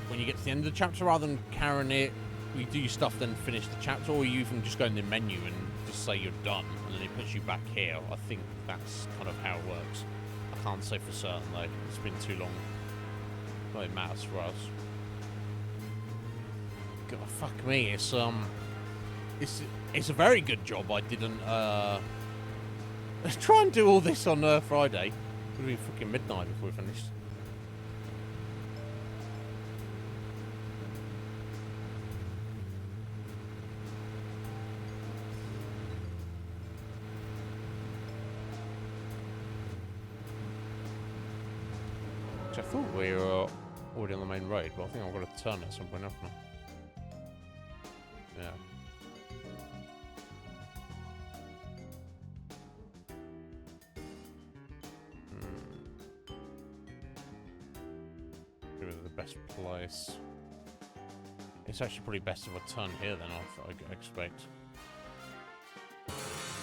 when you get to the end of the chapter, rather than carrying it, you do your stuff, then finish the chapter, or you even just go in the menu and just say you're done, and then it puts you back here. I think that's kind of how it works. I can't say for certain though. It's been too long. Well, it matters for us. God, fuck me. It's it's a very good job I didn't try and do all this on Friday. It would be fucking midnight before we finished. I thought we were already on the main road, but I think I've got to turn at some point, haven't I? Yeah. Give it the best place. It's actually probably best if I turn here then, I expect.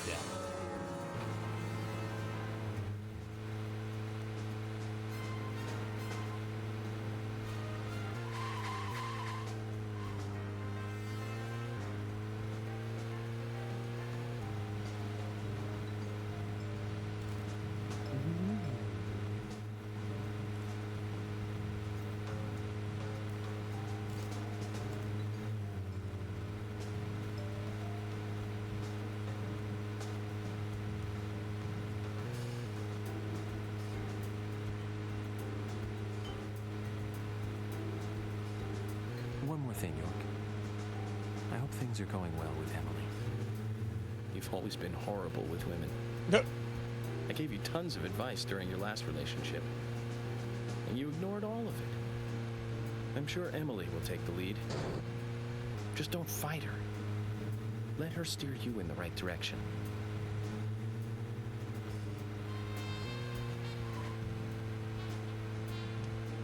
Yeah. One more thing, York. I hope things are going well with Emily. You've always been horrible with women. No. I gave you tons of advice during your last relationship, and you ignored all of it. I'm sure Emily will take the lead. Just don't fight her. Let her steer you in the right direction.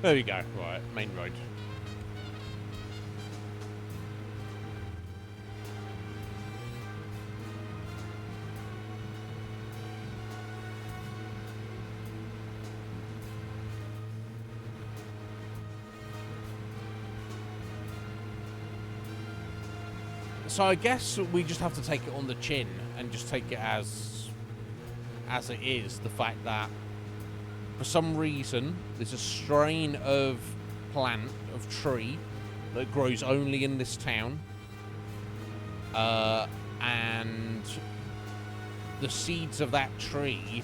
There we go. Right, main road. So I guess we just have to take it on the chin and just take it as it is. The fact that for some reason there's a strain of plant, of tree, that grows only in this town. And the seeds of that tree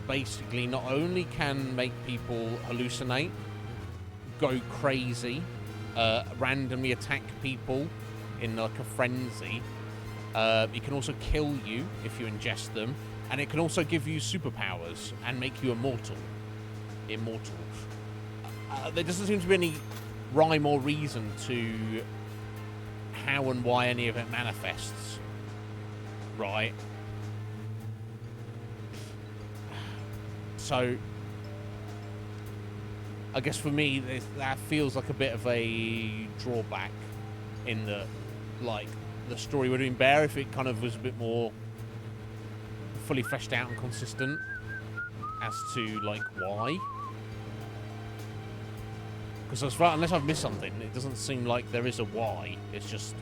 basically not only can make people hallucinate, go crazy, randomly attack people in like a frenzy. It can also kill you if you ingest them, and it can also give you superpowers and make you immortal. There doesn't seem to be any rhyme or reason to how and why any of it manifests, right? So I guess for me that feels like a bit of a drawback in the like the story would have been better if it kind of was a bit more fully fleshed out and consistent as to like why. Because as far, unless I've missed something, it doesn't seem like there is a why. It's just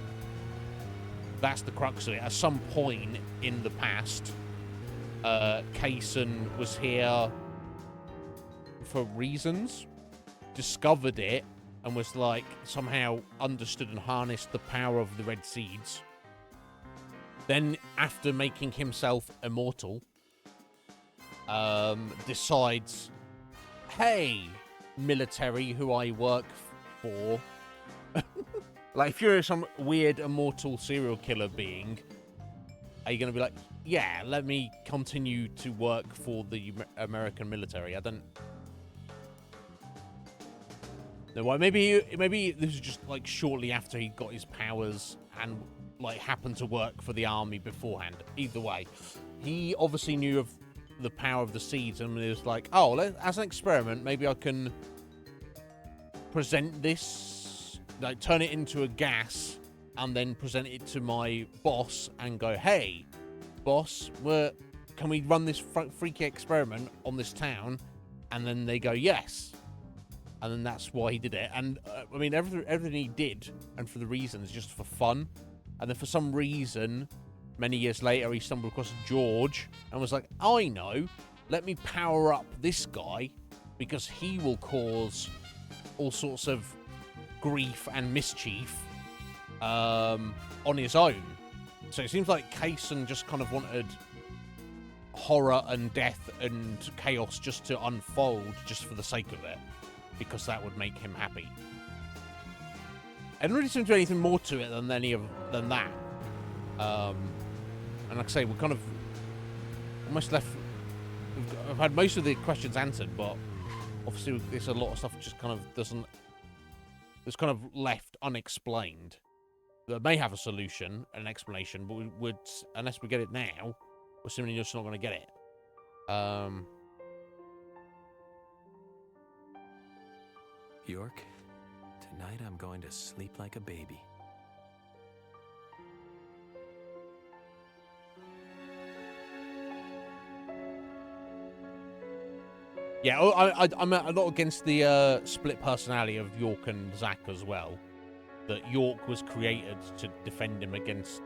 that's the crux of it. At some point in the past, Kaysen was here for reasons, discovered it, and was like somehow understood and harnessed the power of the red seeds. Then after making himself immortal, decides, hey, military who I work for, like if you're some weird immortal serial killer being, are you gonna be like, yeah, let me continue to work for the American military? I don't. No, well, maybe this is just like shortly after he got his powers and like happened to work for the army beforehand. Either way, he obviously knew of the power of the seeds and it was like, oh, as an experiment, maybe I can present this, like turn it into a gas and then present it to my boss and go, hey, boss, can we run this freaky experiment on this town? And then they go, yes. And then that's why he did it. And I mean, everything he did, and for the reasons, just for fun. And then for some reason, many years later, he stumbled across George and was like, I know, let me power up this guy because he will cause all sorts of grief and mischief on his own. So it seems like Kaysen just kind of wanted horror and death and chaos just to unfold just for the sake of it, because that would make him happy. It didn't really seem to be anything more to it than that. And like I say, we're kind of almost left. I've had most of the questions answered, but obviously there's a lot of stuff just kind of doesn't. It's kind of left unexplained. That may have a solution, an explanation, but we would, unless we get it now, we're simply just not going to get it. York, tonight I'm going to sleep like a baby. Yeah, I'm not against the split personality of York and Zack as well. That York was created to defend him against,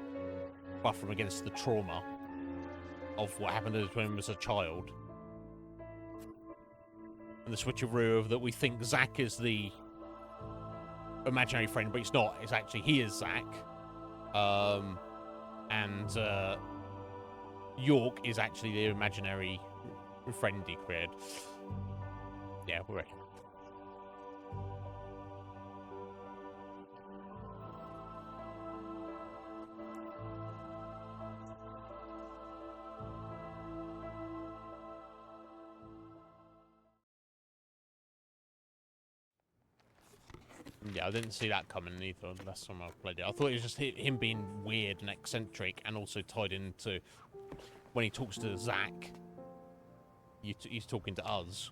buffer him against the trauma of what happened to him as a child. And the switcheroo of that we think Zack is the imaginary friend, but he's not. It's actually, he is Zack. And York is actually the imaginary friend he created. Yeah, we're ready. Yeah, I didn't see that coming either last time I played it. I thought it was just him being weird and eccentric, and also tied into when he talks to Zack, he's talking to us.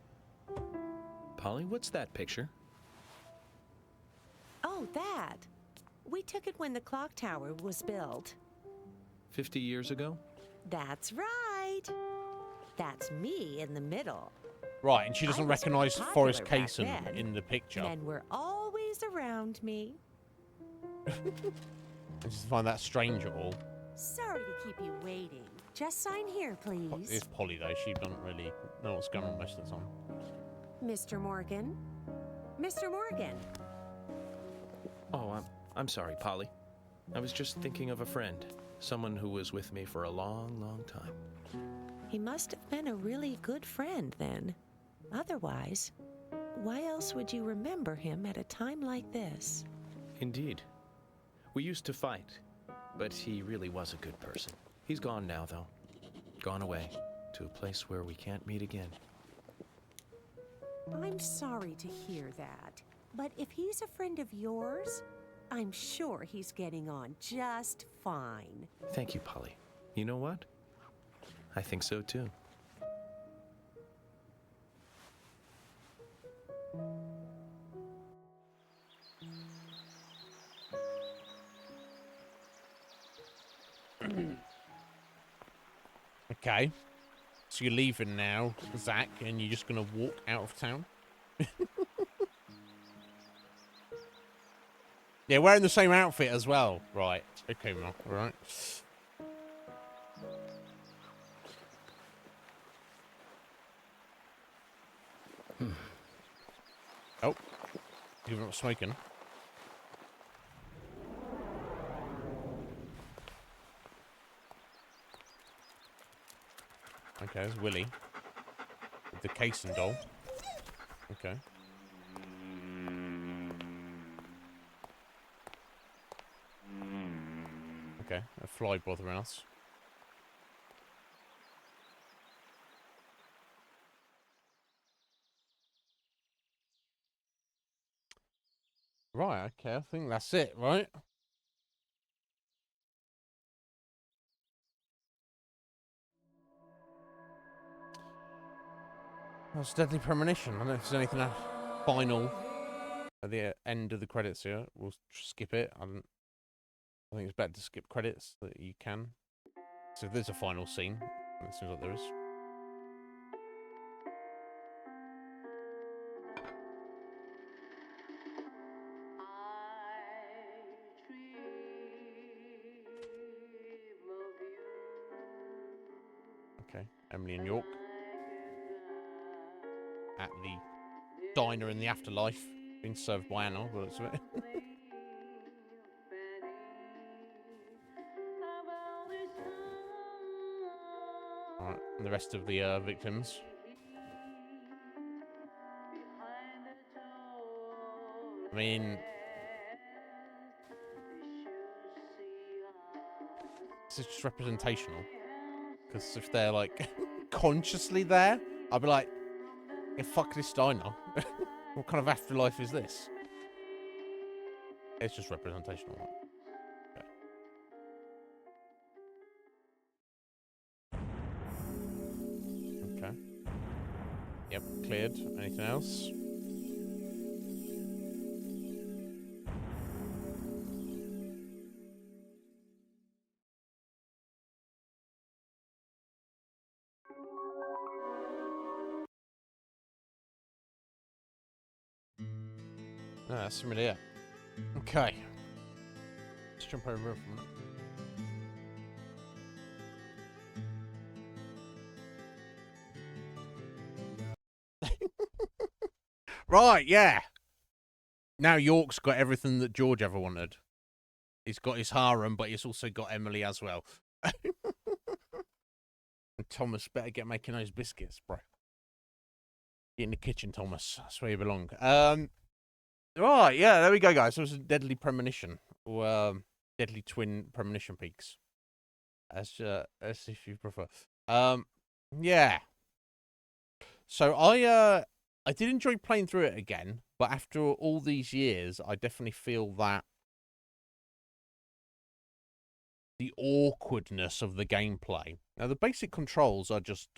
Polly, what's that picture? Oh, that. We took it when the clock tower was built. 50 years ago? That's right. That's me in the middle. Right, and she doesn't recognise Forrest Kaysen in the picture. Men were always around me. I just find that strange at all. Sorry to keep you waiting. Just sign here, please. It's Polly, though. She doesn't really know what's going on most of the time. Mr. Morgan? Mr. Morgan! Oh, I'm sorry, Polly. I was just thinking of a friend. Someone who was with me for a long, long time. He must have been a really good friend then. Otherwise, why else would you remember him at a time like this? Indeed. We used to fight, but he really was a good person. He's gone now, though. Gone away to a place where we can't meet again. I'm sorry to hear that, but if he's a friend of yours, I'm sure he's getting on just fine. Thank you, Polly. You know what? I think so, too. Okay. So you're leaving now, Zack, and you're just going to walk out of town? Yeah, wearing the same outfit as well. Right. Okay, Mark. All right. Oh. You're not smoking. Okay, there's Willie. With the Kaysen doll. Okay. Okay, a fly bothering us. Right, okay, I think that's it, right? That's Deadly Premonition. I don't know if there's anything final at the end of the credits here. We'll skip it. I think it's better to skip credits that you can. So if there's a final scene, it seems like there is. Okay, Emily and York at the diner in the afterlife, being served by Anna, but it's a bit. Alright, and the rest of the victims. I mean, this is just representational. Because if they're, like, consciously there, I'd be like, yeah, fuck this diner. What kind of afterlife is this? It's just representational. Okay. Okay. Yep, cleared. Anything else? No, that's really it. Okay. Let's jump over from that. Right, yeah. Now York's got everything that George ever wanted. He's got his harem, but he's also got Emily as well. And Thomas better get making those biscuits, bro. Get in the kitchen, Thomas. That's where you belong. Right, yeah, there we go, guys. It was a Deadly Premonition. Or, Deadly Twin Premonition Peaks. As if you prefer. Yeah. So I did enjoy playing through it again, but after all these years, I definitely feel that the awkwardness of the gameplay. Now, the basic controls are just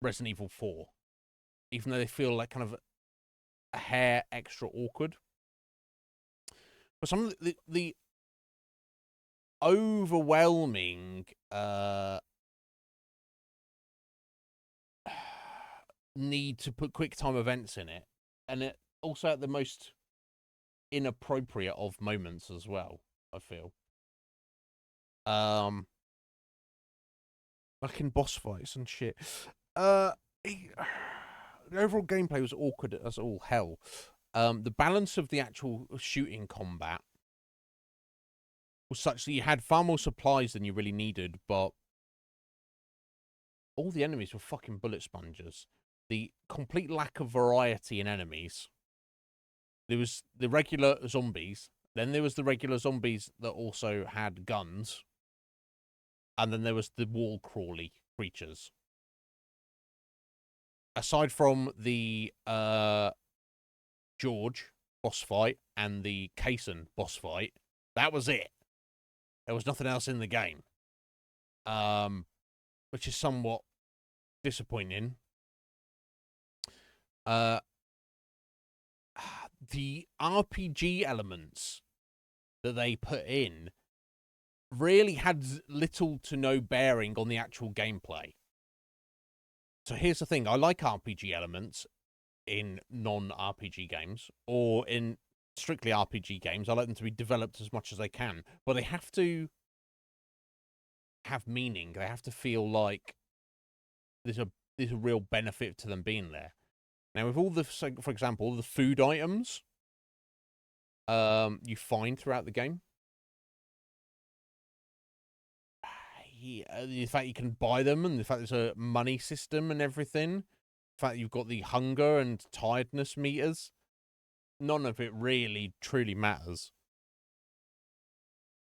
Resident Evil 4, even though they feel like kind of a hair extra awkward. But some of the overwhelming need to put quick time events in it, and it also at the most inappropriate of moments as well, I feel. Like in boss fights and shit. The overall gameplay was awkward as all hell. The balance of the actual shooting combat was such that you had far more supplies than you really needed, but all the enemies were fucking bullet sponges. The complete lack of variety in enemies. There was the regular zombies, then there was the regular zombies that also had guns, and then there was the wall crawly creatures. Aside from the George boss fight and the Kaysen boss fight, that was it. There was nothing else in the game, which is somewhat disappointing. The RPG elements that they put in really had little to no bearing on the actual gameplay. So here's the thing. I like RPG elements in non-RPG games, or in strictly RPG games. I like them to be developed as much as they can, but they have to have meaning. They have to feel like there's a real benefit to them being there. Now, with all the, for example, all the food items you find throughout the game, the fact you can buy them, and the fact there's a money system and everything, the fact you've got the hunger and tiredness meters, none of it really truly matters.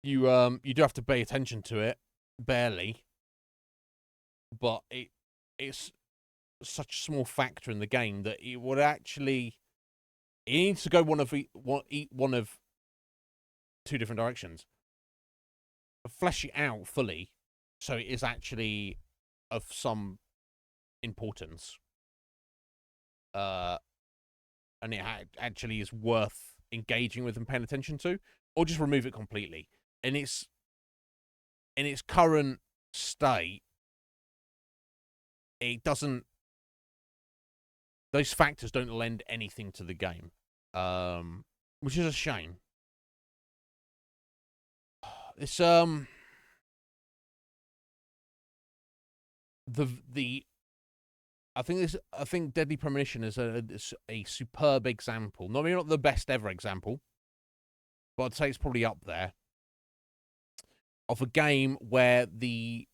You do have to pay attention to it, barely, but it's such a small factor in the game that it would actually, it needs to go one of two different directions. Flesh it out fully, so it is actually of some importance, and it actually is worth engaging with and paying attention to, or just remove it completely. And it's in its current state, it doesn't. Those factors don't lend anything to the game, which is a shame. It's I think Deadly Premonition is a superb example. Maybe not the best ever example, but I'd say it's probably up there, of a game where the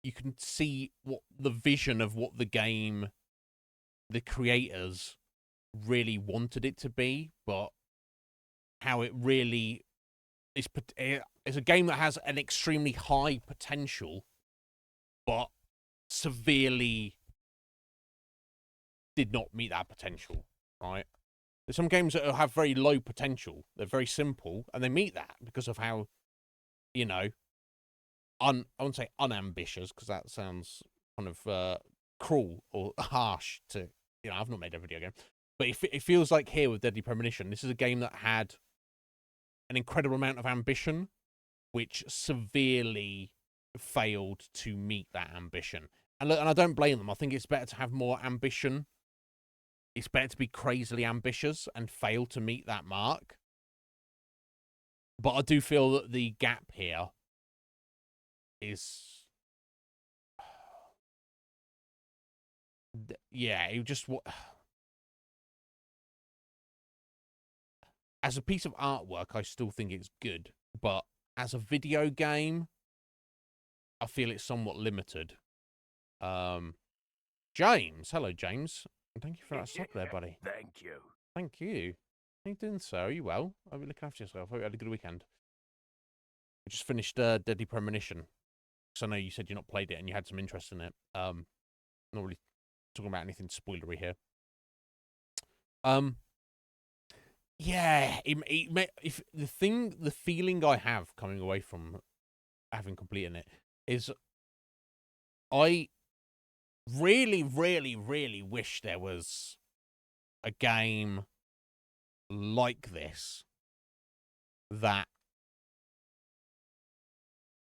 you can see what the vision of what the game, the creators really wanted it to be, but how it really is. It's a game that has an extremely high potential, but severely did not meet that potential, right? There's some games that have very low potential. They're very simple, and they meet that because of how, you know, I wouldn't say unambitious, because that sounds kind of cruel or harsh to, you know, I've not made a video game. But it feels like here with Deadly Premonition, this is a game that had an incredible amount of ambition, which severely failed to meet that ambition. And I don't blame them. I think it's better to have more ambition. It's better to be crazily ambitious and fail to meet that mark. But I do feel that the gap here is... yeah, it just... As a piece of artwork, I still think it's good. But as a video game, I feel it's somewhat limited. James. Hello, James. Thank you for that sub there, buddy. Thank you. Thank you. How you doing, sir? Are you well? I hope you're looking after yourself. I hope you had a good weekend. We just finished Deadly Premonition. Because I know you said you've not played it and you had some interest in it. Not really talking about anything spoilery here. Yeah, if the feeling I have coming away from having completed it is, I really, really, really wish there was a game like this that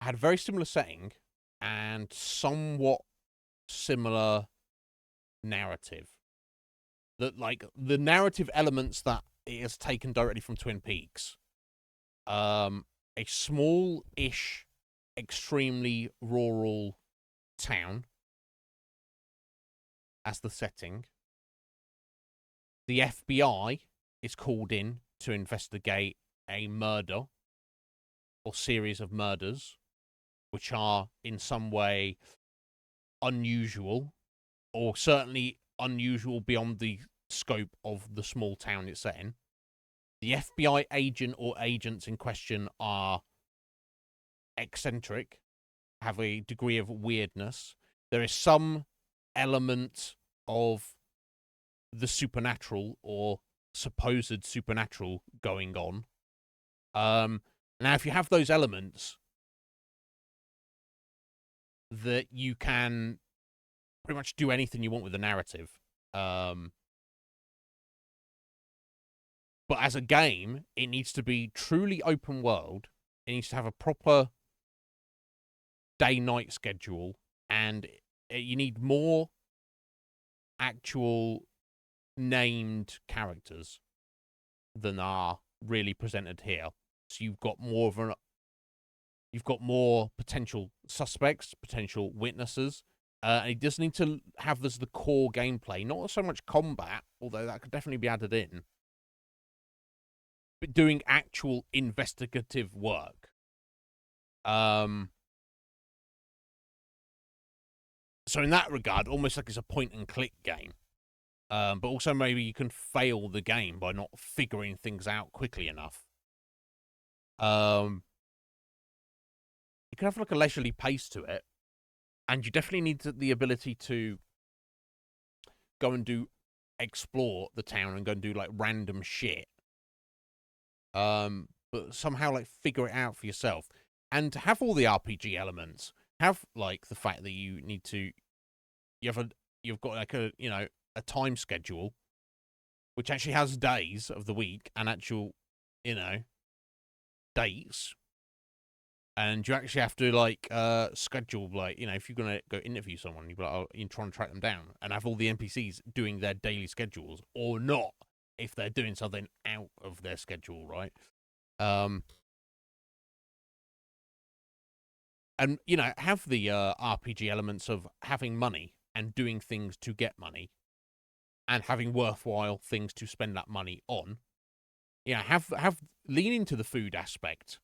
had a very similar setting and somewhat similar narrative. That, like, the narrative elements that it has taken directly from Twin Peaks. A small-ish, extremely rural town as the setting. The FBI is called in to investigate a murder or series of murders, which are in some way unusual, or certainly unusual beyond the scope of the small town it's set in. The FBI agent or agents in question are eccentric, have a degree of weirdness. There is some element of the supernatural or supposed supernatural going on. Now, if you have those elements, that you can pretty much do anything you want with the narrative. But as a game, it needs to be truly open world. It needs to have a proper day-night schedule, and you need more actual named characters than are really presented here. So you've got more potential suspects, potential witnesses. And it does need to have this the core gameplay, not so much combat, although that could definitely be added in, but doing actual investigative work. So in that regard, almost like it's a point-and-click game. But also maybe you can fail the game by not figuring things out quickly enough. You can have like a leisurely pace to it, and you definitely need the ability to go and explore the town and go and do like random shit. But somehow like figure it out for yourself, and to have all the RPG elements. Have like the fact that you need to, you've got like a time schedule, which actually has days of the week and actual, dates. And you actually have to like schedule, like, if you're gonna go interview someone, you're trying to track them down and have all the NPCs doing their daily schedules or not, if they're doing something out of their schedule, right? And have the RPG elements of having money and doing things to get money, and having worthwhile things to spend that money on. Have lean into the food aspect.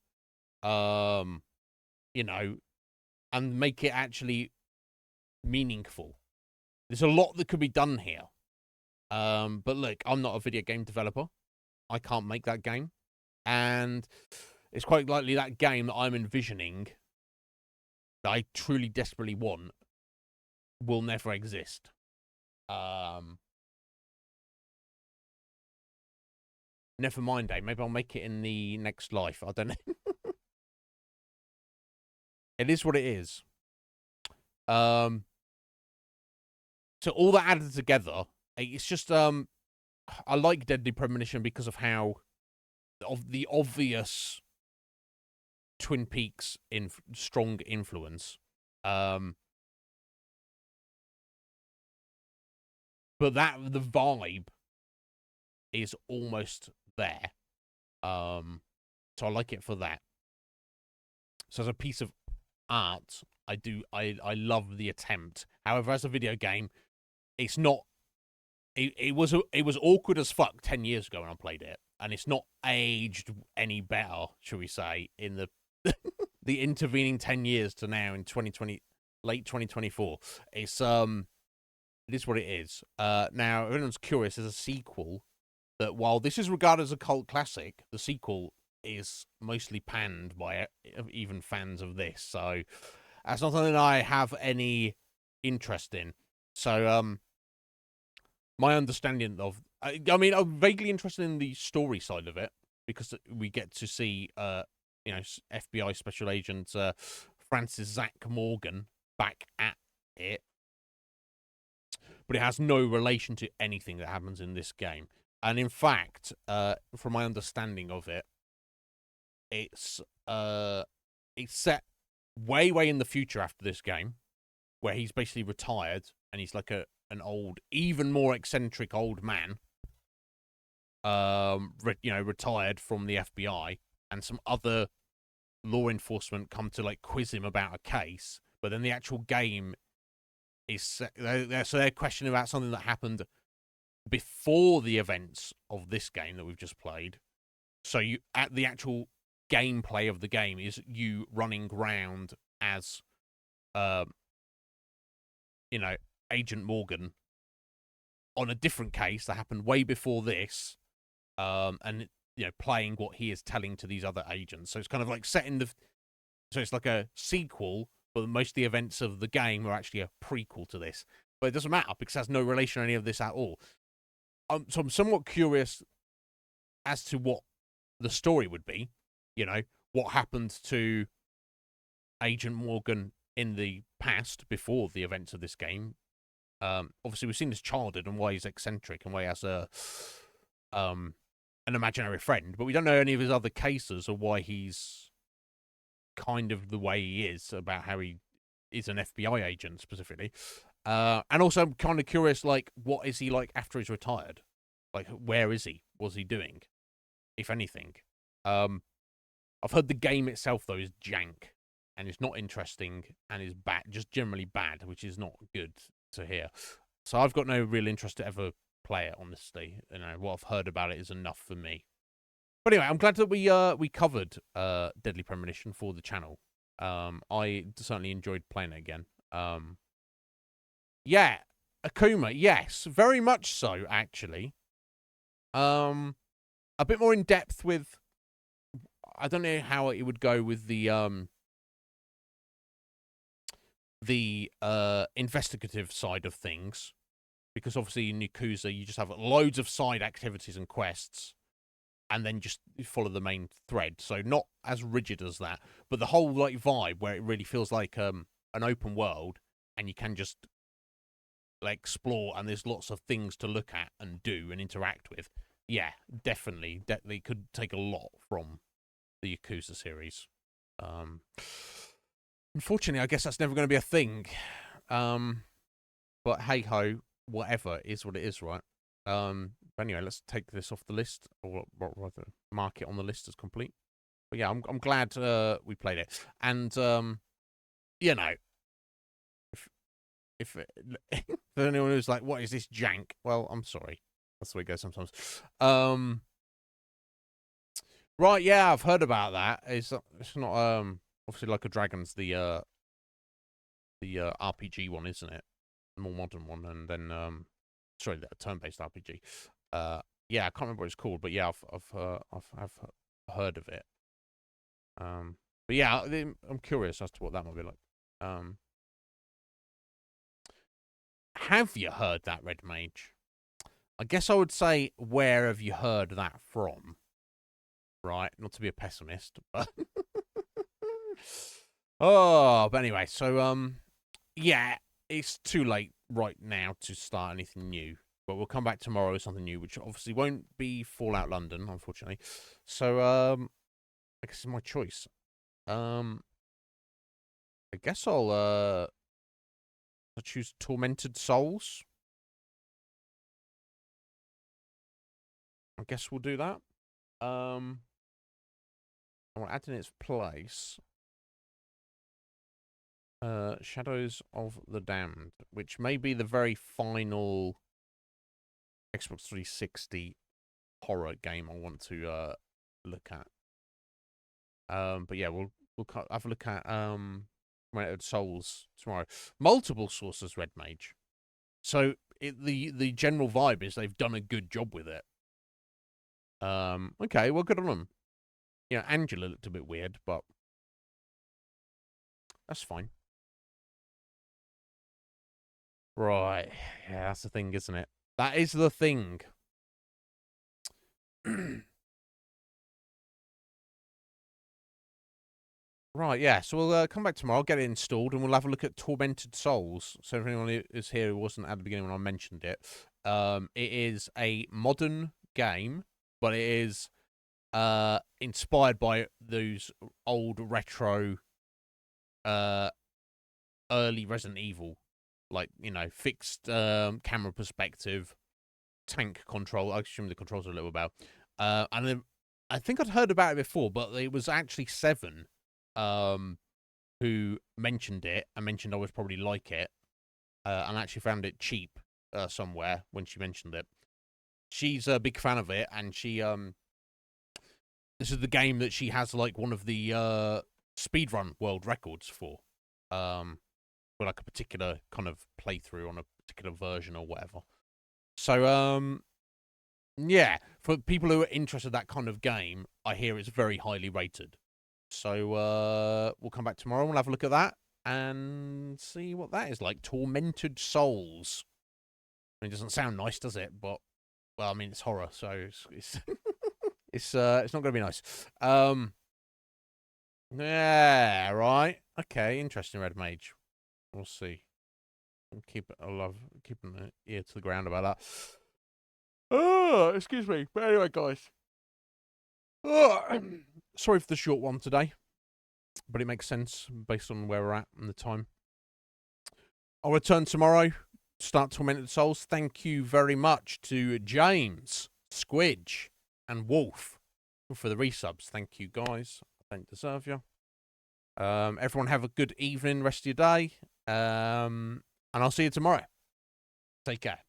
And make it actually meaningful. There's a lot that could be done here. But look, I'm not a video game developer. I can't make that game. And it's quite likely that game that I'm envisioning, that I truly desperately want, will never exist. Never mind, Dave. Maybe I'll make it in the next life. I don't know. It is what it is. So all that added together, it's just I like Deadly Premonition because of how of the obvious Twin Peaks strong influence. But the vibe is almost there. So I like it for that. So as a piece of art, I love the attempt. However, as a video game, it's not. It was awkward as fuck 10 years ago when I played it, and it's not aged any better, shall we say, in the the intervening 10 years to now in 2020, late 2024. It's it is what it is. Now, if anyone's curious, there's a sequel that, while this is regarded as a cult classic, the sequel is mostly panned by even fans of this. So that's not something I have any interest in. So my understanding of, I mean, I'm vaguely interested in the story side of it because we get to see, FBI Special Agent Francis Zach Morgan back at it, but it has no relation to anything that happens in this game. And in fact, from my understanding of it, it's set way in the future after this game, where he's basically retired and he's like an old, even more eccentric old man, retired from the FBI, and some other law enforcement come to like quiz him about a case. But then the actual game is they're questioning about something that happened before the events of this game that we've just played. So the actual gameplay of the game is you running around as Agent Morgan on a different case that happened way before this, and playing what he is telling to these other agents. So it's kind of like so it's like a sequel, but most of the events of the game are actually a prequel to this. But it doesn't matter because it has no relation to any of this at all. So I'm somewhat curious as to what the story would be. What happened to Agent Morgan in the past before the events of this game. Obviously, we've seen his childhood and why he's eccentric and why he has an imaginary friend, but we don't know any of his other cases or why he's kind of the way he is, about how he is an FBI agent specifically. And also, I'm kind of curious, like, what is he like after he's retired? Like, where is he? What's he doing, if anything? I've heard the game itself, though, is jank, and it's not interesting, and is bad, just generally bad, which is not good to hear. So I've got no real interest to ever play it, honestly. What I've heard about it is enough for me. But anyway, I'm glad that we covered Deadly Premonition for the channel. I certainly enjoyed playing it again. Yeah, Akuma, yes, very much so, actually. A bit more in depth with, I don't know how it would go with the investigative side of things, because obviously in Yakuza you just have loads of side activities and quests, and then just follow the main thread. So not as rigid as that, but the whole like vibe where it really feels like an open world, and you can just like explore, and there's lots of things to look at and do and interact with. Yeah, definitely could take a lot from the Yakuza series. Unfortunately, I guess that's never going to be a thing. But hey ho, whatever is what it is, right? But anyway, let's take this off the list, or rather, mark it on the list as complete. But yeah, I'm glad we played it, and if for anyone who's like, what is this jank? Well, I'm sorry. That's the way it goes sometimes. Right, yeah, I've heard about that. It's not obviously Like a Dragon's the the RPG one, isn't it? The more modern one, and then sorry, the turn-based RPG. Yeah, I can't remember what it's called, but yeah, I've heard of it. But yeah, I'm curious as to what that might be like. Have you heard that, Red Mage? I guess I would say, where have you heard that from? Right, not to be a pessimist, but oh, but anyway, so yeah, it's too late right now to start anything new. But we'll come back tomorrow with something new, which obviously won't be Fallout London, unfortunately. So I guess it's my choice. I guess I'll choose Tormented Souls. I guess we'll do that. I want to add in its place Shadows of the Damned, which may be the very final Xbox 360 horror game I want to look at. But yeah, we'll have a look at Tormented Souls tomorrow. Multiple sources, Red Mage. So the general vibe is they've done a good job with it. Okay, well, good on them. You know, Angela looked a bit weird, but that's fine. Right. Yeah, that's the thing, isn't it? That is the thing. Right, yeah. So we'll come back tomorrow, get it installed, and we'll have a look at Tormented Souls. So if anyone is here who wasn't at the beginning when I mentioned it, it is a modern game, but it is inspired by those old retro early Resident Evil, like, you know, fixed camera perspective, tank control. I assume the controls are a little about. And then I think I'd heard about it before, but it was actually Seven who mentioned it and mentioned I would probably like it, and actually found it cheap somewhere when she mentioned it. She's a big fan of it, and she this is the game that she has like one of the speedrun world records for like a particular kind of playthrough on a particular version or whatever. So yeah, for people who are interested in that kind of game, I hear it's very highly rated. So we'll come back tomorrow and we'll have a look at that and see what that is like. Tormented Souls. I mean, it doesn't sound nice, does it? But, well, I mean, it's horror, so it's it's not going to be nice. Yeah, right. Okay, interesting, Red Mage. We'll see. I love keeping the ear to the ground about that. Oh, excuse me. But anyway, guys. Sorry for the short one today, but it makes sense based on where we're at and the time. I'll return tomorrow, start Tormented Souls. Thank you very much to James, Squidge, and Wolf for the resubs. Thank you, guys. I don't deserve you. Everyone have a good evening, rest of your day, and I'll see you tomorrow. Take care.